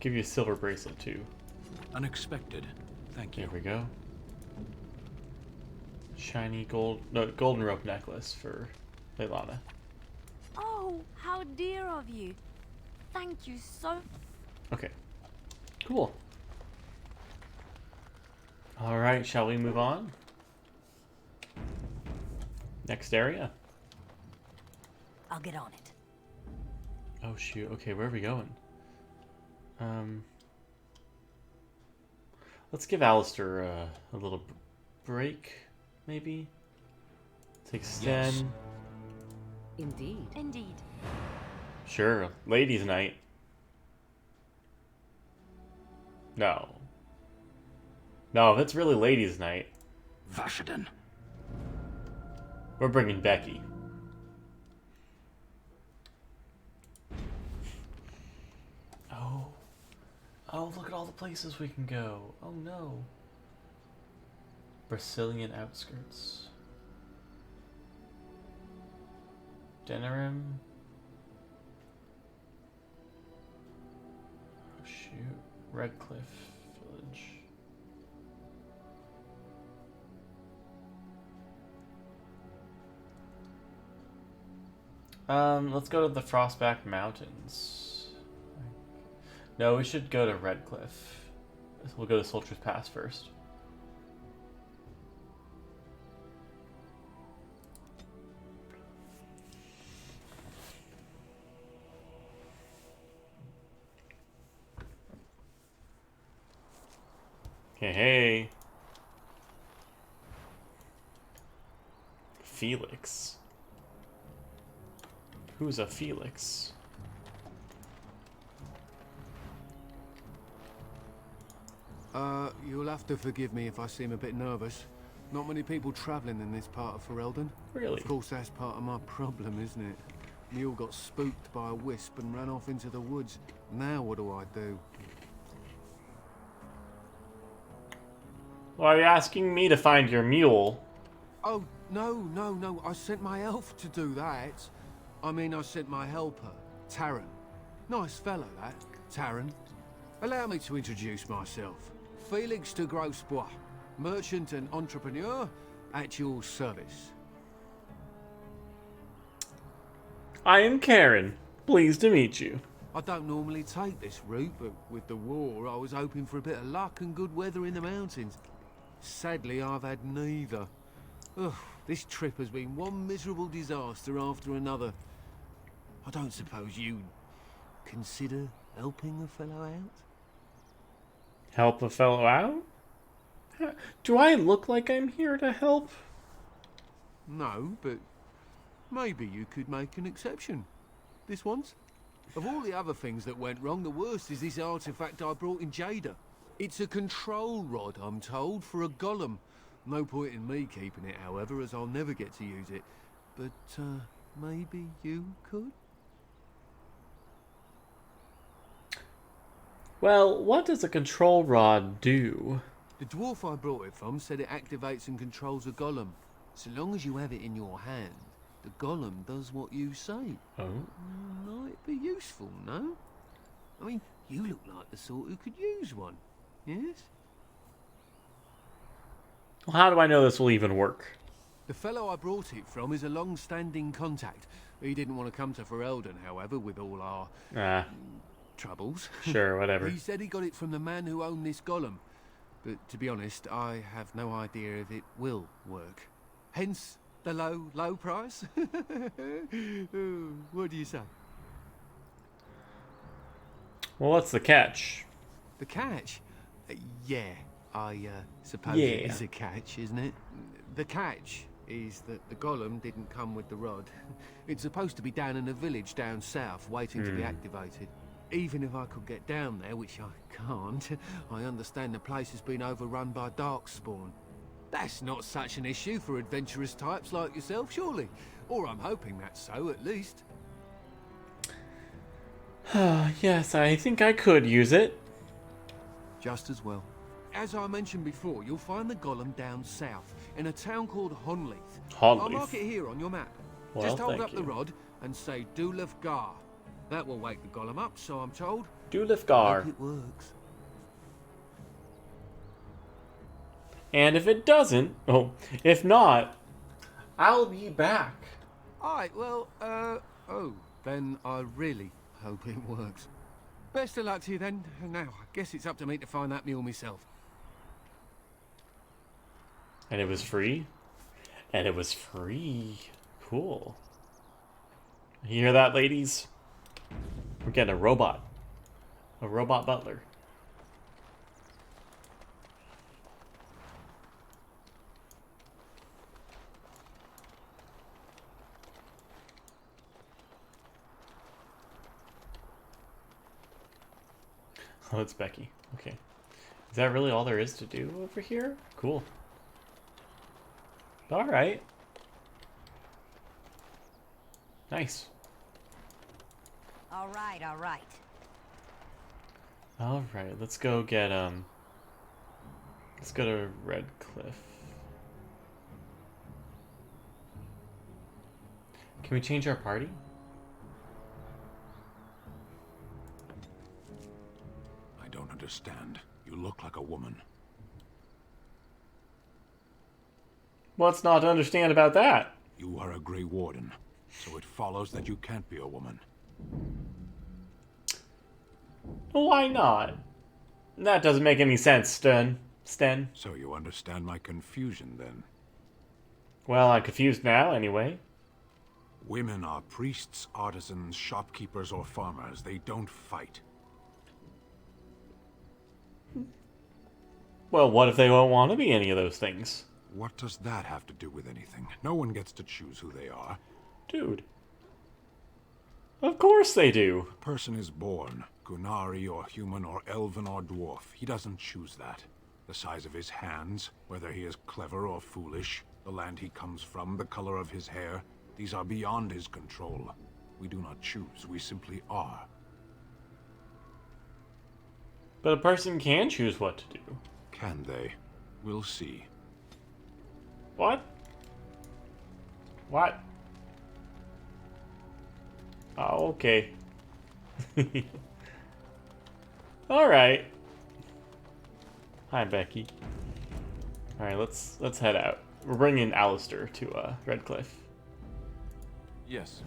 Give you a silver bracelet too. Unexpected. Thank you. There we go. Shiny golden rope necklace for Leilana. Oh, how dear of you. Thank you so... Okay. Cool. Alright, shall we move on? Next area. I'll get on it. Oh shoot, okay, where are we going? Let's give Alistair a little break, maybe? Take Sten. Yes. Indeed. Indeed. Sure, ladies' night. No. No, if it's really ladies' night. Vashaden. We're bringing Becky. Oh. Oh, look at all the places we can go. Oh no. Brazilian outskirts. Denerim. Oh shoot. Redcliffe Village. Let's go to the Frostback Mountains. No, we should go to Redcliffe. We'll go to Soldier's Pass first. Hey. Felix. Who's a Felix? You'll have to forgive me if I seem a bit nervous. Not many people travelling in this part of Ferelden. Really? Of course, that's part of my problem, isn't it? Mule got spooked by a wisp and ran off into the woods. Now what do I do? Why are you asking me to find your mule? Oh, no. I sent my elf to do that. I mean, I sent my helper, Taran. Nice fellow, that, Taran. Allow me to introduce myself. Felix de Grosbois, merchant and entrepreneur at your service. I am Karen. Pleased to meet you. I don't normally take this route, but with the war, I was hoping for a bit of luck and good weather in the mountains. Sadly, I've had neither. Ugh, this trip has been one miserable disaster after another. I don't suppose you'd consider helping a fellow out? Help a fellow out? Do I look like I'm here to help? No, but maybe you could make an exception. This once? Of all the other things that went wrong, the worst is this artifact I brought in Jada. It's a control rod, I'm told, for a golem. No point in me keeping it, however, as I'll never get to use it. But, maybe you could? Well, what does a control rod do? The dwarf I brought it from said it activates and controls a golem. So long as you have it in your hand, the golem does what you say. Oh? Might be useful, no? I mean, you look like the sort who could use one, yes? Well, how do I know this will even work? The fellow I brought it from is a long-standing contact. He didn't want to come to Ferelden, however, with all our... troubles. Sure, whatever. He said he got it from the man who owned this golem. But to be honest, I have no idea if it will work. Hence the low price. What do you say? Well, what's the catch? The catch? Yeah, I suppose Yeah. it is a catch, isn't it? The catch is that the golem didn't come with the rod. It's supposed to be down in a village down south, waiting to be activated. Even if I could get down there, which I can't, I understand the place has been overrun by darkspawn. That's not such an issue for adventurous types like yourself, surely? Or I'm hoping that's so, at least. Yes, I think I could use it. Just as well. As I mentioned before, you'll find the golem down south, in a town called Honleith. I'll mark it here on your map. Well, Just hold thank up the you. rod and say Dulaf Gar. That will wake the golem up, so I'm told. Dulaf Gar. Hope it works. And if it doesn't, if not, I'll be back. Alright, well, then I really hope it works. Best of luck to you then. Now, I guess it's up to me to find that mule myself. And it was free? And it was free. Cool. You hear that, ladies? We're getting a robot. A robot butler. Oh, it's Becky. Okay. Is that really all there is to do over here? Cool. Alright. Nice. All right. Alright, let's go get, let's go to Redcliffe. Can we change our party? I don't understand. You look like a woman. What's not to understand about that? You are a Grey Warden. So it follows that you can't be a woman. Why not? That doesn't make any sense, Sten. So you understand my confusion, then? Well, I'm confused now, anyway. Women are priests, artisans, shopkeepers, or farmers. They don't fight. Well, what if they don't want to be any of those things? What does that have to do with anything? No one gets to choose who they are. Dude. Of course they do. A person is born, Gunari or human or elven or dwarf. He doesn't choose that. The size of his hands, whether he is clever or foolish, the land he comes from, the color of his hair, these are beyond his control. We do not choose, we simply are. But a person can choose what to do. Can they? We'll see. What? What? Oh, okay. Alright. Hi, Becky. Alright, let's head out. We're bringing Alistair to Redcliffe. Yes.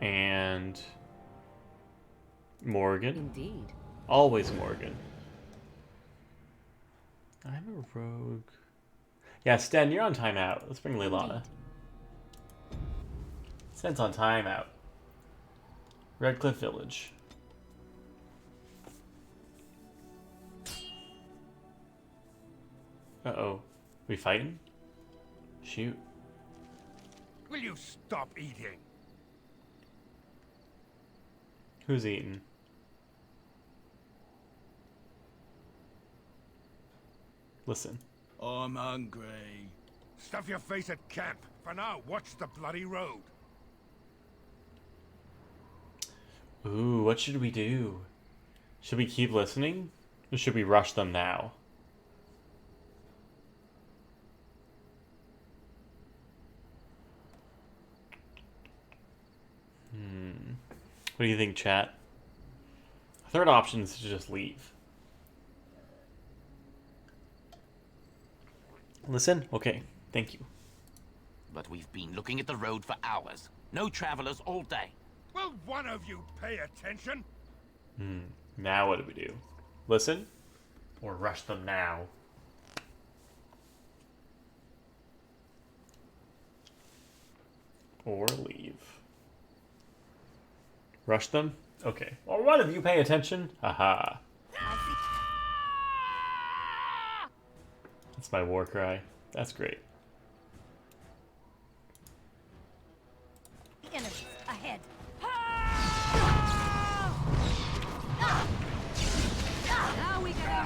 And Morgan. Indeed. Always Morgan. I'm a rogue. Yeah, Sten, you're on timeout. Let's bring Leilani. Sten's on timeout. Redcliffe Village. Uh-oh. We fighting? Shoot. Will you stop eating? Who's eating? Listen. I'm hungry. Stuff your face at camp. For now, watch the bloody road. Ooh, what should we do? Should we keep listening? Or should we rush them now? What do you think, chat? Third option is to just leave. Listen? Okay, thank you. But we've been looking at the road for hours. No travelers all day. Will one of you pay attention? Now what do we do? Listen? Or rush them now? Or leave. Rush them? Okay. Or one of you pay attention? Haha. That's my war cry. That's great. The enemies ahead. Now we can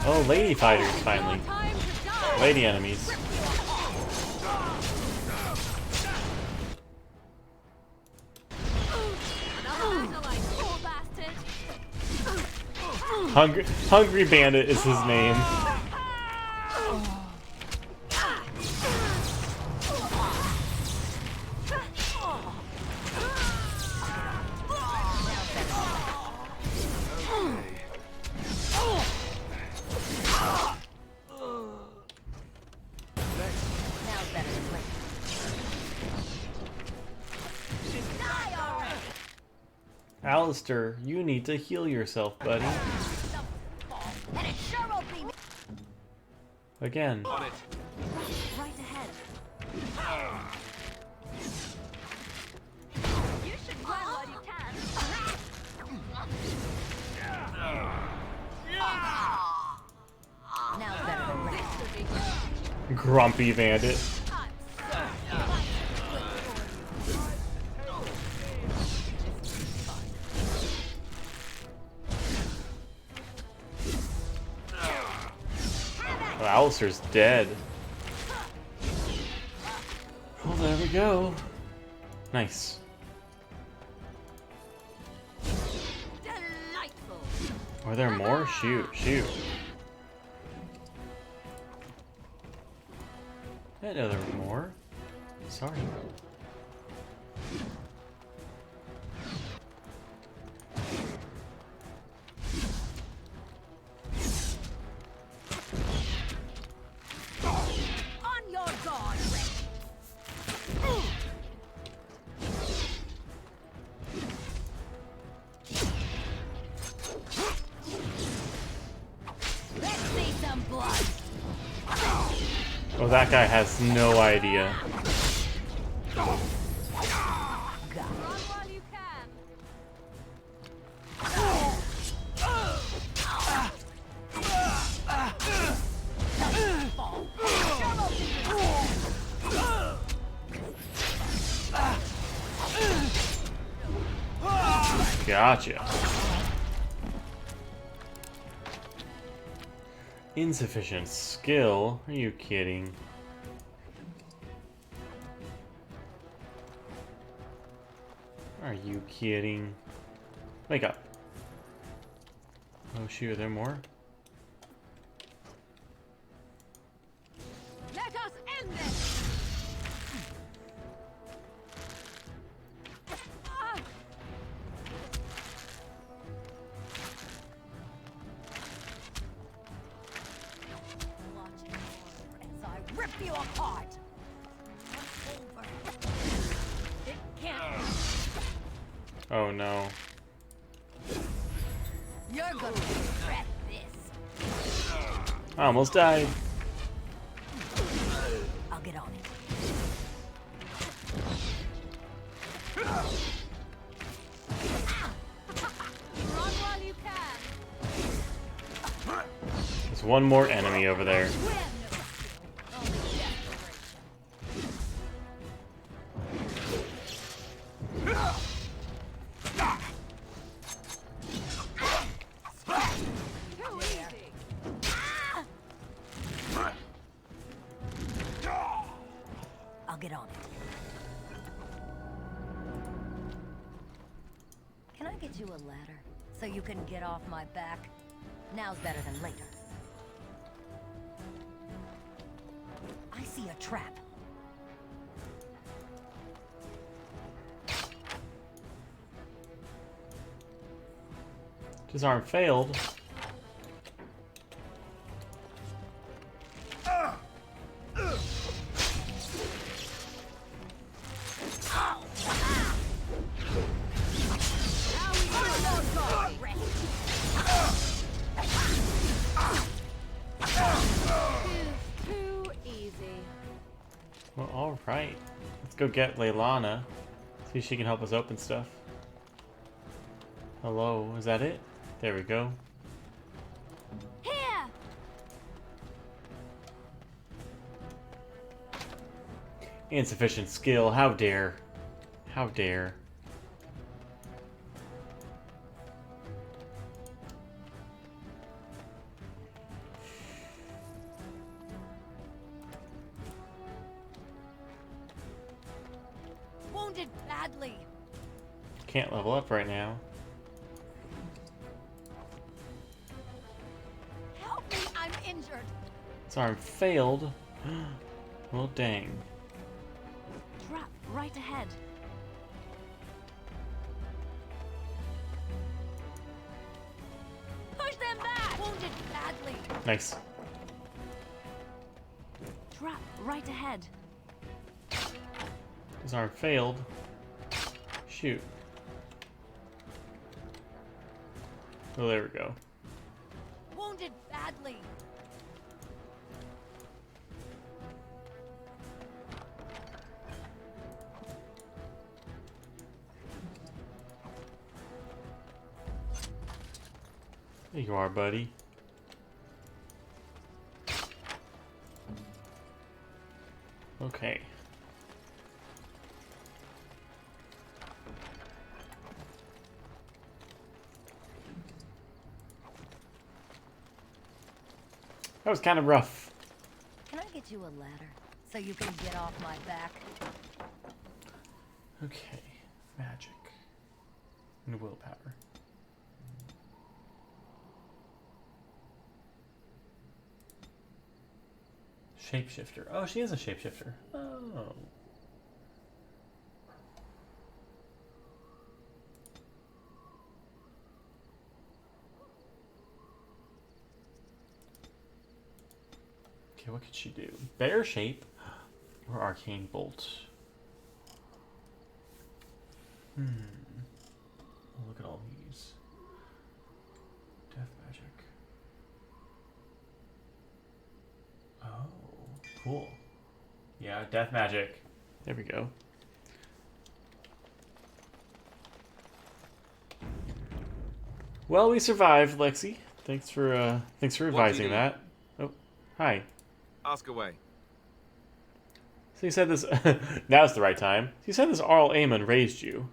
Oh, lady fighters, finally. Lady enemies. Hungry Bandit is his name. Alistair, you need to heal yourself, buddy. Again. Right ahead. You should run while you can. Now better than Grumpy Bandit. Oh, Alistair's dead. Oh, there we go. Nice. Are there more? Shoot, shoot. I didn't know there were more. Sorry. Well, that guy has no idea. Gotcha. Insufficient skill? Are you kidding? Are you kidding? Wake up. Oh shoot, are there more? Let us end this! As I rip you apart. Over. It can't. Oh no. You're gonna regret this. I almost died. I'll get on it. Run while you can. There's one more enemy over there. I'll get on it. Can I get you a ladder so you can get off my back? Now's better than later. I see a trap. Disarm failed. Too easy. Well, alright. Let's go get Leilana. See if she can help us open stuff. Hello, is that it? There we go. Here! Insufficient skill, how dare. How dare. Wounded badly. Can't level up right now. Help me, I'm injured. Disarm failed. Well, dang. Trap right ahead. Push them back. Wounded badly. Nice. Trap right ahead. Disarm failed. Shoot. Oh, there we go. Wounded badly. There you are, buddy. Okay. That was kind of rough. Can I get you a ladder so you can get off my back? Okay. Magic. And willpower. Shapeshifter. Oh, she is a shapeshifter. Oh. Okay, what could she do? Bear shape or arcane bolt? Look at all these. Death magic. Oh, cool. Yeah, death magic. There we go. Well, we survived, Lexi. Thanks for revising that. Oh, hi. Ask away. So you said this... Now's the right time. So you said this Arl Aemon raised you.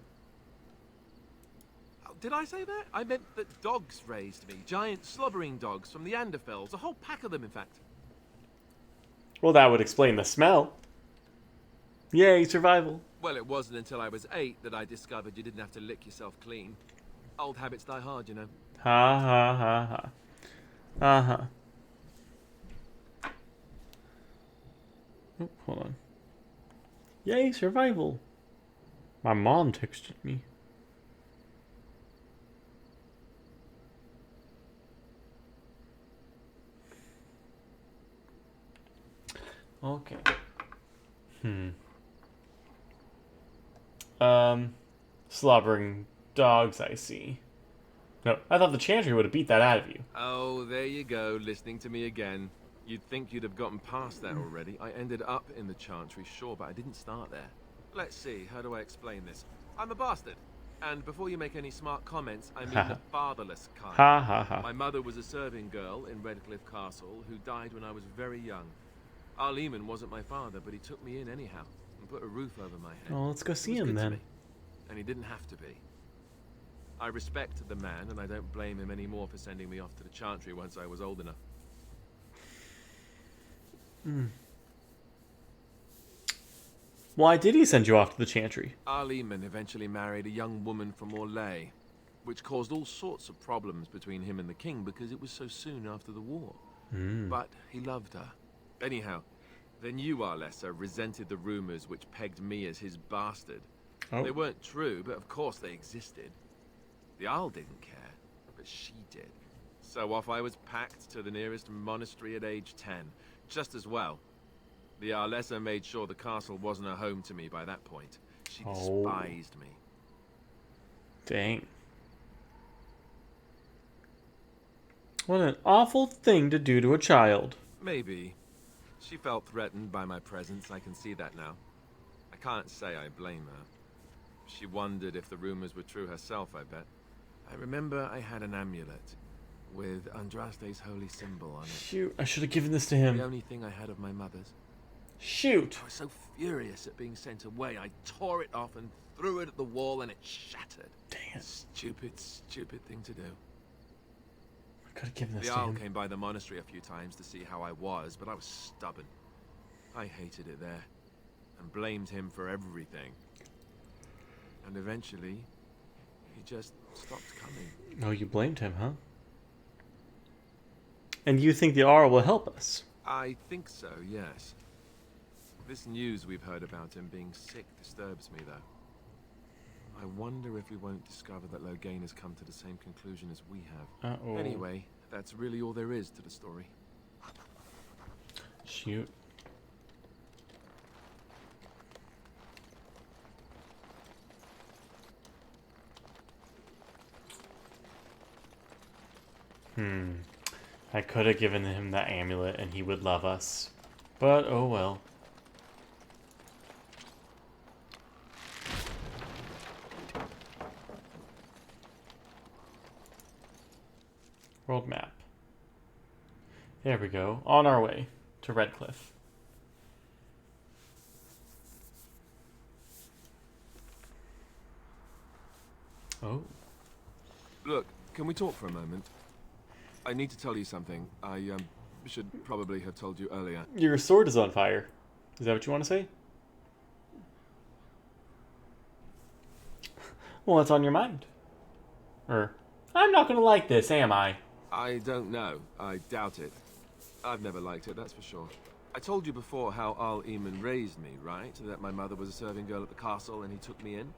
Oh, did I say that? I meant that dogs raised me. Giant slobbering dogs from the Anderfells. A whole pack of them, in fact. Well, that would explain the smell. Yay, survival. Well, it wasn't until I was 8 that I discovered you didn't have to lick yourself clean. Old habits die hard, you know. Ha ha ha ha. Uh-huh. Oh, hold on. Yay, survival. My mom texted me. Okay. Slobbering dogs, I see. No, I thought the Chantry would have beat that out of you. Oh, there you go, listening to me again. You'd think you'd have gotten past that already. I ended up in the Chantry, sure, but I didn't start there. Let's see, how do I explain this? I'm a bastard. And before you make any smart comments, I mean the fatherless kind. Ha ha ha. My mother was a serving girl in Redcliffe Castle who died when I was very young. Arl Aemon wasn't my father, but he took me in anyhow and put a roof over my head. Oh, let's go see him He was good to then. me, and he didn't have to be. I respect the man, and I don't blame him anymore for sending me off to the Chantry once I was old enough. Why did he send you off to the Chantry? Arl Aemon eventually married a young woman from Orlais, which caused all sorts of problems between him and the king because it was so soon after the war. But he loved her. Anyhow, then you, Arlessa, resented the rumors which pegged me as his bastard. Oh. They weren't true, but of course they existed. The Arl didn't care, but she did. So off I was packed to the nearest monastery at age 10. Just as well. The Arlessa made sure the castle wasn't a home to me by that point. She despised me. Dang. What an awful thing to do to a child. Maybe. She felt threatened by my presence, I can see that now. I can't say I blame her. She wondered if the rumors were true herself, I bet. I remember I had an amulet with Andraste's holy symbol on it. Shoot, I should have given this to him. The only thing I had of my mother's. Shoot. I was so furious at being sent away, I tore it off and threw it at the wall and it shattered. Dang it. Stupid, stupid thing to do. I could have given this The to Arl him. came by the monastery a few times to see how I was, but I was stubborn. I hated it there, and blamed him for everything. And eventually, he just stopped coming. Oh, you blamed him, huh? And you think the Arl will help us? I think so, yes. This news we've heard about him being sick disturbs me, though. I wonder if we won't discover that Loghain has come to the same conclusion as we have. Uh-oh. Anyway, that's really all there is to the story. Shoot. I could have given him that amulet and he would love us. But, oh well. World map. There we go. On our way to Redcliffe. Oh. Look, can we talk for a moment? I need to tell you something. I should probably have told you earlier. Your sword is on fire. Is that what you want to say? Well, what's on your mind? Or, I'm not going to like this, am I? I don't know. I doubt it. I've never liked it, that's for sure. I told you before how Arl Aemon raised me, right? That my mother was a serving girl at the castle and he took me in.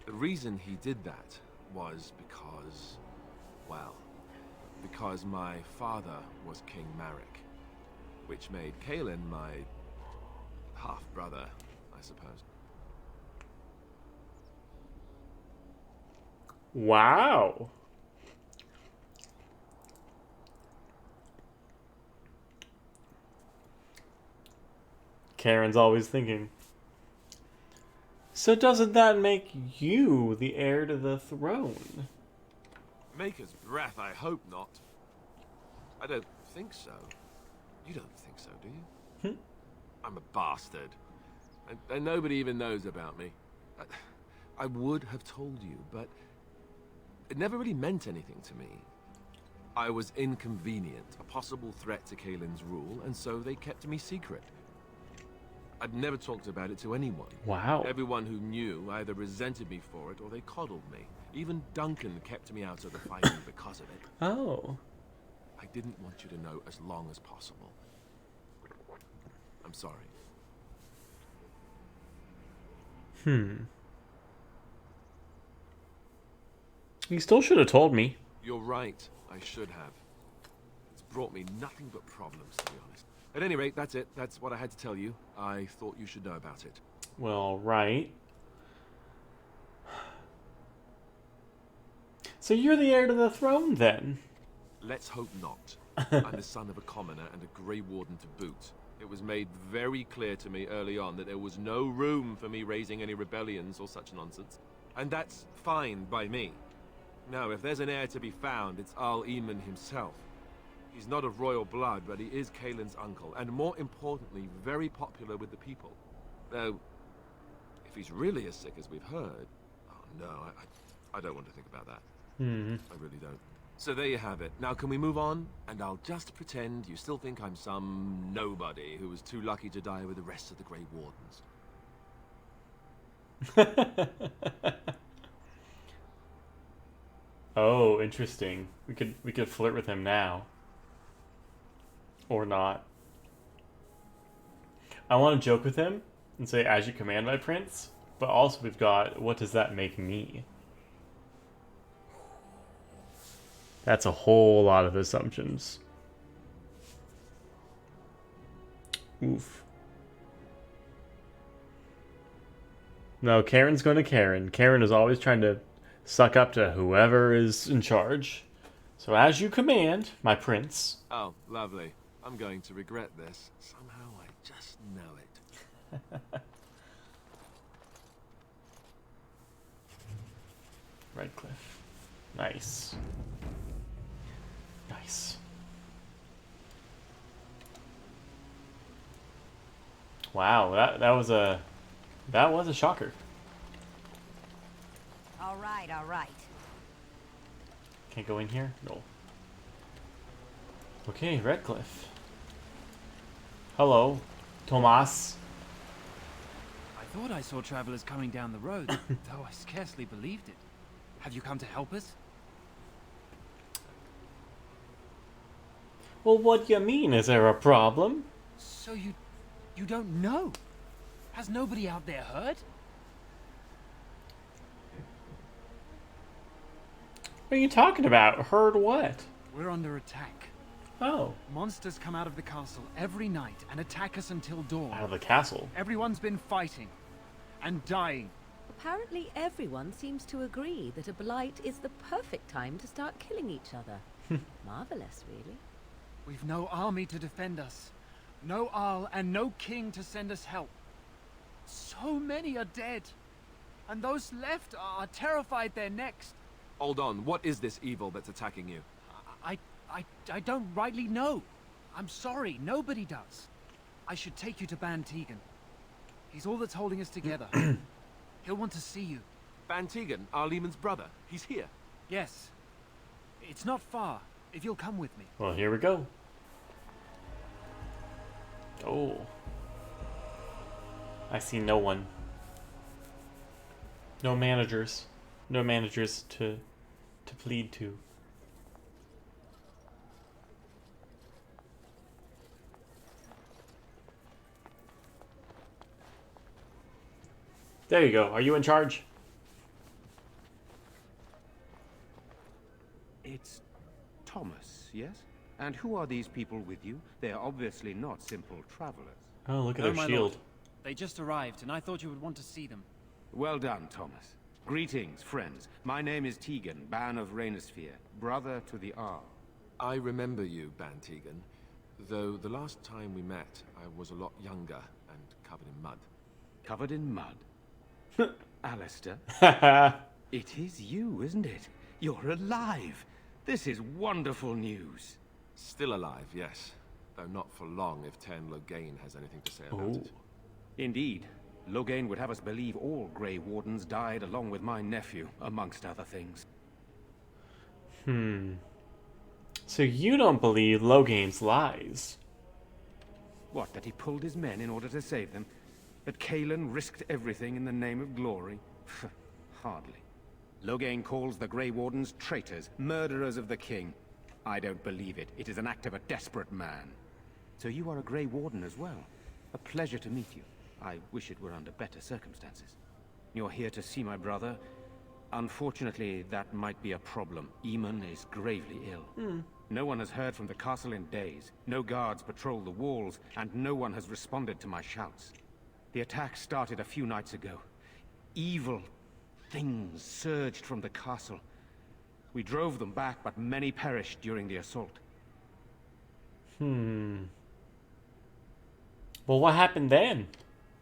The reason he did that was because, well, because my father was King Marek, which made Kaelin my half-brother, I suppose. Wow. Karen's always thinking. So doesn't that make you the heir to the throne? Maker's breath, I hope not. I don't think so. You don't think so, do you? I'm a bastard. And nobody even knows about me. I would have told you, but it never really meant anything to me. I was inconvenient, a possible threat to Kaelin's rule, and so they kept me secret. I'd never talked about it to anyone. Wow. Everyone who knew either resented me for it or they coddled me. Even Duncan kept me out of the fighting because of it. Oh. I didn't want you to know as long as possible. I'm sorry. You still should have told me. You're right. I should have. It's brought me nothing but problems, to be honest. At any rate, that's it. That's what I had to tell you. I thought you should know about it. Well, right. So you're the heir to the throne, then? Let's hope not. I'm the son of a commoner and a Grey Warden to boot. It was made very clear to me early on that there was no room for me raising any rebellions or such nonsense. And that's fine by me. Now, if there's an heir to be found, it's Arl Eamon himself. He's not of royal blood, but he is Kaelin's uncle, and more importantly, very popular with the people. Though, if he's really as sick as we've heard, oh no, I don't want to think about that. I really don't. So there you have it. Now can we move on? And I'll just pretend you still think I'm some nobody who was too lucky to die with the rest of the Grey Wardens. Oh, interesting. We could flirt with him now. Or not. I want to joke with him and say, as you command, my prince. But also we've got, what does that make me? That's a whole lot of assumptions. Oof. No, Karen's going to Karen. Karen is always trying to suck up to whoever is in charge. So as you command, my prince. Oh, lovely. I'm going to regret this. Somehow I just know it. Redcliffe. Nice. Nice. Wow, that was a shocker. All right, all right. Can't go in here? No. Okay, Redcliffe. Hello, Tomas. I thought I saw travelers coming down the road, though I scarcely believed it. Have you come to help us? Well, what do you mean? Is there a problem? So you don't know? Has nobody out there heard? What are you talking about? Heard what? We're under attack. Oh. Monsters come out of the castle every night and attack us until dawn. Out of the castle? Everyone's been fighting and dying. Apparently everyone seems to agree that a blight is the perfect time to start killing each other. Marvelous, really. We've no army to defend us. No Arl and no king to send us help. So many are dead. And those left are terrified they're next. Hold on, what is this evil that's attacking you? I don't rightly know. I'm sorry, nobody does. I should take you to Ban Tegan. He's all that's holding us together. He'll want to see you. Ban Tegan, Arl Eamon's brother. He's here. Yes. It's not far, if you'll come with me. Well, here we go. Oh. I see no one. No managers. No managers to plead to. There you go. Are you in charge? It's Thomas, yes? And who are these people with you? They are obviously not simple travelers. Oh, look at No, their my shield. lord. They just arrived, and I thought you would want to see them. Well done, Thomas. Greetings, friends. My name is Tegan, Ban of Rainisfere, brother to the Arl. I remember you, Ban Tegan. Though the last time we met, I was a lot younger and covered in mud. Covered in mud? Alistair? It is you, isn't it? You're alive! This is wonderful news. Still alive, yes. Though not for long if Ten Loghain has anything to say about it. Indeed. Loghain would have us believe all Grey Wardens died along with my nephew, amongst other things. So you don't believe Loghain's lies? What, that he pulled his men in order to save them? That Cailan risked everything in the name of glory? Hardly. Loghain calls the Grey Wardens traitors, murderers of the king. I don't believe it. It is an act of a desperate man. So you are a Grey Warden as well. A pleasure to meet you. I wish it were under better circumstances. You're here to see my brother. Unfortunately, that might be a problem. Eamon is gravely ill. No one has heard from the castle in days. No guards patrol the walls, and no one has responded to my shouts. The attack started a few nights ago. Evil things surged from the castle. We drove them back, but many perished during the assault. Well, what happened then?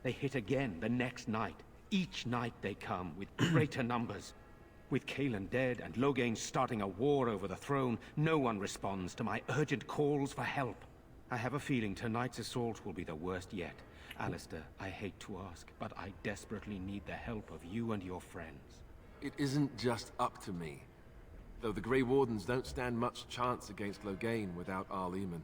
They hit again the next night. Each night they come with greater numbers. With Cailan dead and Loghain starting a war over the throne, no one responds to my urgent calls for help. I have a feeling tonight's assault will be the worst yet. Alistair, I hate to ask, but I desperately need the help of you and your friends. It isn't just up to me. Though the Grey Wardens don't stand much chance against Loghain without Arl Eamon.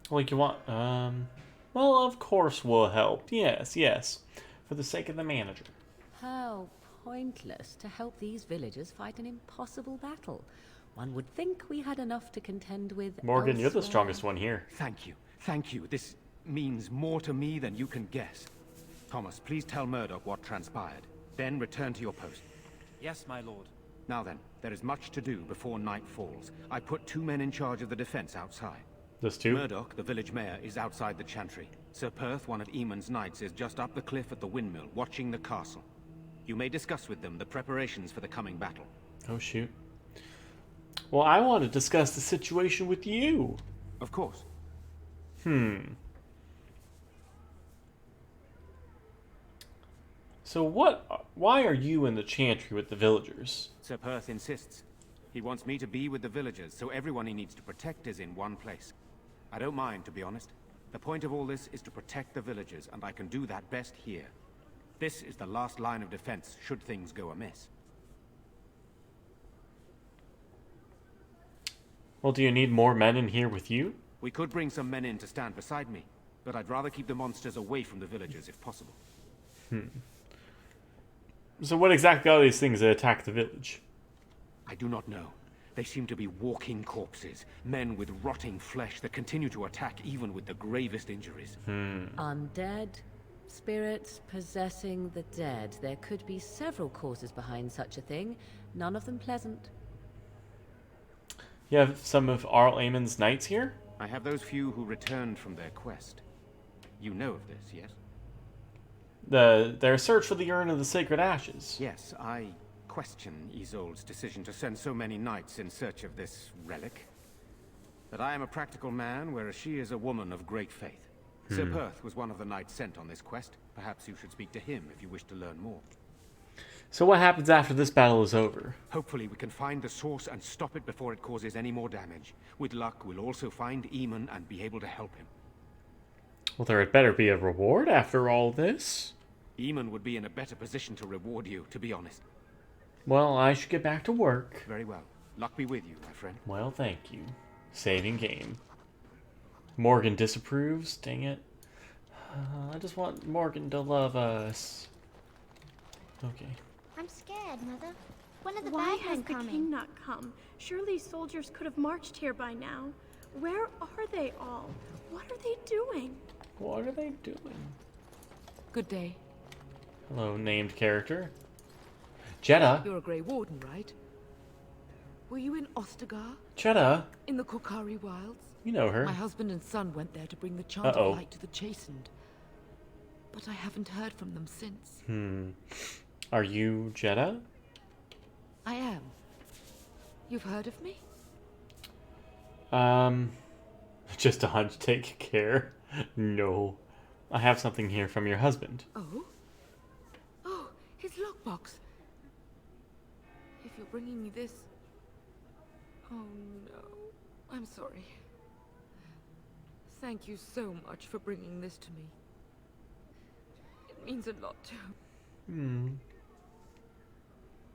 Like you want, well, of course we'll help. Yes, yes. For the sake of the manager. How pointless to help these villagers fight an impossible battle. One would think we had enough to contend with Morgan, you're the elsewhere. strongest one here. Thank you. Thank you. This means more to me than you can guess. Thomas, please tell Murdoch what transpired. Then return to your post. Yes, my lord. Now then, there is much to do before night falls. I put 2 men in charge of the defense outside. Those 2? Murdoch, the village mayor, is outside the chantry. Sir Perth, one of Eamon's knights, is just up the cliff at the windmill, watching the castle. You may discuss with them the preparations for the coming battle. Oh, shoot. Well, I want to discuss the situation with you. Of course. So why are you in the chantry with the villagers? Sir Perth insists. He wants me to be with the villagers, so everyone he needs to protect is in one place. I don't mind, to be honest. The point of all this is to protect the villagers, and I can do that best here. This is the last line of defense, should things go amiss. Well, do you need more men in here with you? We could bring some men in to stand beside me, but I'd rather keep the monsters away from the villagers if possible. So what exactly are these things that attack the village? I do not know. They seem to be walking corpses, men with rotting flesh that continue to attack even with the gravest injuries. Undead, spirits possessing the dead. There could be several causes behind such a thing, none of them pleasant. You have some of Arl Eamon's knights here? I have those few who returned from their quest. You know of this, yes? Their search for the Urn of the Sacred Ashes. Yes, I question Isolde's decision to send so many knights in search of this relic. But I am a practical man, whereas she is a woman of great faith. Sir Perth was one of the knights sent on this quest. Perhaps you should speak to him if you wish to learn more. So what happens after this battle is over? Hopefully we can find the source and stop it before it causes any more damage. With luck, we'll also find Eamon and be able to help him. Well, there had better be a reward after all this. Eamon would be in a better position to reward you, to be honest. Well, I should get back to work. Very well. Luck be with you, my friend. Well, thank you. Saving game. Morgan disapproves? Dang it. I just want Morgan to love us. Okay. I'm scared, Mother. When are the Why bad has men the coming? king not come? Surely soldiers could have marched here by now. Where are they all? What are they doing? What are they doing? Good day. Hello, named character. Jeddah. You're a Grey Warden, right? Were you in Ostagar? Jeddah. In the Korkari Wilds? You know her. My husband and son went there to bring the chant of light to the chastened. But I haven't heard from them since. Are you Jeddah? I am. You've heard of me? Just a hunch, take care. No. I have something here from your husband. Oh? Oh, his lockbox. If you're bringing me this... Oh no, I'm sorry. Thank you so much for bringing this to me. It means a lot to...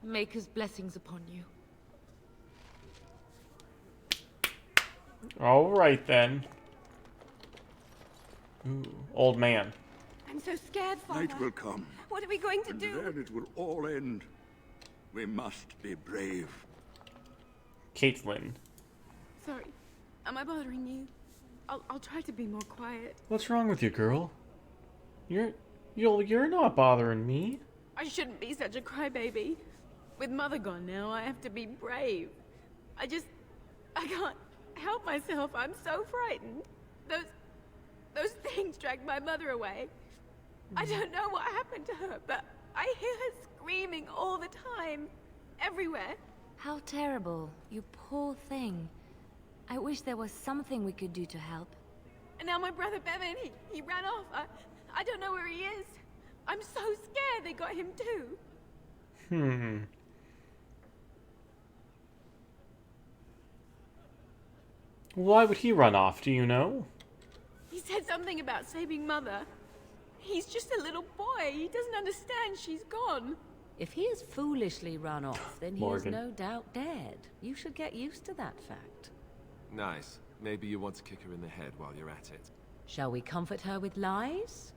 Maker's blessings upon you. Alright then. Ooh, old man. I'm so scared, Father. Night will come. What are we going to And do? then it will all end. We must be brave. Caitlin. Sorry. Am I bothering you? I'll try to be more quiet. What's wrong with you, girl? You're not bothering me. I shouldn't be such a crybaby. With Mother gone now, I have to be brave. I can't help myself. I'm so frightened. Those things dragged my mother away. I don't know what happened to her, but I hear her screaming all the time. Everywhere. How terrible. You poor thing. I wish there was something we could do to help. And now my brother Bevan, he ran off. I don't know where he is. I'm so scared they got him too. Why would he run off, do you know? He said something about saving Mother. He's just a little boy. He doesn't understand she's gone. If he has foolishly run off, then he Morgan. is no doubt dead. You should get used to that fact. Nice. Maybe you want to kick her in the head while you're at it. Shall we comfort her with lies?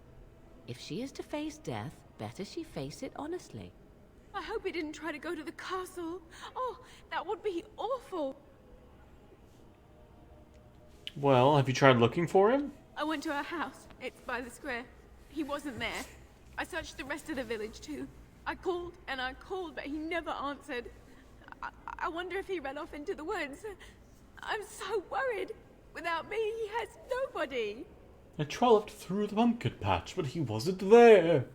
If she is to face death, better she face it honestly. I hope he didn't try to go to the castle. Oh, that would be awful. Well, have you tried looking for him? I went to her house. It's by the square. He wasn't there. I searched the rest of the village too. I called and I called, but he never answered. I wonder if he ran off into the woods. I'm so worried. Without me, he has nobody. I trolloped through the pumpkin patch, but he wasn't there.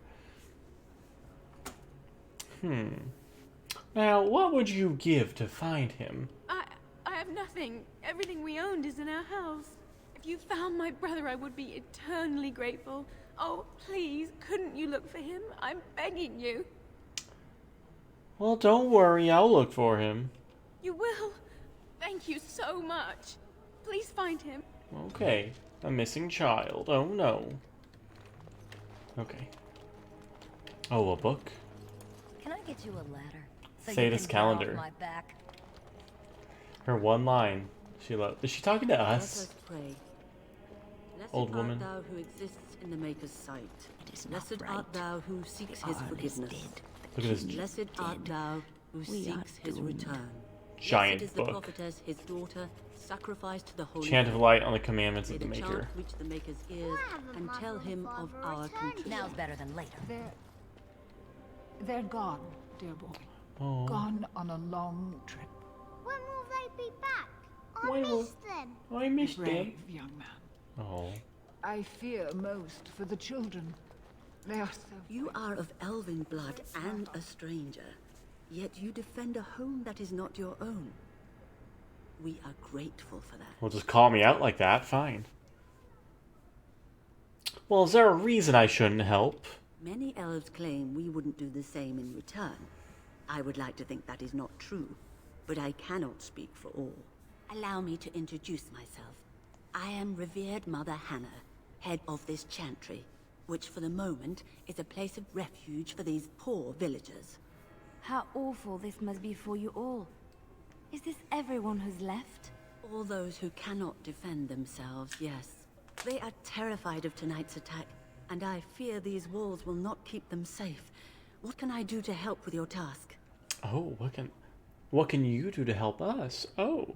Now, what would you give to find him? I have nothing. Everything we owned is in our house. If you found my brother, I would be eternally grateful. Oh, please, couldn't you look for him? I'm begging you. Well, don't worry, I'll look for him. You will? Thank you so much. Please find him. Okay, a missing child. Oh no. Okay. Oh, a book? Can I get you a ladder? So Thetis you can calendar. Get off my back? Her one line. Is she talking to Let us? us pray. Blessed Old art woman. thou who exists in the Maker's sight. Blessed right. art thou who seeks his forgiveness. Look at this Blessed art thou who seeks his return. giant Blessed is the book. prophetess, his daughter, sacrificed to the holy. Chant of light on the commandments May of the the chant Maker. reach the Maker's ears and tell him of our country. Now's better than later. They're gone, dear boy. Oh. Gone on a long trip. When will they be back? I Why will- miss them. I missed Brave them. young man. Oh. I fear most for the children. They are so... You are of elven blood and a stranger, yet you defend a home that is not your own. We are grateful for that. Well, just call me out like that. Fine. Well, is there a reason I shouldn't help? Many elves claim we wouldn't do the same in return. I would like to think that is not true, but I cannot speak for all. Allow me to introduce myself. I am revered Mother Hannah, head of this chantry, which for the moment is a place of refuge for these poor villagers. How awful this must be for you all. Is this everyone who's left? All those who cannot defend themselves, yes. They are terrified of tonight's attack, and I fear these walls will not keep them safe. What can I do to help with your task? Oh, what can you do to help us? Oh.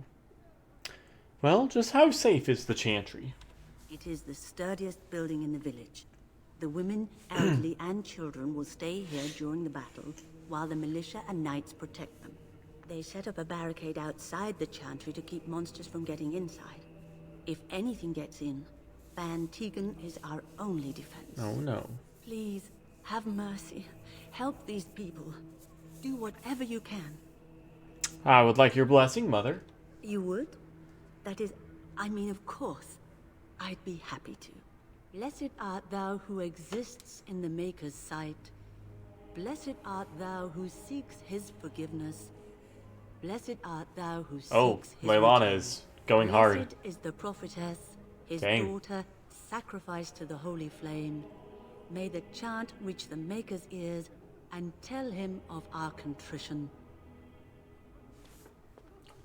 Well, just how safe is the chantry? It is the sturdiest building in the village. The women, elderly, and children will stay here during the battle, while the militia and knights protect them. They set up a barricade outside the chantry to keep monsters from getting inside. If anything gets in, Van Tegan is our only defense. Oh no. Please, have mercy. Help these people. Do whatever you can. I would like your blessing, Mother. You would? That is, I mean, of course. I'd be happy to. Blessed art thou who exists in the Maker's sight. Blessed art thou who seeks his forgiveness. Blessed art thou who seeks his Leilana return. is going hard. Blessed is the prophetess, his Dang. daughter, sacrificed to the holy flame. May the chant reach the Maker's ears and tell him of our contrition.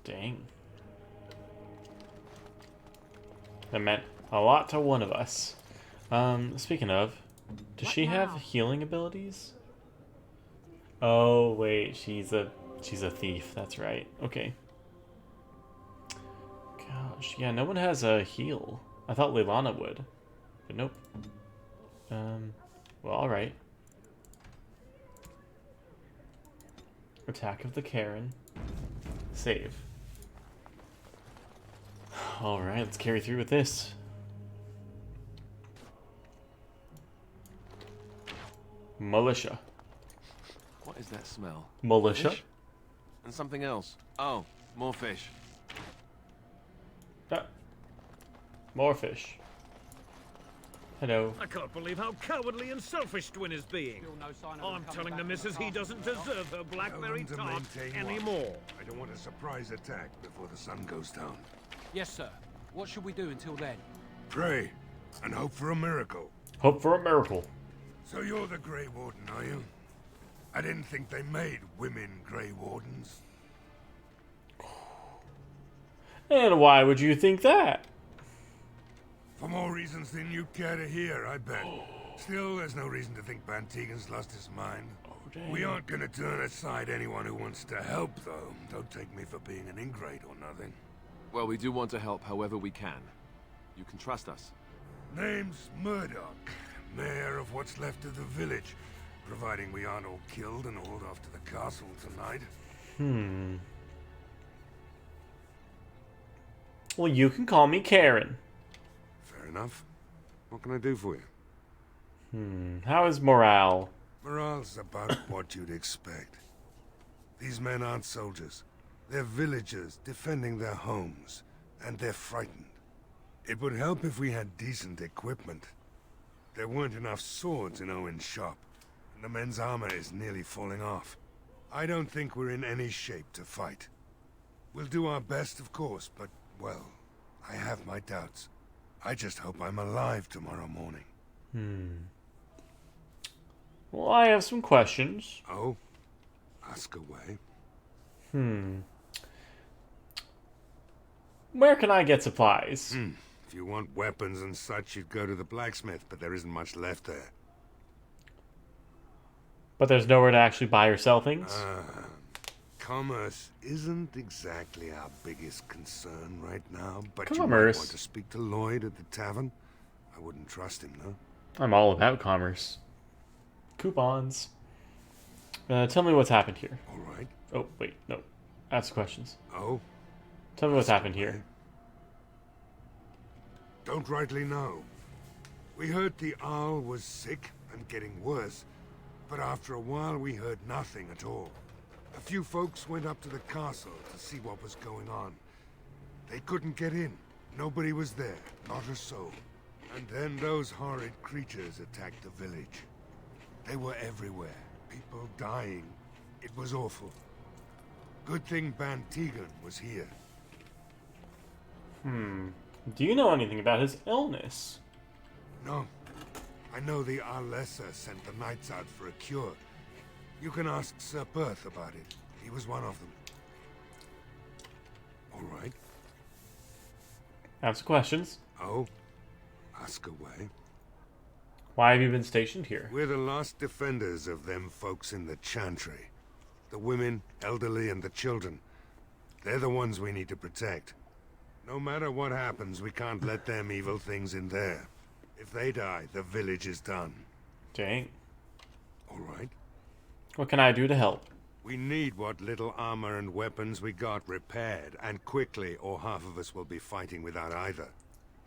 Dang. That meant a lot to one of us. Speaking of, does she have healing abilities? Oh wait, she's a thief. That's right. Okay. Gosh, yeah, no one has a heal. I thought Leilana would, but nope. Well, all right. Attack of the Karen. Save. All right, let's carry through with this. Militia. What is that smell? Militia. Fish? And something else. Oh, more fish. More fish. Hello. I can't believe how cowardly and selfish Twin is being. I'm telling the missus he doesn't deserve her blackberry tart anymore. I don't want a surprise attack before the sun goes down. Yes, sir. What should we do until then? Pray, and hope for a miracle. Hope for a miracle. So you're the Grey Warden, are you? I didn't think they made women Grey Wardens. And why would you think that? For more reasons than you care to hear, I bet. Still, there's no reason to think Van Tegan's lost his mind. We aren't gonna turn aside anyone who wants to help, though. Don't take me for being an ingrate or nothing. Well, we do want to help however we can. You can trust us. Name's Murdoch, mayor of what's left of the village, providing we aren't all killed and hauled off to the castle tonight. Well, you can call me Karen. Fair enough. What can I do for you? How is morale? Morale's about what you'd expect. These men aren't soldiers. They're villagers defending their homes, and they're frightened. It would help if we had decent equipment. There weren't enough swords in Owen's shop, and the men's armor is nearly falling off. I don't think we're in any shape to fight. We'll do our best, of course, but, well, I have my doubts. I just hope I'm alive tomorrow morning. Well, I have some questions. Oh? Ask away. Where can I get supplies? If you want weapons and such, you'd go to the blacksmith, but there isn't much left there. But there's nowhere to actually buy or sell things? Commerce isn't exactly our biggest concern right now, but you might Commerce? want to speak to Lloyd at the tavern. I wouldn't trust him, though. I'm all about commerce. Coupons. Tell me what's happened here. All right. Oh, wait, no. Ask questions. Oh? Tell me what's happened here. Don't rightly know. We heard the Arl was sick and getting worse, but after a while we heard nothing at all. A few folks went up to the castle to see what was going on. They couldn't get in. Nobody was there, not a soul. And then those horrid creatures attacked the village. They were everywhere. People dying. It was awful. Good thing Van Tegan was here. Do you know anything about his illness? No. I know the Arlessa sent the knights out for a cure. You can ask Sir Perth about it. He was one of them. All right. Ask questions. Oh? Ask away. Why have you been stationed here? We're the last defenders of them folks in the Chantry. The women, elderly, and the children. They're the ones we need to protect. No matter what happens, we can't let them evil things in there. If they die, the village is done. Dang. All right. What can I do to help? We need what little armor and weapons we got repaired, and quickly, or half of us will be fighting without either.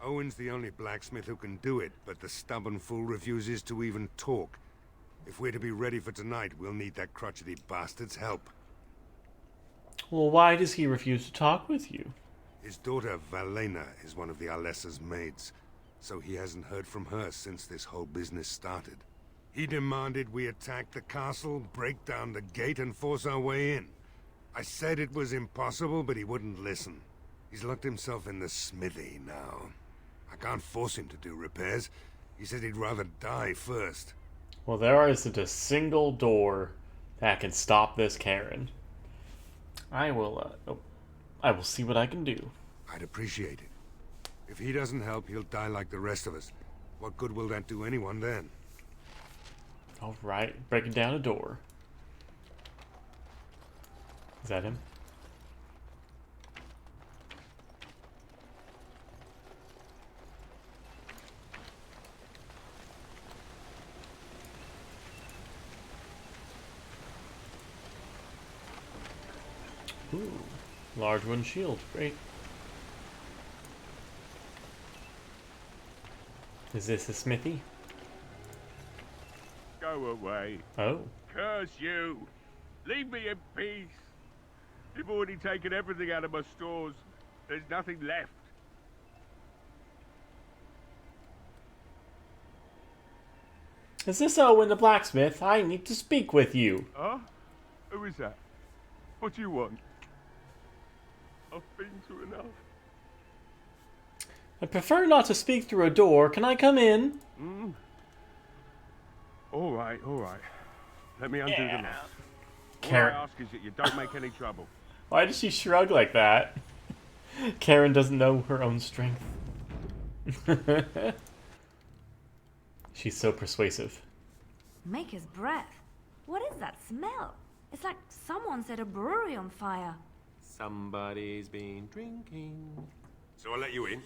Owen's the only blacksmith who can do it, but the stubborn fool refuses to even talk. If we're to be ready for tonight, we'll need that crotchety bastard's help. Well, why does he refuse to talk with you? His daughter, Valena, is one of the Arlessa's maids. so he hasn't heard from her since this whole business started. He demanded we attack the castle, break down the gate, and force our way in. I said it was impossible, but he wouldn't listen. He's locked himself in the smithy now. I can't force him to do repairs. He said he'd rather die first. Well, there isn't a single door that can stop this Karen. I will see what I can do. I'd appreciate it. If he doesn't help, he'll die like the rest of us. What good will that do anyone then? All right, breaking down a door. Is that him? Ooh, large wooden shield. Great. Is this a smithy? Go away. Oh. Curse you. Leave me in peace. You've already taken everything out of my stores. There's nothing left. Is this Owen the blacksmith? I need to speak with you. Huh? Who is that? What do you want? I've been through enough. I prefer not to speak through a door. Can I come in? All right. Let me undo the knot. All Karen. I ask is that you don't make any trouble. Why does she shrug like that? Karen doesn't know her own strength. She's so persuasive. Maker's breath. What is that smell? It's like someone set a brewery on fire. Somebody's been drinking. So I let you in.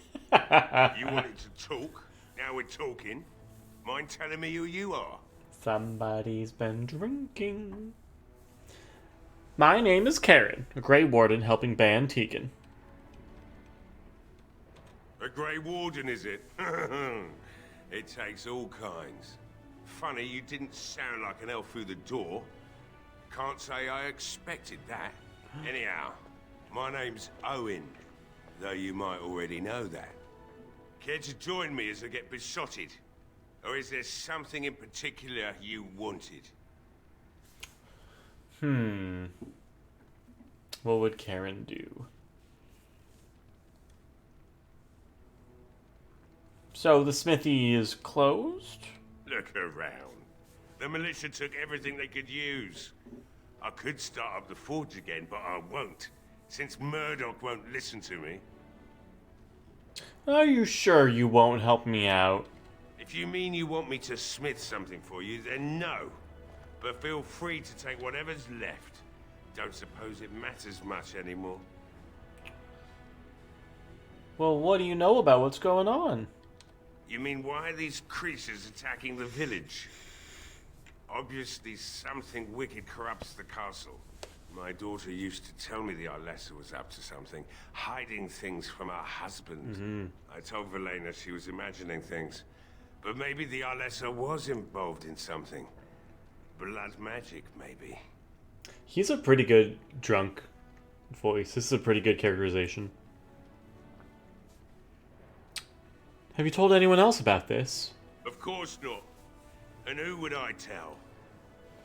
You wanted to talk. Now we're talking. Mind telling me who you are? Somebody's been drinking. My name is Karen, a Grey Warden helping ban Tegan. A Grey Warden, is it? It takes all kinds. Funny, you didn't sound like an elf through the door. Can't say I expected that. Anyhow, my name's Owen, though you might already know that. Care to join me as I get besotted? Or is there something in particular you wanted? What would Karen do? So the smithy is closed? Look around. The militia took everything they could use. I could start up the forge again, but I won't, since Murdoch won't listen to me. Are you sure you won't help me out? If you mean you want me to smith something for you, then no. But feel free to take whatever's left. Don't suppose it matters much anymore. Well, what do you know about what's going on? You mean why are these creatures attacking the village? Obviously something wicked corrupts the castle. My daughter used to tell me the Arlessa was up to something, hiding things from her husband. I told Velena she was imagining things. But maybe the Arlessa was involved in something. Blood magic, maybe. He's a pretty good drunk voice. This is a pretty good characterization. Have you told anyone else about this? Of course not. And who would I tell?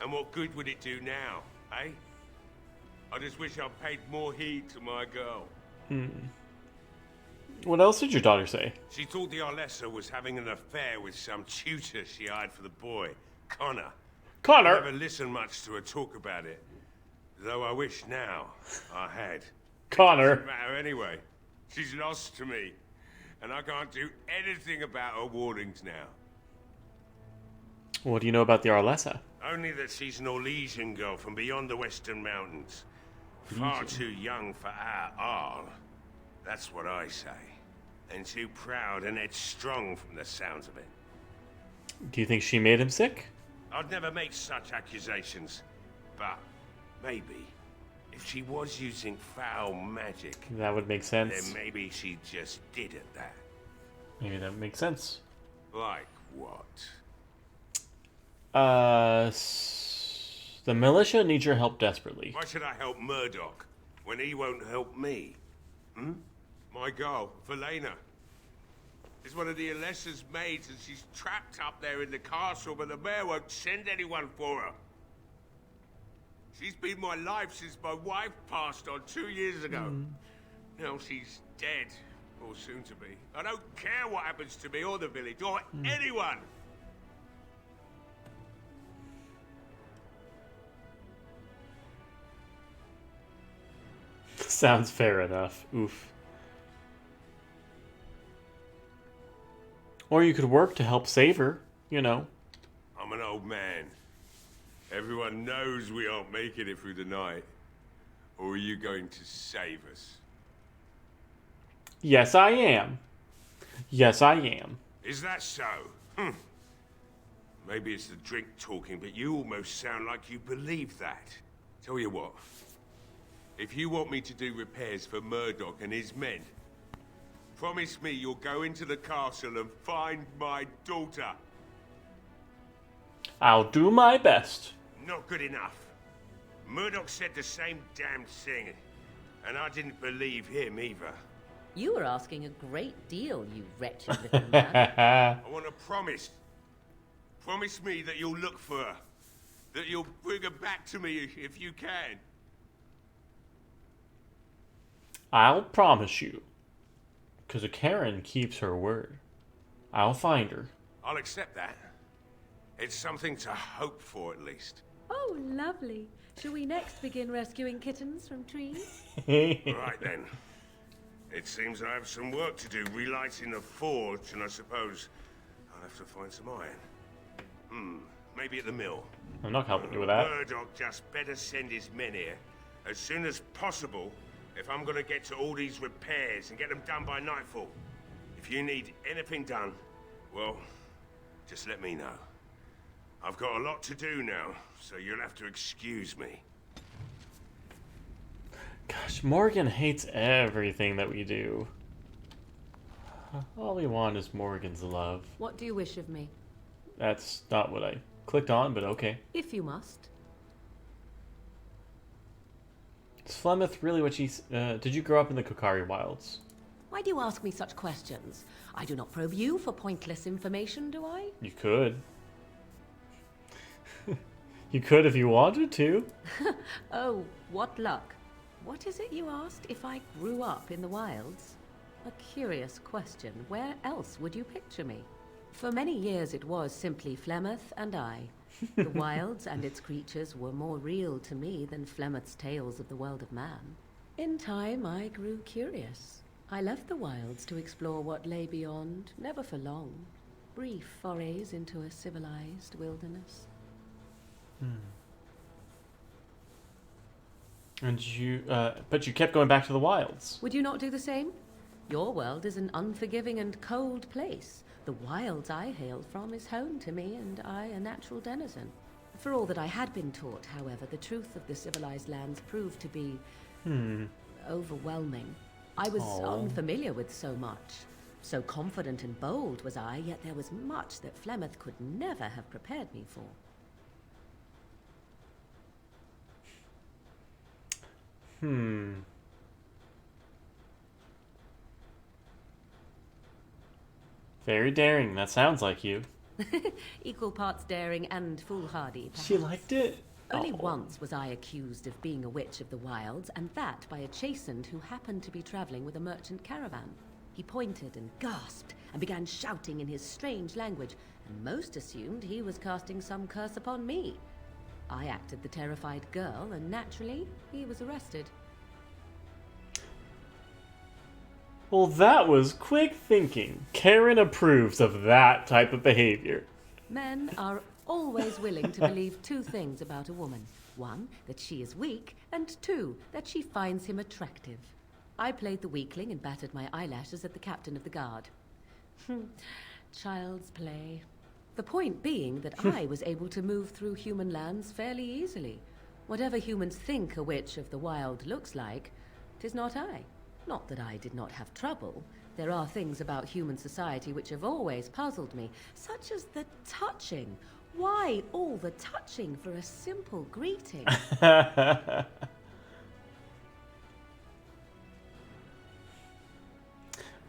And what good would it do now, eh? I just wish I paid more heed to my girl. What else did your daughter say? She thought the Arlessa was having an affair with some tutor she hired for the boy, Connor. Connor? I never listened much to her talk about it. Though I wish now I had. Connor. It doesn't matter anyway. She's lost to me. And I can't do anything about her warnings now. What do you know about the Arlessa? Only that she's an Orlesian girl from beyond the Western Mountains. Far too young for our Arl. That's what I say. And too proud and headstrong from the sounds of it. Do you think she made him sick? I'd never make such accusations. But maybe, if she was using foul magic... That would make sense. Then maybe she just did at that. Maybe that makes sense. Like what? The militia needs your help desperately. Why should I help Murdoch when he won't help me? My girl, Velena. is one of the Alessa's maids, and she's trapped up there in the castle, but the mayor won't send anyone for her. She's been my life since my wife passed on 2 years ago. Now she's dead, or soon to be. I don't care what happens to me or the village, or anyone. Sounds fair enough. Oof. Or you could work to help save her, you know. I'm an old man. Everyone knows we aren't making it through the night. Or are you going to save us? Yes, I am. Yes, I am. Is that so? Maybe it's the drink talking, but you almost sound like you believe that. Tell you what. If you want me to do repairs for Murdoch and his men, promise me you'll go into the castle and find my daughter. I'll do my best. Not good enough. Murdoch said the same damn thing, and I didn't believe him either. You were asking a great deal, you wretched little man. I want a promise. Promise me that you'll look for her. That you'll bring her back to me if you can. I'll promise you. Because a Karen keeps her word. I'll find her. I'll accept that. It's something to hope for, at least. Oh, lovely. Shall we next begin rescuing kittens from trees? Right then. It seems I have some work to do relighting the forge, and I suppose I'll have to find some iron. Maybe at the mill. I'm not helping you with that. Murdoch just better send his men here as soon as possible if I'm gonna get to all these repairs and get them done by nightfall. If you need anything done, well, just let me know. I've got a lot to do now, so you'll have to excuse me. Gosh, Morgan hates everything that we do. All we want is Morgan's love. What do you wish of me? That's not what I clicked on, but okay. If you must. Is Flemeth really what she's... did you grow up in the Kokari Wilds? Why do you ask me such questions? I do not probe you for pointless information, do I? You could. You could if you wanted to. Oh, what luck. What is it you asked? If I grew up in the wilds? A curious question. Where else would you picture me? For many years it was simply Flemeth and I. The wilds and its creatures were more real to me than Flemeth's tales of the world of man. In time I grew curious. I left the wilds to explore what lay beyond, never for long. Brief forays into a civilized wilderness. And you, but you kept going back to the wilds. Would you not do the same? Your world is an unforgiving and cold place. The wilds I hail from is home to me, and I a natural denizen. For all that I had been taught, however, the truth of the civilized lands proved to be overwhelming. I was unfamiliar with so much. So confident and bold was I, yet there was much that Flemeth could never have prepared me for. Very daring. That sounds like you. Equal parts daring and foolhardy, perhaps. She liked it? Only once was I accused of being a witch of the wilds, and that by a chastened who happened to be traveling with a merchant caravan. He pointed and gasped and began shouting in his strange language, and most assumed he was casting some curse upon me. I acted the terrified girl, and naturally, he was arrested. Well, that was quick thinking. Karen approves of that type of behavior. Men are always willing to believe two things about a woman. One, that she is weak, and two, that she finds him attractive. I played the weakling and battered my eyelashes at the captain of the guard. Child's play. The point being that I was able to move through human lands fairly easily. Whatever humans think a witch of the wild looks like, 'tis not I. Not that I did not have trouble. There are things about human society which have always puzzled me, such as the touching. Why all the touching for a simple greeting?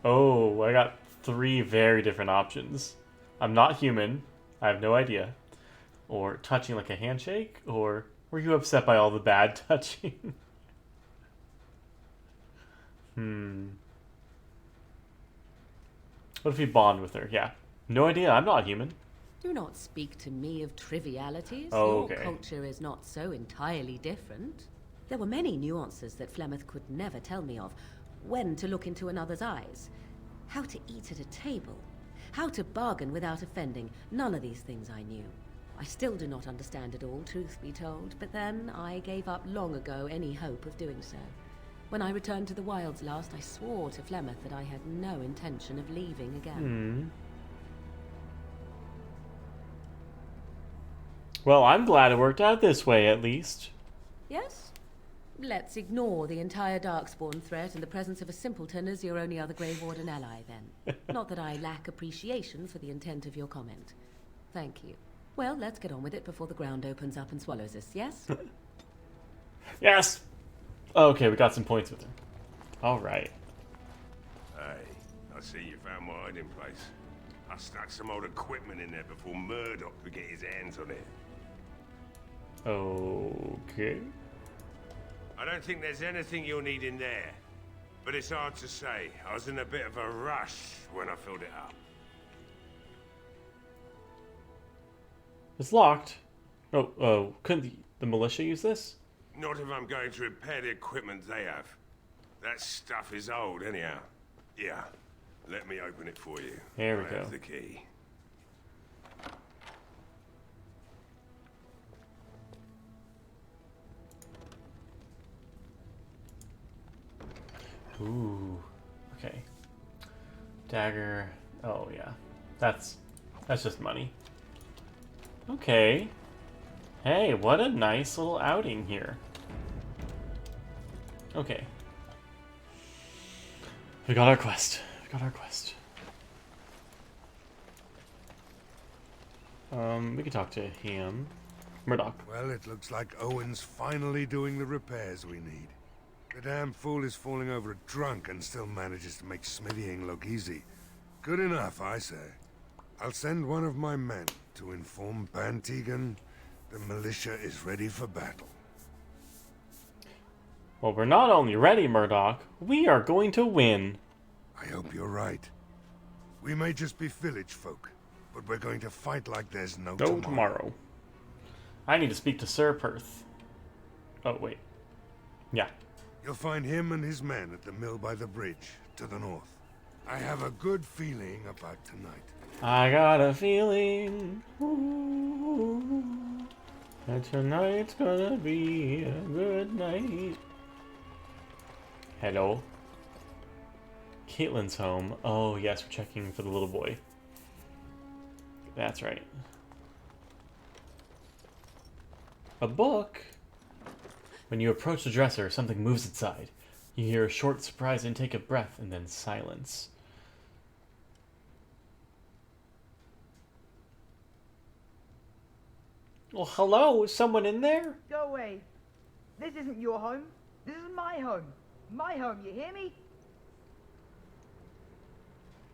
Oh, I got 3 very different options. I'm not human. I have no idea. Or touching like a handshake? Or were you upset by all the bad touching? What if we bond with her? Yeah. No idea. I'm not human. Do not speak to me of trivialities. Oh, Your okay. culture is not so entirely different. There were many nuances that Flemeth could never tell me of. When to look into another's eyes. How to eat at a table. How to bargain without offending. None of these things I knew. I still do not understand it all, truth be told, but then I gave up long ago any hope of doing so. When I returned to the wilds last, I swore to Flemeth that I had no intention of leaving again. Well, I'm glad it worked out this way, at least. Yes? Let's ignore the entire Darkspawn threat in the presence of a simpleton as your only other Grey Warden ally, then. Not that I lack appreciation for the intent of your comment. Thank you. Well, let's get on with it before the ground opens up and swallows us, yes? Yes! Okay, we got some points with her. Alright. Hey, I see you found my hiding place. I stuck some old equipment in there before Murdoch could get his hands on it. Okay. I don't think there's anything you'll need in there. But it's hard to say. I was in a bit of a rush when I filled it up. It's locked. Oh, couldn't the militia use this? Not if I'm going to repair the equipment they have. That stuff is old, anyhow. Yeah, let me open it for you. There we I go. have the key. Ooh. Okay. Dagger. Oh yeah. That's just money. Okay. Hey, what a nice little outing here. Okay. We got our quest. We got our quest. We can talk to him. Murdoch. Well, it looks like Owen's finally doing the repairs we need. The damn fool is falling over drunk and still manages to make smithying look easy. Good enough, I say. I'll send one of my men to inform Bantegan the militia is ready for battle. Well, we're not only ready, Murdoch. We are going to win. I hope you're right. We may just be village folk, but we're going to fight like there's no tomorrow. I need to speak to Sir Perth. Oh, wait. Yeah. You'll find him and his men at the mill by the bridge, to the north. I have a good feeling about tonight. I got a feeling that tonight's gonna be a good night. Hello. Caitlin's home. Oh, yes, we're checking for the little boy. That's right. A book? When you approach the dresser, something moves inside. You hear a short, surprised intake of breath, and then silence. Well, hello? Is someone in there? Go away. This isn't your home. This is my home. My home, you hear me?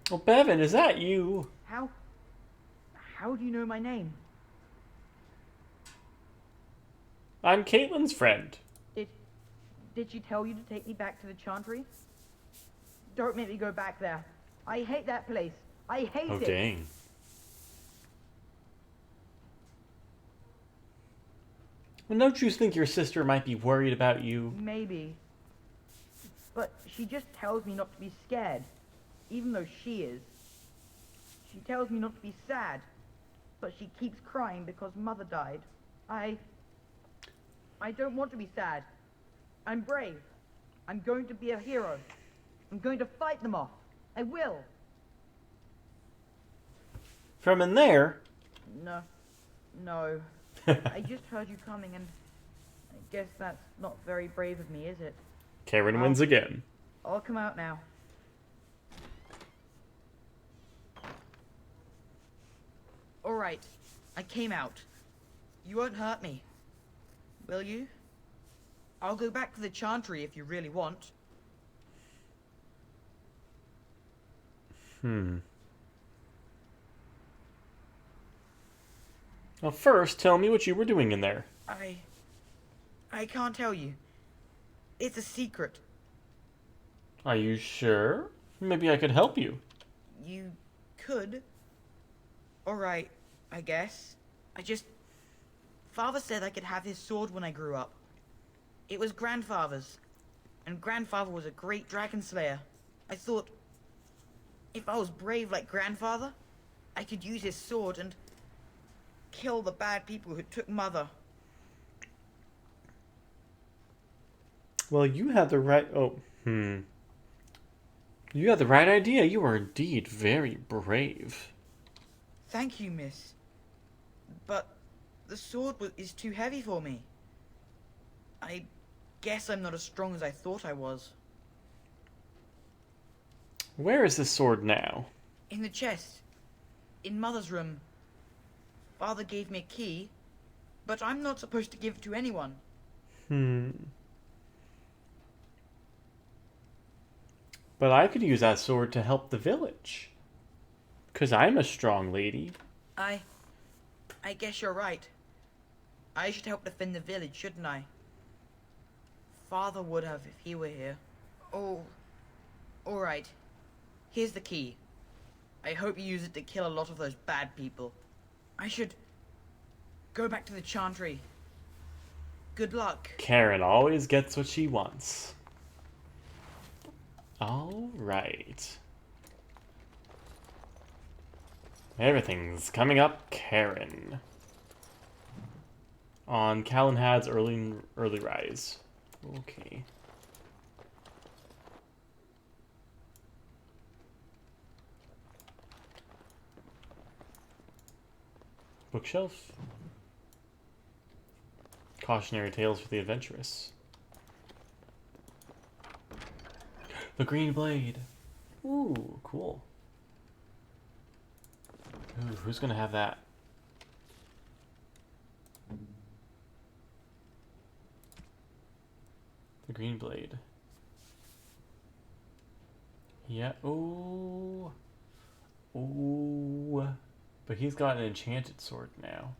Well, Bevan, is that you? How do you know my name? I'm Caitlin's friend. Did she tell you to take me back to the Chantry? Don't make me go back there. I hate that place. I hate it. Oh, dang. Well, don't you think your sister might be worried about you? Maybe. But she just tells me not to be scared, even though she is. She tells me not to be sad, but she keeps crying because Mother died. I don't want to be sad. I'm brave. I'm going to be a hero. I'm going to fight them off. I will. From in there? No. I just heard you coming, and I guess that's not very brave of me, is it? Karen wins again. I'll come out now. Alright, I came out. You won't hurt me, will you? I'll go back to the Chantry if you really want. Well, first, tell me what you were doing in there. I can't tell you. It's a secret. Are you sure? Maybe I could help you. You could. Alright, I guess. Father said I could have his sword when I grew up. It was Grandfather's. And Grandfather was a great dragon slayer. I thought, if I was brave like Grandfather, I could use his sword and kill the bad people who took Mother. Well, you had the right... You had the right idea. You are indeed very brave. Thank you, miss. But the sword is too heavy for me. I guess I'm not as strong as I thought I was. Where is this sword now? In the chest. In Mother's room. Father gave me a key, but I'm not supposed to give it to anyone. But I could use that sword to help the village. 'Cause I'm a strong lady. I guess you're right. I should help defend the village, shouldn't I? Father would have if he were here. Oh, alright. Here's the key. I hope you use it to kill a lot of those bad people. I should go back to the Chantry. Good luck. Karen always gets what she wants. Alright. Everything's coming up, Karen. On Calenhad's early rise. Okay. Bookshelf. Cautionary tales for the adventurous. The Green Blade. Ooh, cool. Ooh, who's gonna have that? The Green Blade. Yeah. Ooh. Ooh. But he's got an enchanted sword now.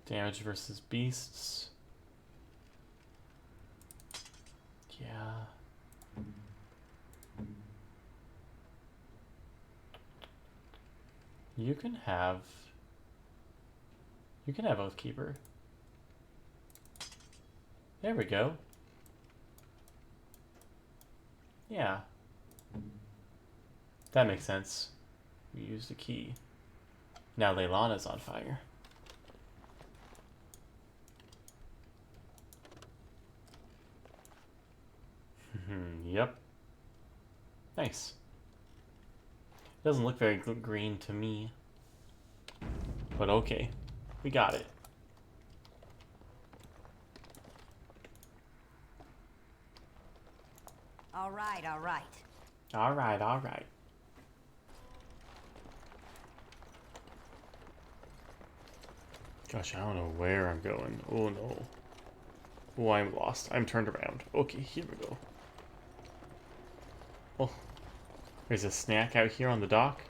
Damage versus beasts. Yeah. You can have Oathkeeper. There we go. Yeah. That makes sense. We used a key. Now Leilana's on fire. Yep. Nice. Doesn't look very green to me. But okay. We got it. Alright, alright. Alright, alright. Gosh, I don't know where I'm going. Oh no. Oh, I'm lost. I'm turned around. Okay, here we go. Oh. There's a snack out here on the dock.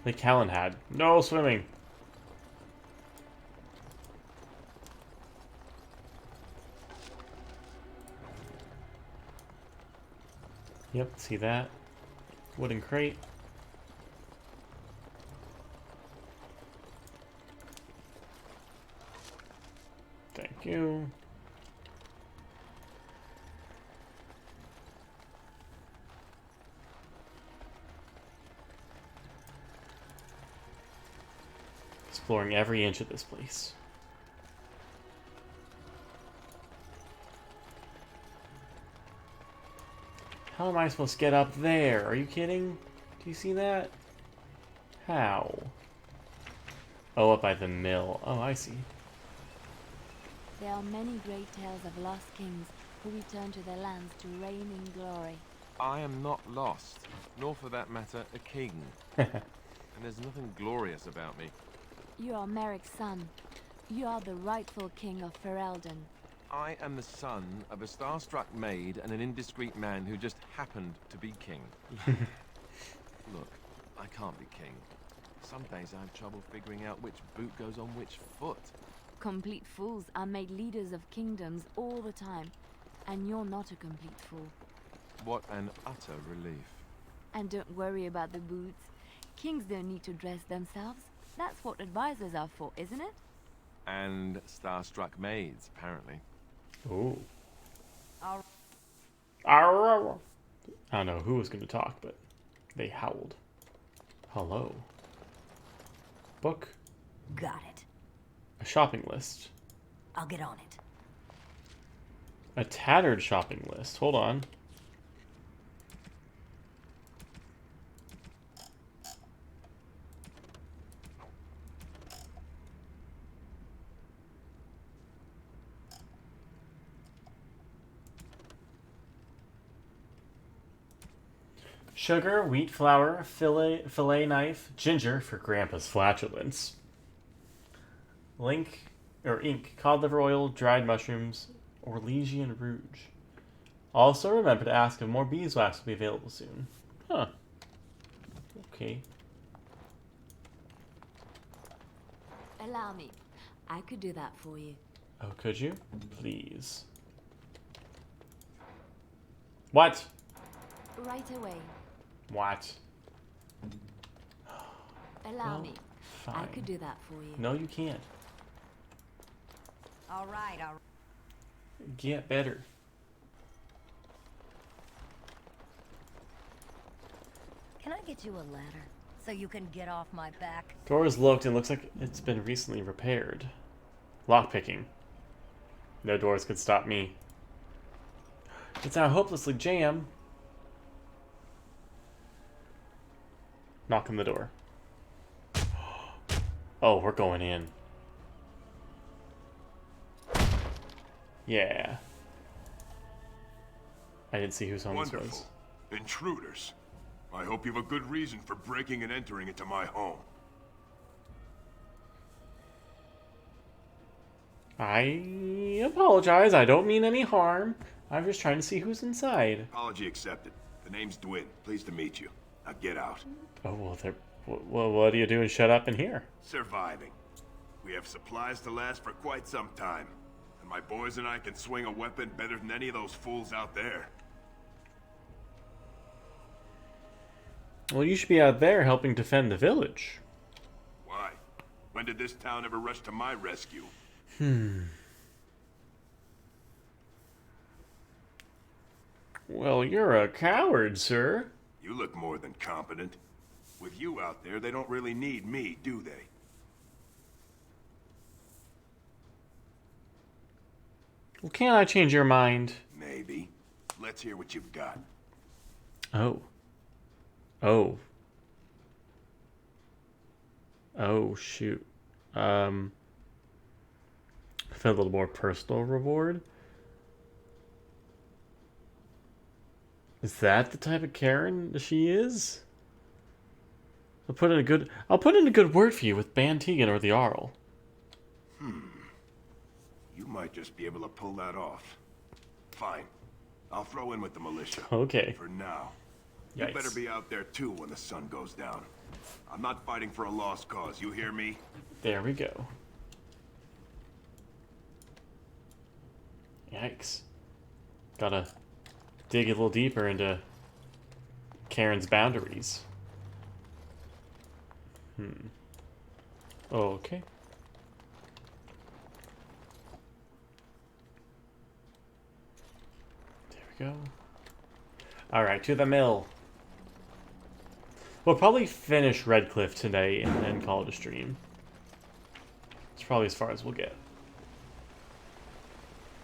Like Calenhad. No swimming! Yep, see that? Wooden crate. Thank you. Exploring every inch of this place. How am I supposed to get up there? Are you kidding? Do you see that? How? Oh, up by the mill. Oh, I see. There are many great tales of lost kings who return to their lands to reign in glory. I am not lost, nor for that matter, a king. And there's nothing glorious about me. You are Merrick's son. You are the rightful king of Ferelden. I am the son of a starstruck maid and an indiscreet man who just happened to be king. Look, I can't be king. Some days I have trouble figuring out which boot goes on which foot. Complete fools are made leaders of kingdoms all the time, and you're not a complete fool. What an utter relief. And don't worry about the boots. Kings don't need to dress themselves. That's what advisors are for, isn't it? And starstruck maids, apparently. Ooh. All I don't know who was going to talk, but they howled. Hello. Book. Got it. A shopping list. I'll get on it. A tattered shopping list. Hold on. Sugar, wheat flour, fillet knife, ginger for Grandpa's flatulence. Ink, cod liver oil, dried mushrooms, Orlesian rouge. Also remember to ask if more beeswax will be available soon. Huh. Okay. Allow me. I could do that for you. Oh, could you? Please. What? Right away. What? Allow me. I Fine. could do that for you. No, you can't. All right, all right. Get better. Can I get you a ladder so you can get off my back? Door is locked and looks like it's been recently repaired. Lockpicking. No doors could stop me. It's now hopelessly jammed. Knock on the door. Oh, we're going in. Yeah. I didn't see whose home this was. Wonderful. Intruders. I hope you have a good reason for breaking and entering into my home. I apologize. I don't mean any harm. I'm just trying to see who's inside. Apology accepted. The name's Dwyn. Pleased to meet you. Now get out. Oh, well, what are you doing shut up in here? Surviving. We have supplies to last for quite some time. And my boys and I can swing a weapon better than any of those fools out there. Well, you should be out there helping defend the village. Why? When did this town ever rush to my rescue? Well, you're a coward, sir. You look more than competent. With you out there, they don't really need me, do they? Well, can't I change your mind? Maybe. Let's hear what you've got. Oh. Oh. Oh, shoot. For a little more personal reward? Is that the type of Karen she is? I'll put in a good word for you with Ban Tegan or the Arl. You might just be able to pull that off. Fine. I'll throw in with the militia. Okay. For now. Yikes. You better be out there too when the sun goes down. I'm not fighting for a lost cause, you hear me? There we go. Yikes. Gotta dig a little deeper into Karen's boundaries. Okay. There we go. Alright, to the mill. We'll probably finish Redcliffe today and then call it a stream. It's probably as far as we'll get.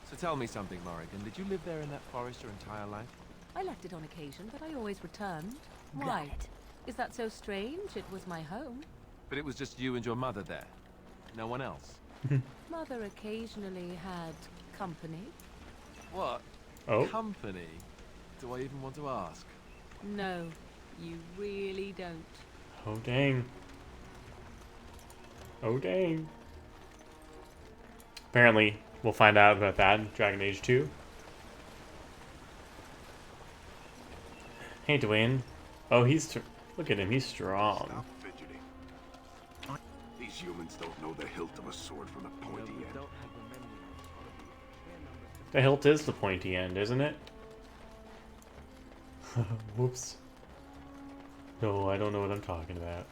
So tell me something, Morrigan. Did you live there in that forest your entire life? I left it on occasion, but I always returned. Got Why? it. Is that so strange? It was my home. But it was just you and your mother there. No one else. Mother occasionally had company. What? Oh. Company? Do I even want to ask? No, you really don't. Oh, dang. Oh, dang. Apparently, we'll find out about that in Dragon Age 2. Hey, Dwayne. Oh, look at him. He's strong. Stop fidgeting. These humans don't know the hilt of a sword from the pointy end. The hilt is the pointy end, isn't it? Whoops. No, I don't know what I'm talking about.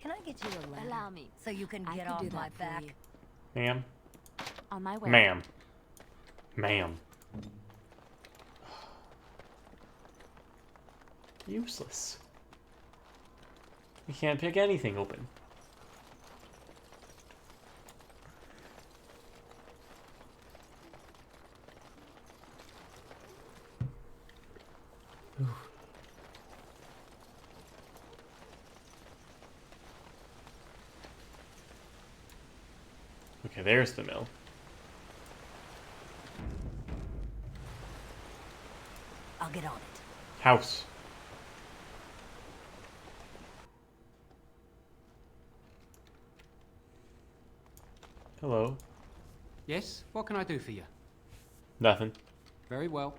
Can I get you a ladder? Allow me. So you can I get can off do my that for back. you. Ma'am? On my way. Ma'am. Ma'am. Useless. You can't pick anything open. Ooh. Okay, there's the mill. I'll get on it. House. Hello. Yes? What can I do for you? Nothing. Very well.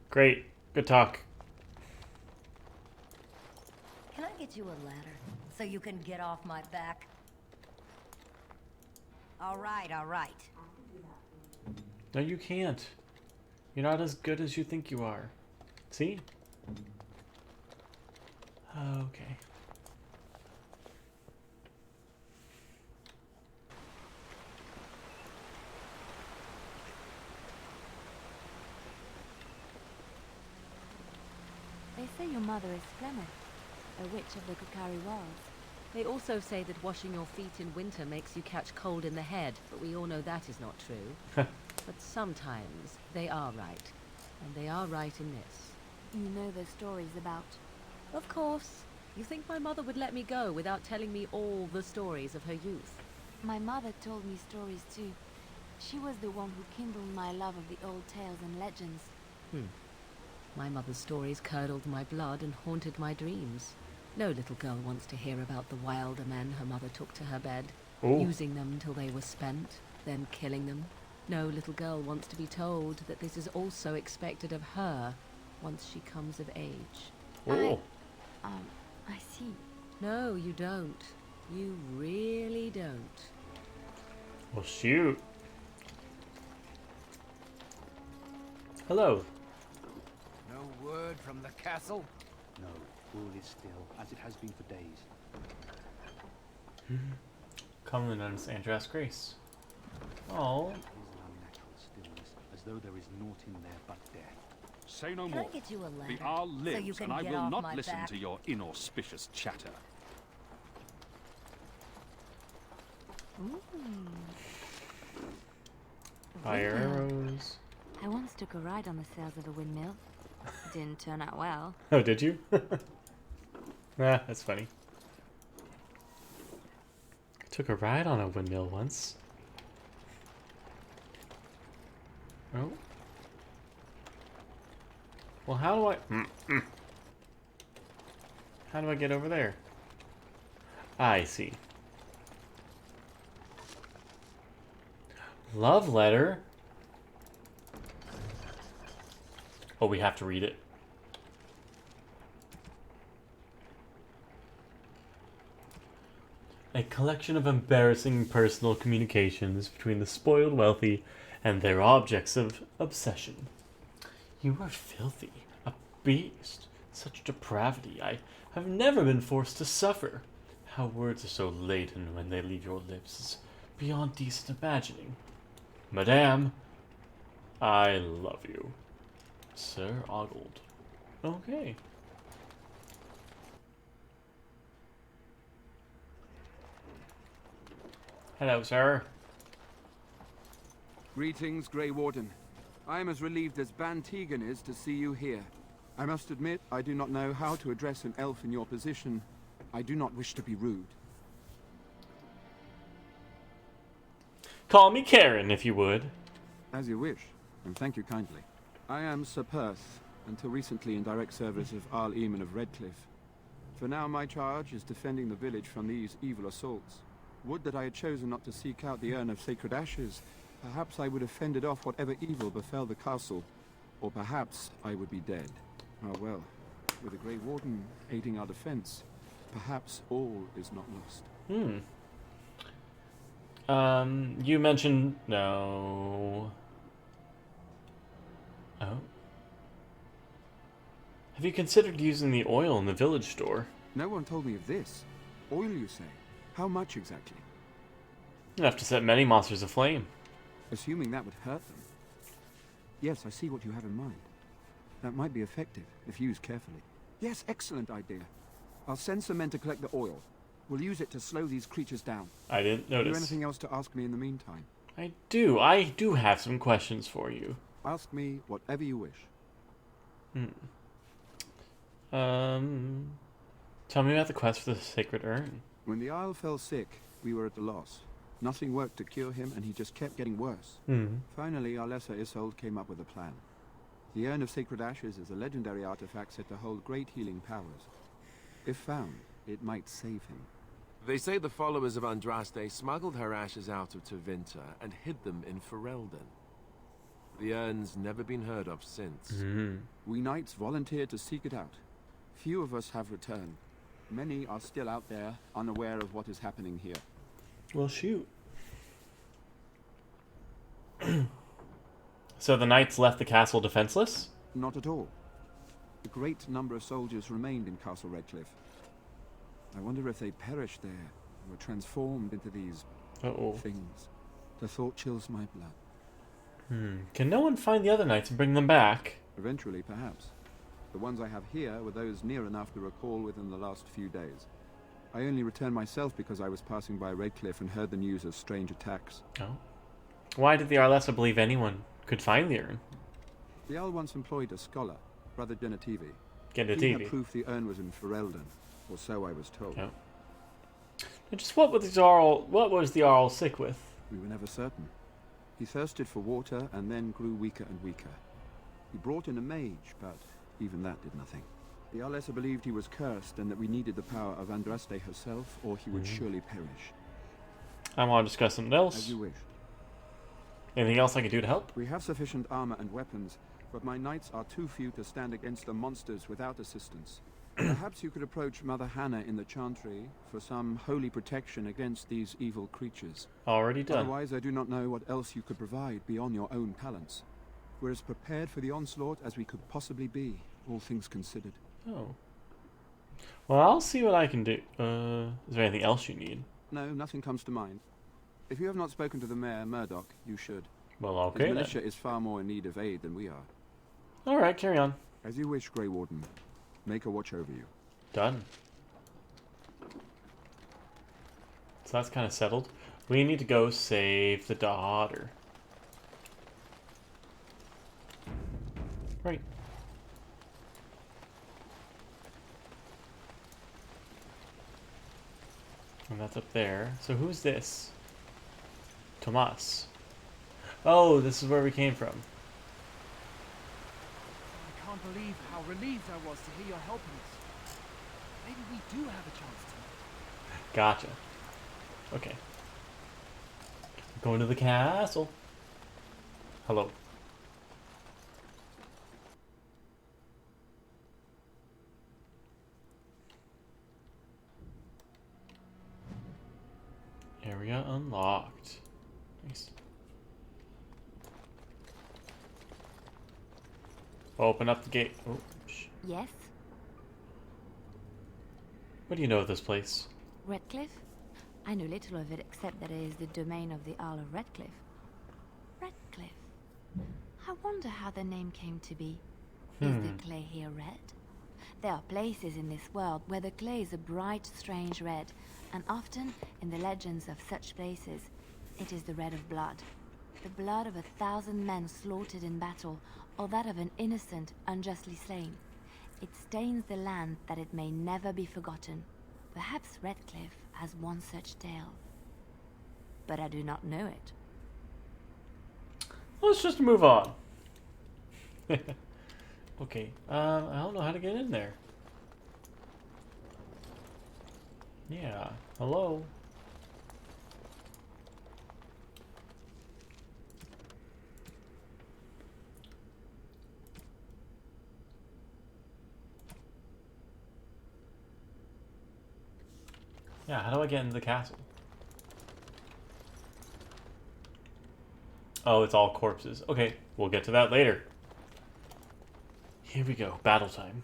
Great. Good talk. Can I get you a ladder so you can get off my back? All right, all right. No, you can't. You're not as good as you think you are. See? Okay. They say your mother is Flemeth, a witch of the Kukari Wilds. They also say that washing your feet in winter makes you catch cold in the head, but we all know that is not true. But sometimes they are right. And they are right in this. You know the stories about... Of course. You think my mother would let me go without telling me all the stories of her youth? My mother told me stories too. She was the one who kindled my love of the old tales and legends. My mother's stories curdled my blood and haunted my dreams. No little girl wants to hear about the wilder men her mother took to her bed, using them till they were spent, then killing them. No little girl wants to be told that this is also expected of her once she comes of age. I see. No, you don't. You really don't. Well, shoot. Hello. No word from the castle? No, all is still, as it has been for days. Commonly known as Andras Grace. Oh. Unnatural stillness, as though there is naught in there but death. Say no more. Can I get you a ladder The Arl so you lives, can and I get will off not my listen back? to your inauspicious chatter. Fire arrows. I once took a ride on the sails of a windmill. Didn't turn out well. Oh, did you? That's funny. I took a ride on a windmill once. Oh. Well, how do I... How do I get over there? I see. Love letter? Oh, we have to read it. A collection of embarrassing personal communications between the spoiled wealthy and their objects of obsession. You are filthy, a beast, such depravity I have never been forced to suffer. How words are so laden when they leave your lips is beyond decent imagining. Madame, I love you. Sir Oggold. Okay. Hello, sir. Greetings, Grey Warden. I am as relieved as Ban Tegan is to see you here. I must admit, I do not know how to address an elf in your position. I do not wish to be rude. Call me Karen, if you would. As you wish, and thank you kindly. I am Sir Perth, until recently in direct service of Arl Eamon of Redcliffe. For now, my charge is defending the village from these evil assaults. Would that I had chosen not to seek out the Urn of Sacred Ashes. Perhaps I would have fended off whatever evil befell the castle, or perhaps I would be dead. Ah well, with the Grey Warden aiding our defense, perhaps all is not lost. You mentioned... No... Oh. Have you considered using the oil in the village store? No one told me of this. Oil, you say? How much exactly? Enough to set many monsters aflame. Assuming that would hurt them. Yes, I see what you have in mind. That might be effective, if used carefully. Yes, excellent idea. I'll send some men to collect the oil. We'll use it to slow these creatures down. I didn't notice. Have you anything else to ask me in the meantime? I do have some questions for you. Ask me whatever you wish. Tell me about the quest for the Sacred Urn. When the Isle fell sick, we were at a loss. Nothing worked to cure him, and he just kept getting worse. Finally, our lesser Isolde came up with a plan. The Urn of Sacred Ashes is a legendary artifact said to hold great healing powers. If found, it might save him. They say the followers of Andraste smuggled her ashes out of Tevinter and hid them in Ferelden. The urn's never been heard of since. We knights volunteered to seek it out. Few of us have returned. Many are still out there, unaware of what is happening here. Well, shoot. So the knights left the castle defenseless? Not at all. A great number of soldiers remained in Castle Redcliffe. I wonder if they perished there, or were transformed into these things. The thought chills my blood. Can no one find the other knights and bring them back? Eventually, perhaps. The ones I have here were those near enough to recall within the last few days. I only returned myself because I was passing by Redcliffe and heard the news of strange attacks. Oh. Why did the Arlessa believe anyone could find the urn? The Jarl once employed a scholar, Brother Genetivi. He Genetivi. had proof the urn was in Ferelden, or so I was told. Oh. Just what was the Jarl sick with? We were never certain. He thirsted for water and then grew weaker and weaker. He brought in a mage, but even that did nothing. The Arlessa believed he was cursed and that we needed the power of Andraste herself, or he would surely perish. I want to discuss something else. As you wish. Anything else I can do to help? We have sufficient armor and weapons, but my knights are too few to stand against the monsters without assistance. Perhaps you could approach Mother Hannah in the Chantry for some holy protection against these evil creatures. Already done. Otherwise, I do not know what else you could provide beyond your own talents. We're as prepared for the onslaught as we could possibly be, all things considered. Oh. Well, I'll see what I can do. Is there anything else you need? No, nothing comes to mind. If you have not spoken to the mayor, Murdoch, you should. Well, okay His militia is far more in need of aid than we are. Alright, carry on. As you wish, Grey Warden. Make a watch over you. Done. So that's kind of settled. We need to go save the daughter. Right. And that's up there. So who's this? Tomas. Oh, this is where we came from. I can't believe how relieved I was to hear you're helping us. Maybe we do have a chance tonight. Gotcha. Okay. Going to the castle. Hello. Area unlocked. Nice. Open up the gate. Oh, Yes? what do you know of this place? Redcliffe? I know little of it except that it is the domain of the Earl of Redcliffe. Redcliffe? I wonder how the name came to be. Is the clay here red? There are places in this world where the clay is a bright, strange red, and often, in the legends of such places, it is the red of blood. The blood of 1,000 men slaughtered in battle, or that of an innocent, unjustly slain. It stains the land that it may never be forgotten. Perhaps Redcliffe has one such tale. But I do not know it. Let's just move on. Okay, I don't know how to get in there. Yeah, hello? Yeah, how do I get into the castle? Oh, it's all corpses. Okay, we'll get to that later. Here we go, battle time.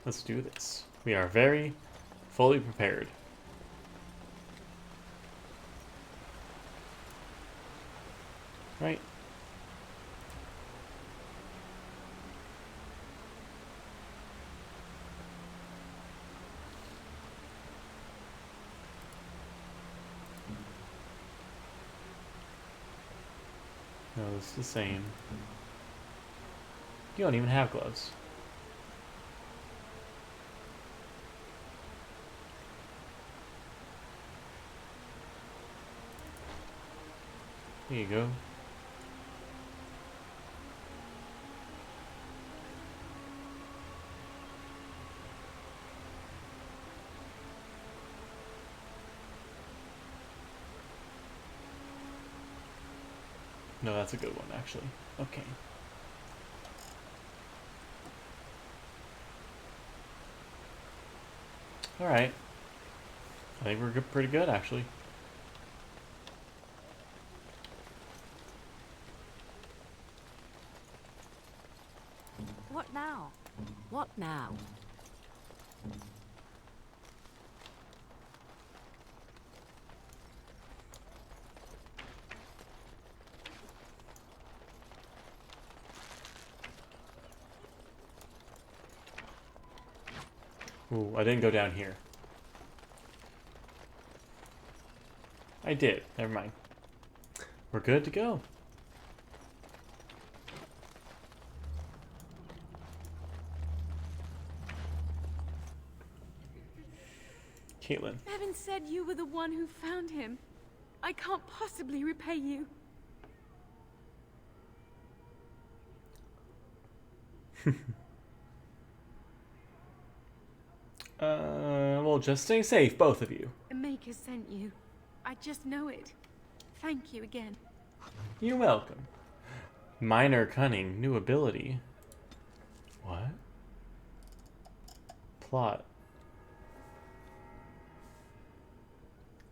Let's do this. We are very fully prepared. Right. No, it's the same. You don't even have gloves. Here you go. No, that's a good one, actually. Okay. Alright. I think we're good, pretty good, actually. What now? What now? Ooh, I didn't go down here. I did. Never mind. We're good to go. Caitlin. Bevan said you were the one who found him. I can't possibly repay you. Well, just stay safe, both of you. The Maker sent you. I just know it. Thank you again. You're welcome. Minor cunning, new ability. What? Plot.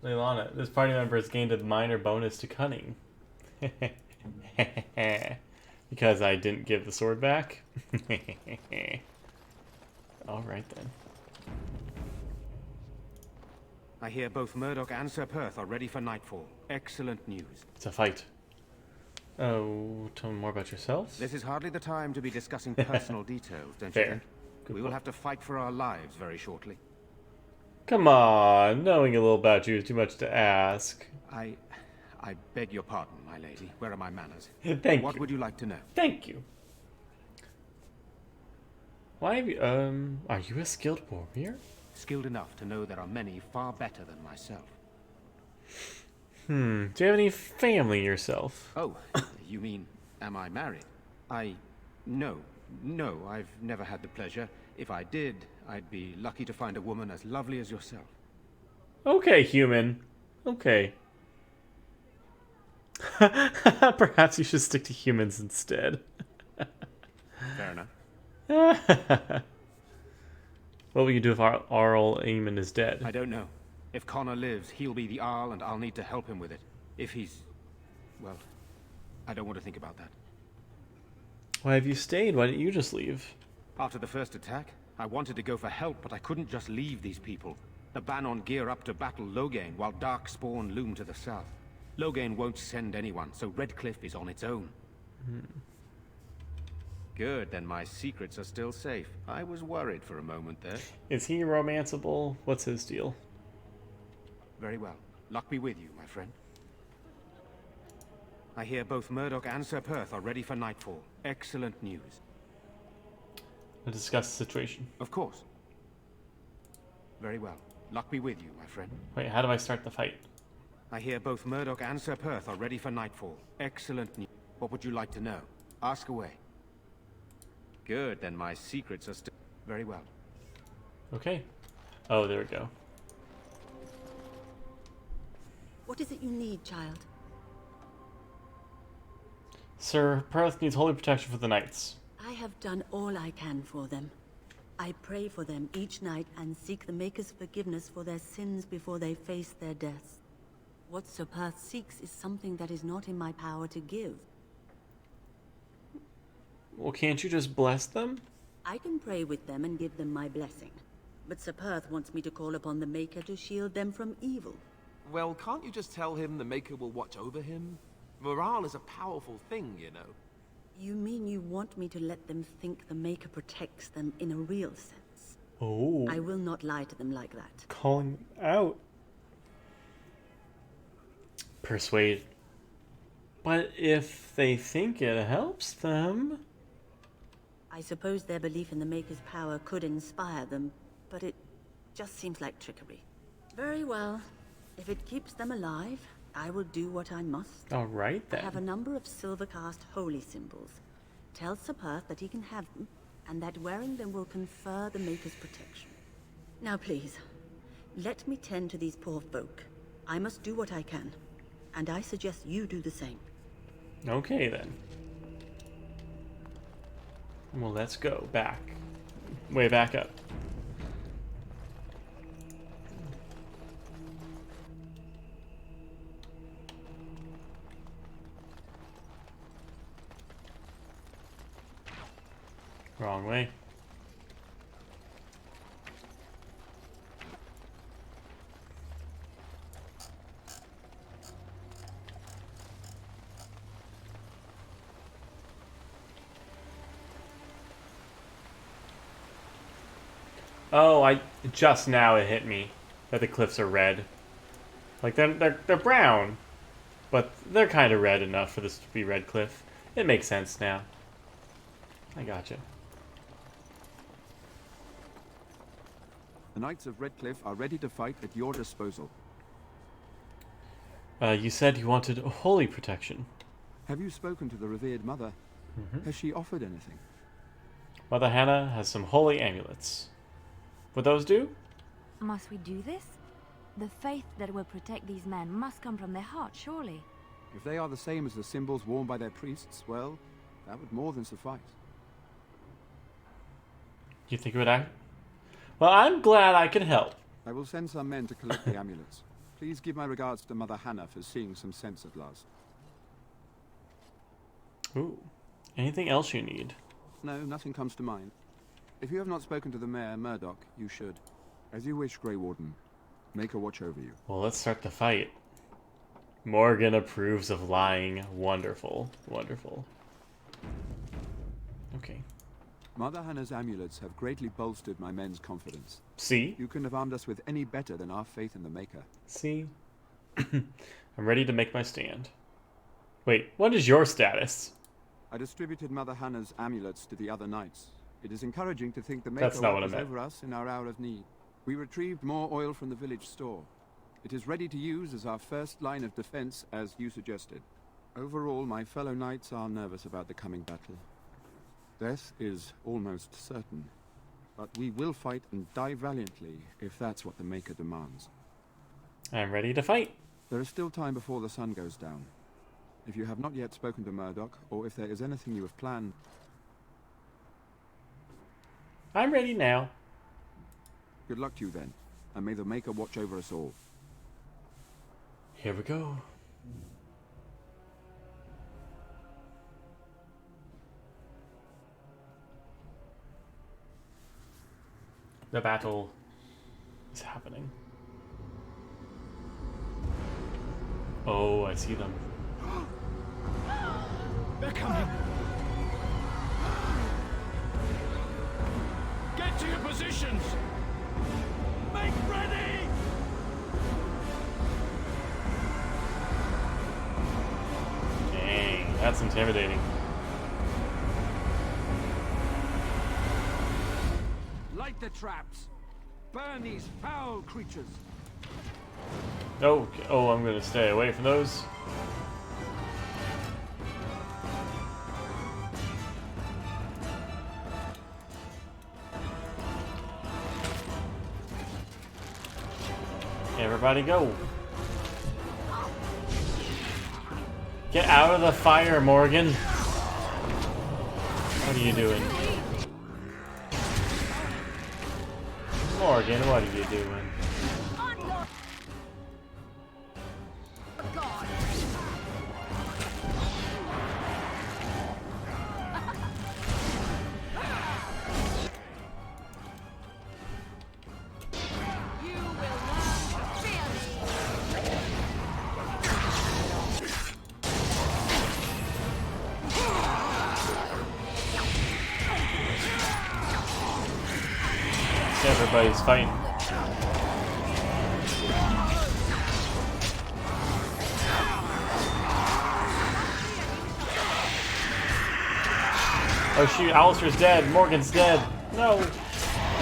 Leilana, this party member has gained a minor bonus to cunning. Because I didn't give the sword back? Alright then. I hear both Murdoch and Sir Perth are ready for nightfall. Excellent news. It's a fight. Oh, tell me more about yourself? This is hardly the time to be discussing personal details, don't Fair. you think? Good We will point. have to fight for our lives very shortly. Come on, knowing a little about you is too much to ask. I beg your pardon, my lady. Where are my manners? Thank What you. would you like to know? Thank you. Why have you, are you a skilled warrior? Skilled enough to know there are many far better than myself. Do you have any family yourself? Oh, you mean, am I married? No, I've never had the pleasure. If I did, I'd be lucky to find a woman as lovely as yourself. Okay, human. Okay. Perhaps you should stick to humans instead. Fair enough. What will you do if Arl Eamon is dead? I don't know. If Connor lives, he'll be the Arl, and I'll need to help him with it. If he's... well, I don't want to think about that. Why have you stayed? Why didn't you just leave? After the first attack, I wanted to go for help, but I couldn't just leave these people. The Bannon gear up to battle Loghain, while Darkspawn loom to the south. Loghain won't send anyone, so Redcliffe is on its own. Good, then my secrets are still safe. I was worried for a moment there. Is he romanceable? What's his deal? Very well. Luck be with you, my friend. I hear both Murdoch and Sir Perth are ready for nightfall. Excellent news. We'll discuss the situation. Of course. Very well. Luck be with you, my friend. Wait, how do I start the fight? I hear both Murdoch and Sir Perth are ready for nightfall. Excellent news. What would you like to know? Ask away. Good, then my secrets are still... Very well. Okay. Oh, there we go. What is it you need, child? Sir Perth needs holy protection for the knights. I have done all I can for them. I pray for them each night and seek the Maker's forgiveness for their sins before they face their deaths. What Sir Perth seeks is something that is not in my power to give. Well, can't you just bless them? I can pray with them and give them my blessing. But Sir Perth wants me to call upon the Maker to shield them from evil. Well, can't you just tell him the Maker will watch over him? Morale is a powerful thing, you know. You mean you want me to let them think the Maker protects them in a real sense? Oh. I will not lie to them like that. Calling out. Persuade. But if they think it helps them... I suppose their belief in the Maker's power could inspire them, but it just seems like trickery. Very well. If it keeps them alive, I will do what I must. All right, then. I have a number of silver-cast holy symbols. Tell Sir Perth that he can have them, and that wearing them will confer the Maker's protection. Now please, let me tend to these poor folk. I must do what I can, and I suggest you do the same. Okay, then. Well, let's go back. Way back up. Wrong way. Oh, just now it hit me that the cliffs are red. Like they're brown, but they're kind of red enough for this to be Red Cliff. It makes sense now. I gotcha. The Knights of Redcliffe are ready to fight at your disposal. You said you wanted holy protection. Have you spoken to the revered mother? Has she offered anything? Mother Hannah has some holy amulets. Would those do? Must we do this? The faith that will protect these men must come from their heart, surely. If they are the same as the symbols worn by their priests, well, that would more than suffice. You think it would act? Well, I'm glad I can help. I will send some men to collect the amulets. Please give my regards to Mother Hannah for seeing some sense at last. Ooh. Anything else you need? No, nothing comes to mind. If you have not spoken to the Mayor, Murdoch, you should. As you wish, Grey Warden. Make her watch over you. Well, let's start the fight. Morgan approves of lying. Wonderful. Wonderful. Okay. Mother Hannah's amulets have greatly bolstered my men's confidence. See? You couldn't have armed us with any better than our faith in the Maker. See? I'm ready to make my stand. Wait, what is your status? I distributed Mother Hannah's amulets to the other knights. It is encouraging to think the Maker watches over us in our hour of need. We retrieved more oil from the village store. It is ready to use as our first line of defense, as you suggested. Overall, my fellow knights are nervous about the coming battle. Death is almost certain, but we will fight and die valiantly if that's what the Maker demands. I'm ready to fight. There is still time before the sun goes down. If you have not yet spoken to Murdoch, or if there is anything you have planned... I'm ready now. Good luck to you then, and may the Maker watch over us all. Here we go. The battle is happening. Oh, I see them. They're coming! Get to your positions! Make ready! That's intimidating. Light the traps. Burn these foul creatures. Oh, I'm gonna stay away from those. Everybody go. Get out of the fire, Morgan. What are you doing? Morgan, what are you doing? Everybody's fighting. Oh shoot, Alistair's dead. Morgan's dead. No.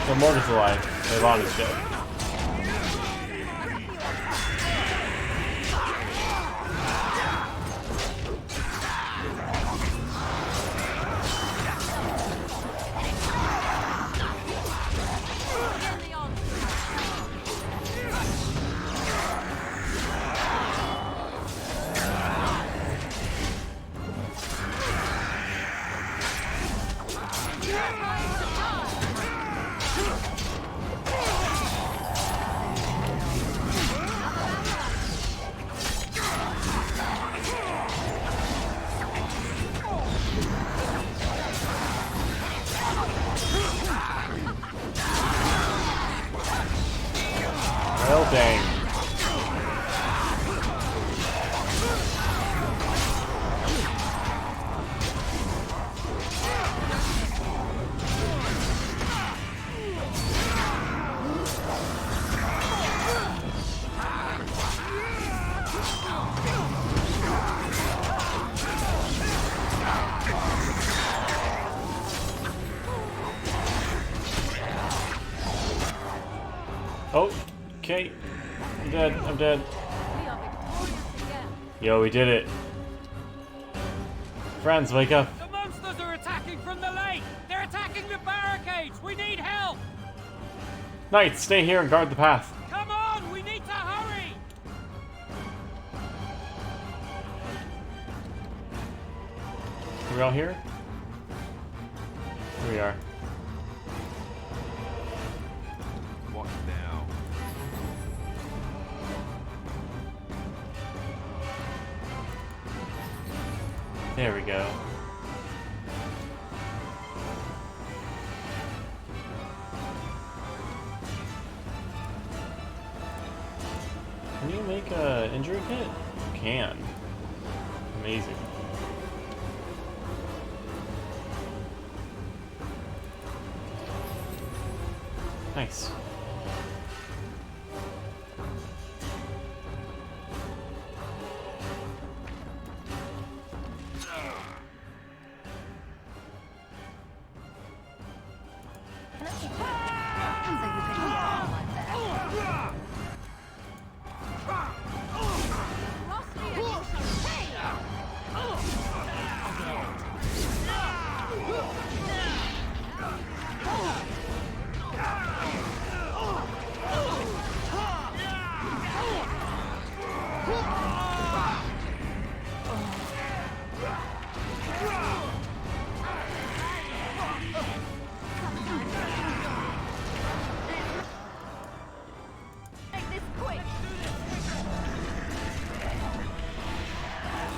So Morgan's alive. Ivana's dead. Well, dang. Oh, okay. I'm dead. I'm dead. Yo, we did it. Friends, wake up. The monsters are attacking from the lake! They're attacking the barricades! We need help! Knights, stay here and guard the path. Come on! We need to hurry! Are we all here? Here we are. What now? There we go. Can you make a injury kit? You can. Amazing. Nice.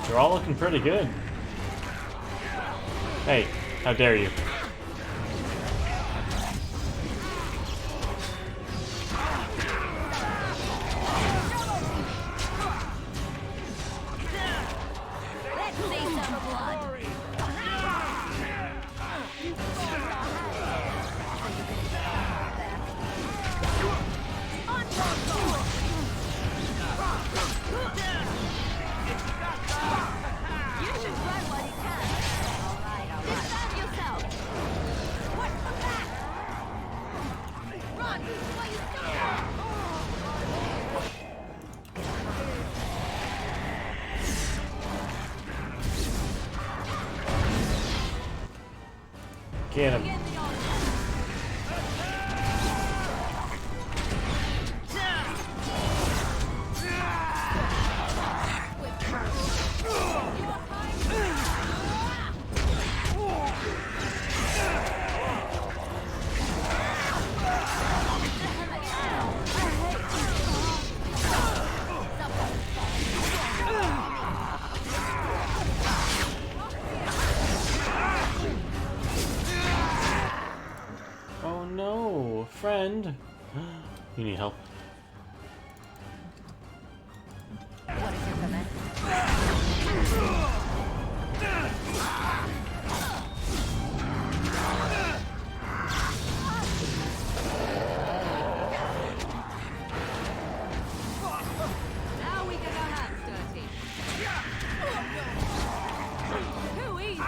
They're all looking pretty good. Hey, how dare you? Get him. Oh no, friend. You need help. What is your command? Now we get our hands dirty. Too easy.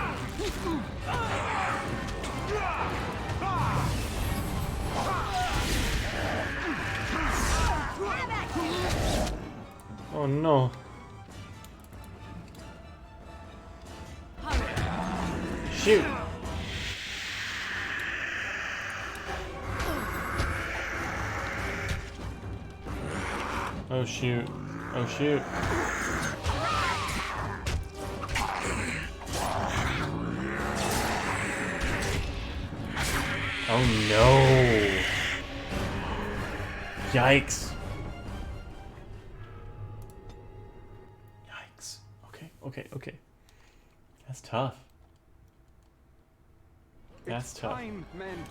Oh no. Shoot. Oh shoot. Oh shoot. Oh no. Yikes. Yikes. Okay. That's tough. That's It's tough. time, men.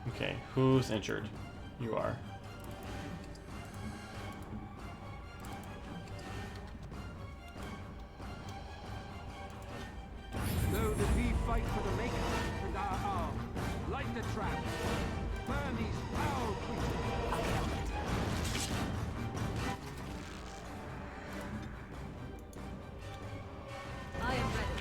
Okay, who's injured? You are. So that we fight for the Maker and our arm. Light the trap. Burn these foul creatures. I am ready.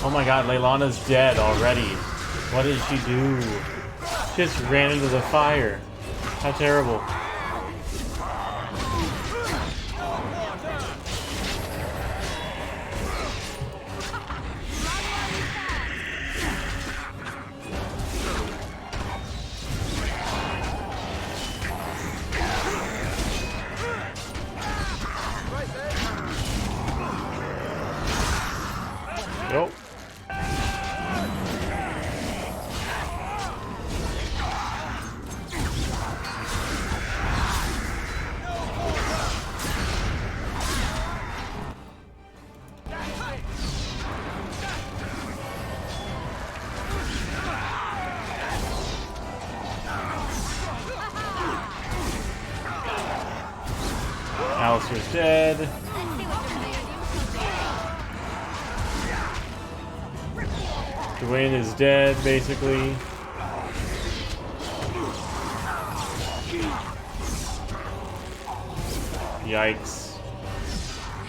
Oh my god, Leilana's dead already. What did she do? She just ran into the fire. How terrible. Nope. Alistair's dead. Dwayne is dead, basically. Yikes.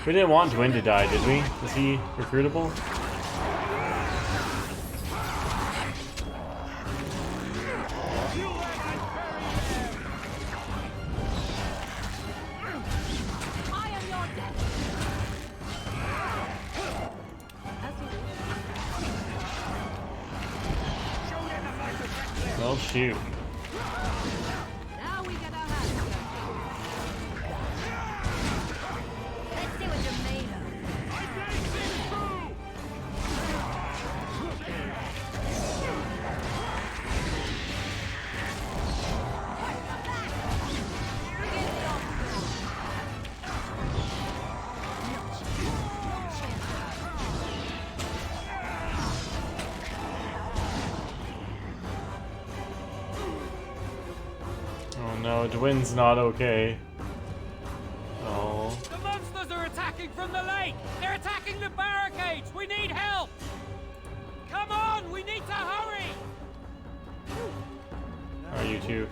We didn't want Dwayne to die, did we? Is he recruitable? Well, shoot. Now we get our hands dirty. Let's see what you're made of. Oh no, Dwayne's not okay. Oh. The monsters are attacking from the lake! They're attacking the barricades! We need help! Come on, we need to hurry! Are you two?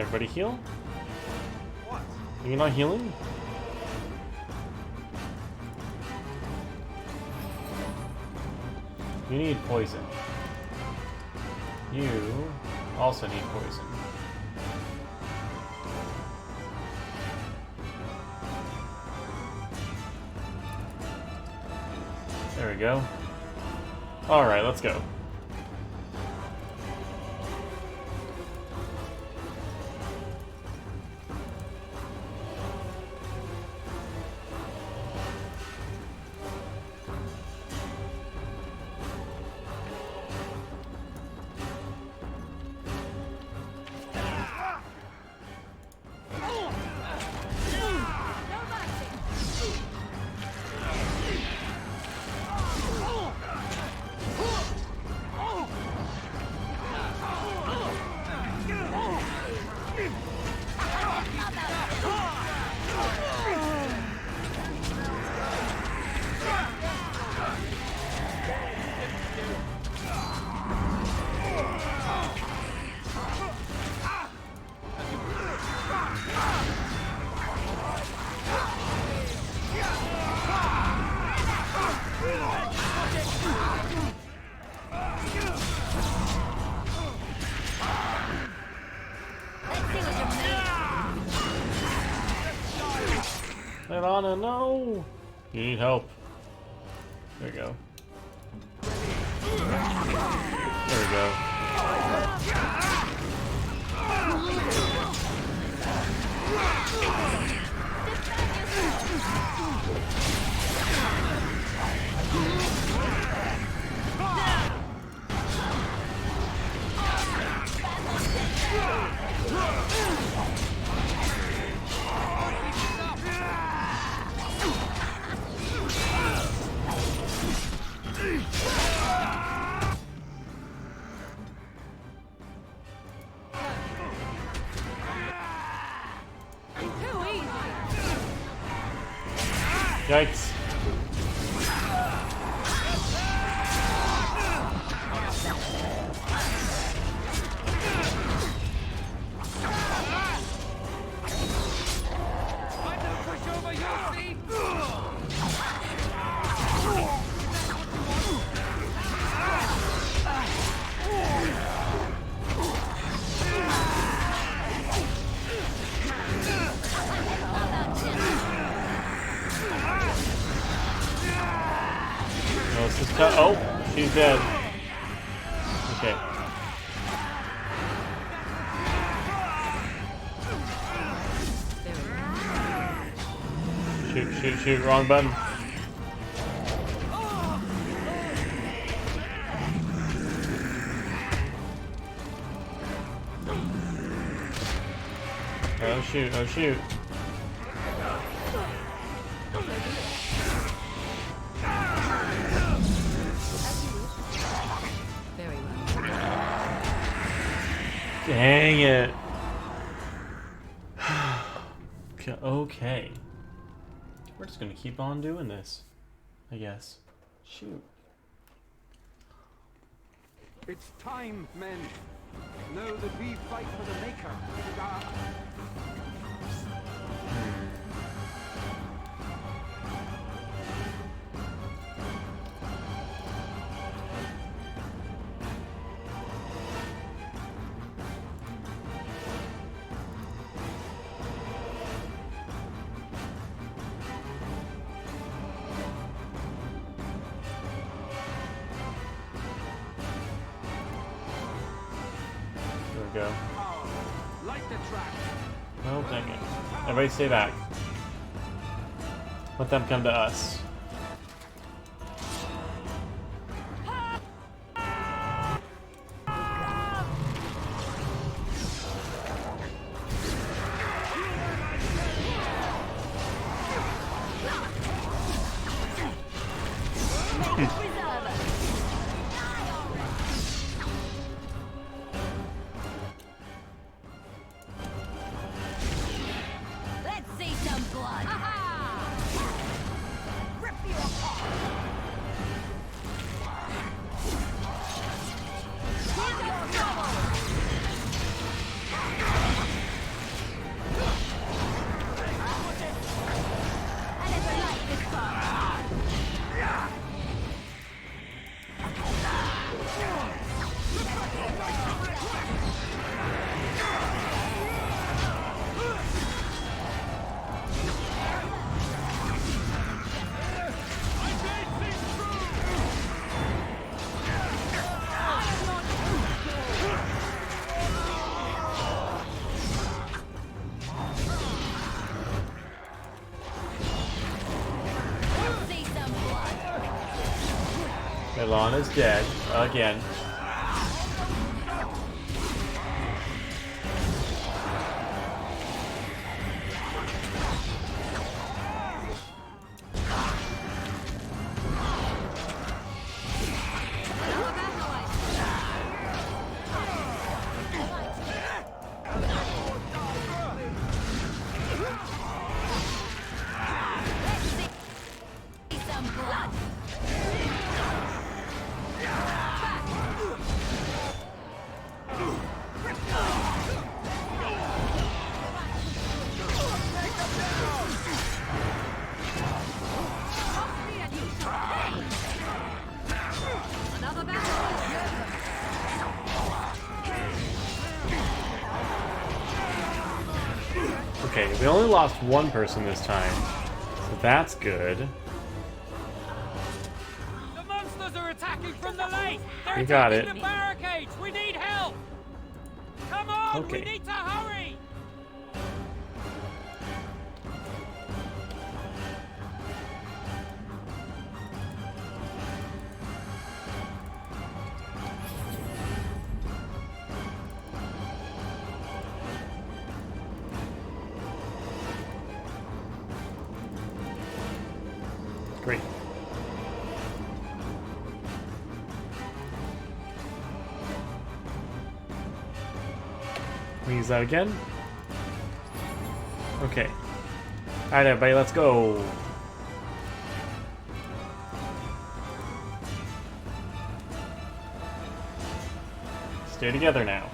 Everybody heal? What? Are you not healing? You need poison. You also need poison. There we go. Alright, let's go. Lana, no! You need help. There we go. There we go. Yikes. Oh, she's dead. Okay. Shoot, shoot, shoot, wrong button. Oh shoot, oh shoot. Dang it. Okay. We're just gonna keep on doing this, I guess. Shoot. It's time, men. Know that we fight for the Maker. It is our... Go. Light the trap. Oh, dang it. Everybody stay back. Let them come to us. Ilana's dead again. Okay, we only lost one person this time, so that's good. The monsters are attacking from the lake! They're You got attacking it. the barricades! We need help! Come on! Okay. We need to hurry! Great. We use that again. Okay. Alright, everybody, let's go. Stay together now.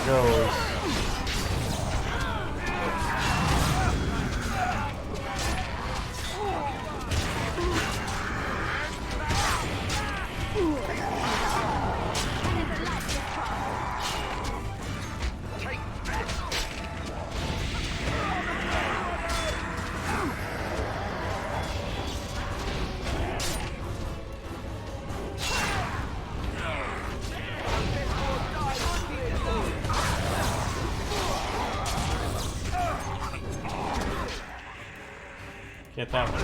Goes. Get that one.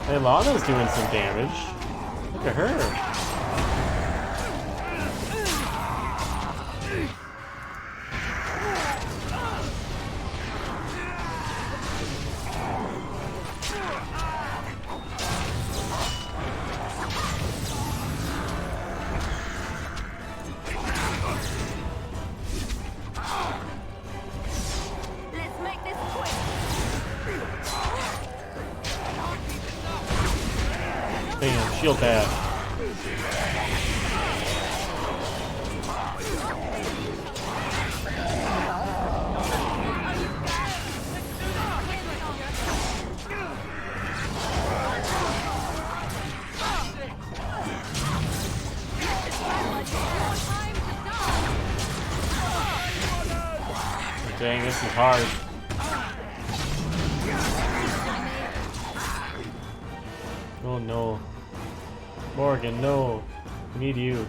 Hey, Lana's doing some damage. Look at her. Let's make this quick. Bam, shield bash. Dang, this is hard. Oh no. Morgan, no. I need you.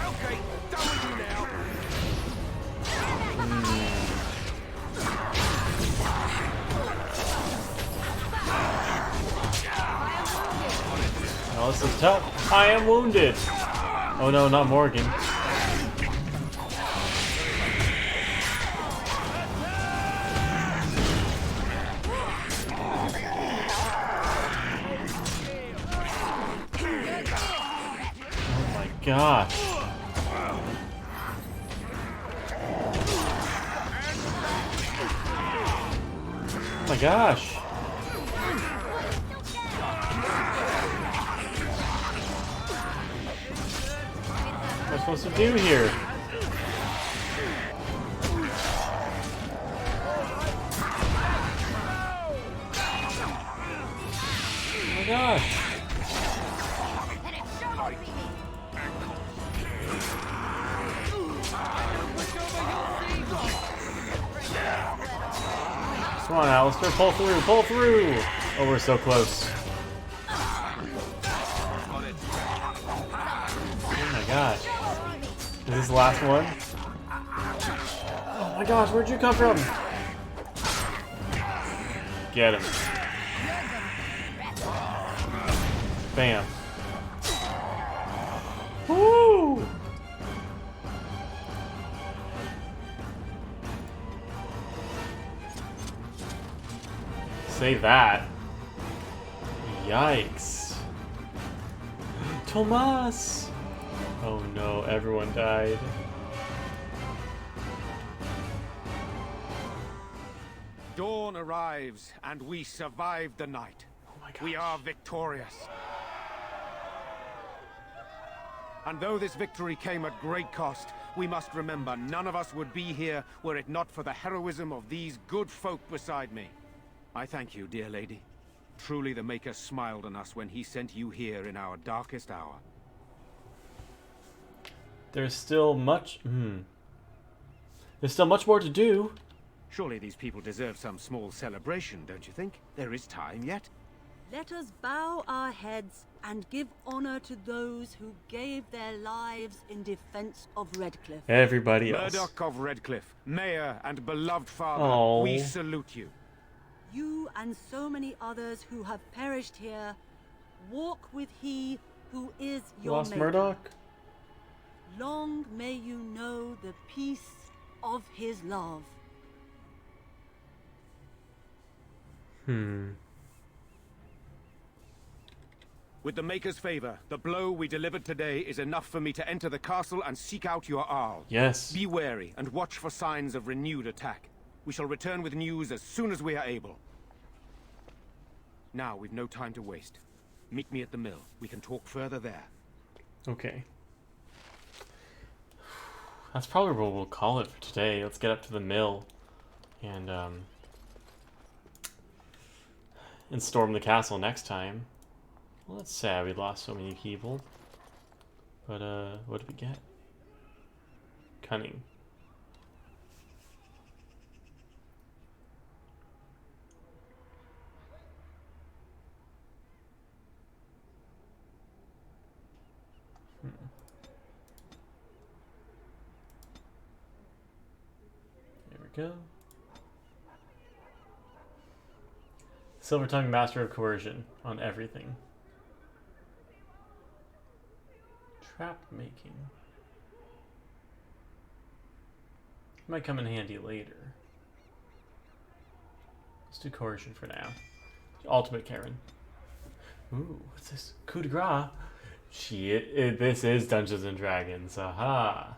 Okay, done with you now. Oh, this is tough. I am wounded. Oh no, not Morgan. Oh my gosh. Oh my gosh. What am I supposed to do here? Oh my gosh. Come on, Alistair, pull through, pull through! Oh, we're so close. Oh my gosh. Is this the last one? Oh my gosh, where'd you come from? Get him. Bam. Woo! Say that. Yikes. Tomas! Oh no, everyone died. Dawn arrives, and we survive the night. Oh my gosh. We are victorious. And though this victory came at great cost, we must remember none of us would be here were it not for the heroism of these good folk beside me. I thank you, dear lady. Truly the Maker smiled on us when he sent you here in our darkest hour. There's still much... There's still much more to do. Surely these people deserve some small celebration, don't you think? There is time yet. Let us bow our heads and give honor to those who gave their lives in defense of Redcliffe. Everybody else. Murdoch of Redcliffe, Mayor and beloved father, Aww. we salute you. You and so many others who have perished here, walk with he who is your Lost Maker. Murdoch? Long may you know the peace of his love. With the Maker's favor, the blow we delivered today is enough for me to enter the castle and seek out your Arl. Yes. Be wary and watch for signs of renewed attack. We shall return with news as soon as we are able. Now, we've no time to waste. Meet me at the mill. We can talk further there. Okay. That's probably what we'll call it for today. Let's get up to the mill and storm the castle next time. Well, that's sad we lost so many people. But, what did we get? Cunning. There we go. Silver Tongue, Master of Coercion on everything. Trap making. Might come in handy later. Let's do coercion for now. Ultimate Karen. Ooh, what's this? Coup de grace? Shit, this is Dungeons and Dragons. Aha.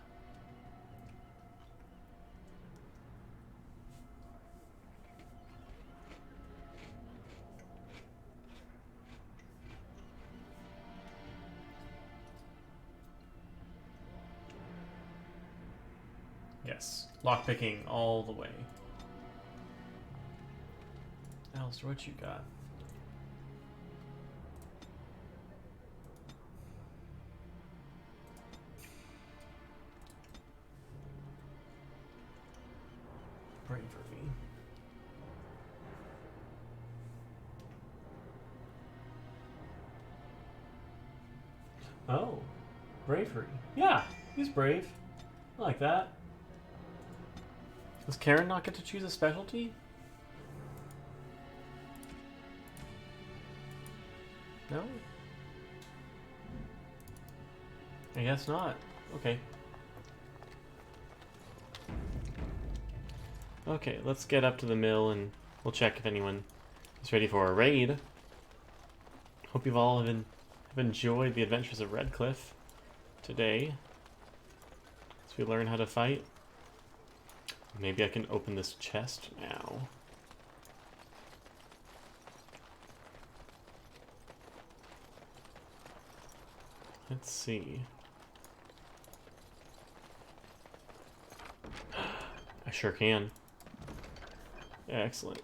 Yes, lockpicking all the way. Alistair, what you got? Bravery. Oh, bravery. Yeah, he's brave. I like that. Does Karen not get to choose a specialty? No? I guess not. Okay. Okay, let's get up to the mill and we'll check if anyone is ready for a raid. Hope you've all have enjoyed the adventures of Redcliffe today. As we learn how to fight. Maybe I can open this chest now. Let's see. I sure can. Excellent.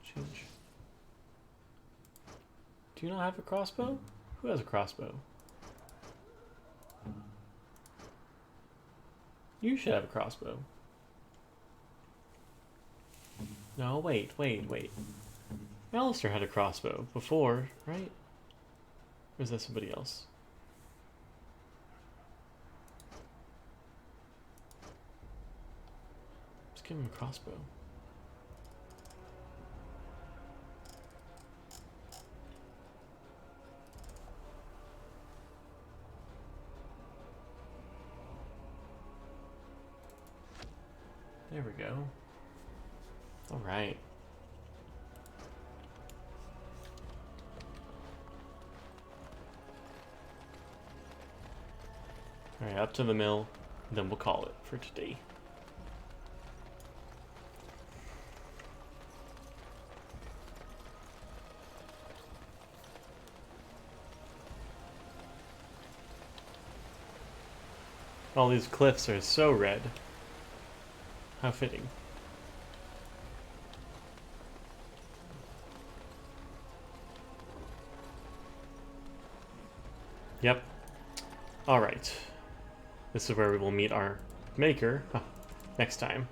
Change. Do you not have a crossbow? Who has a crossbow? You should have a crossbow. No, wait. Alistair had a crossbow before, right? Or is that somebody else? Just give him a crossbow. There we go. All right. All right, up to the mill, then we'll call it for today. All these cliffs are so red. How fitting. Yep. All right. This is where we will meet our maker next time.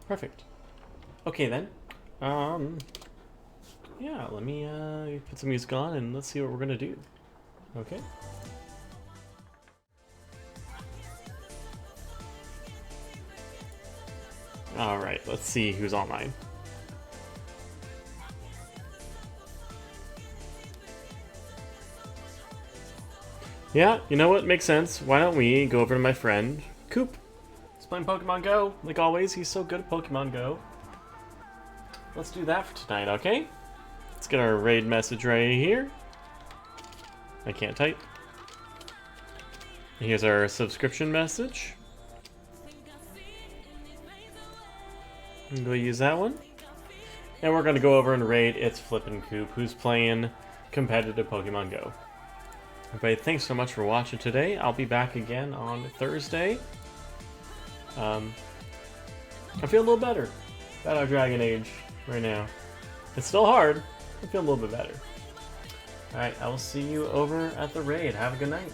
Perfect. Okay then. Yeah, let me put some music on and let's see what we're gonna do. Okay. All right, let's see who's online. Yeah, you know what? Makes sense. Why don't we go over to my friend, Coop. He's playing Pokemon Go. Like always, he's so good at Pokemon Go. Let's do that for tonight, okay? Let's get our raid message right here. I can't type. Here's our subscription message. I'm gonna use that one. And we're gonna go over and raid It's Flippin' Coop, who's playing competitive Pokemon Go. Everybody, thanks so much for watching today. I'll be back again on Thursday. I feel a little better about our Dragon Age right now. It's still hard. I feel a little bit better. Alright, I will see you over at the raid. Have a good night.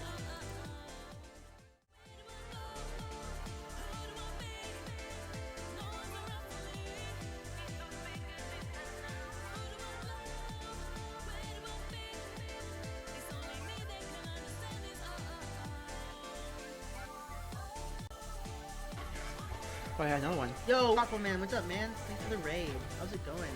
Oh, I had another one. Yo, Aquaman, what's up, man? Thanks for the raid. How's it going?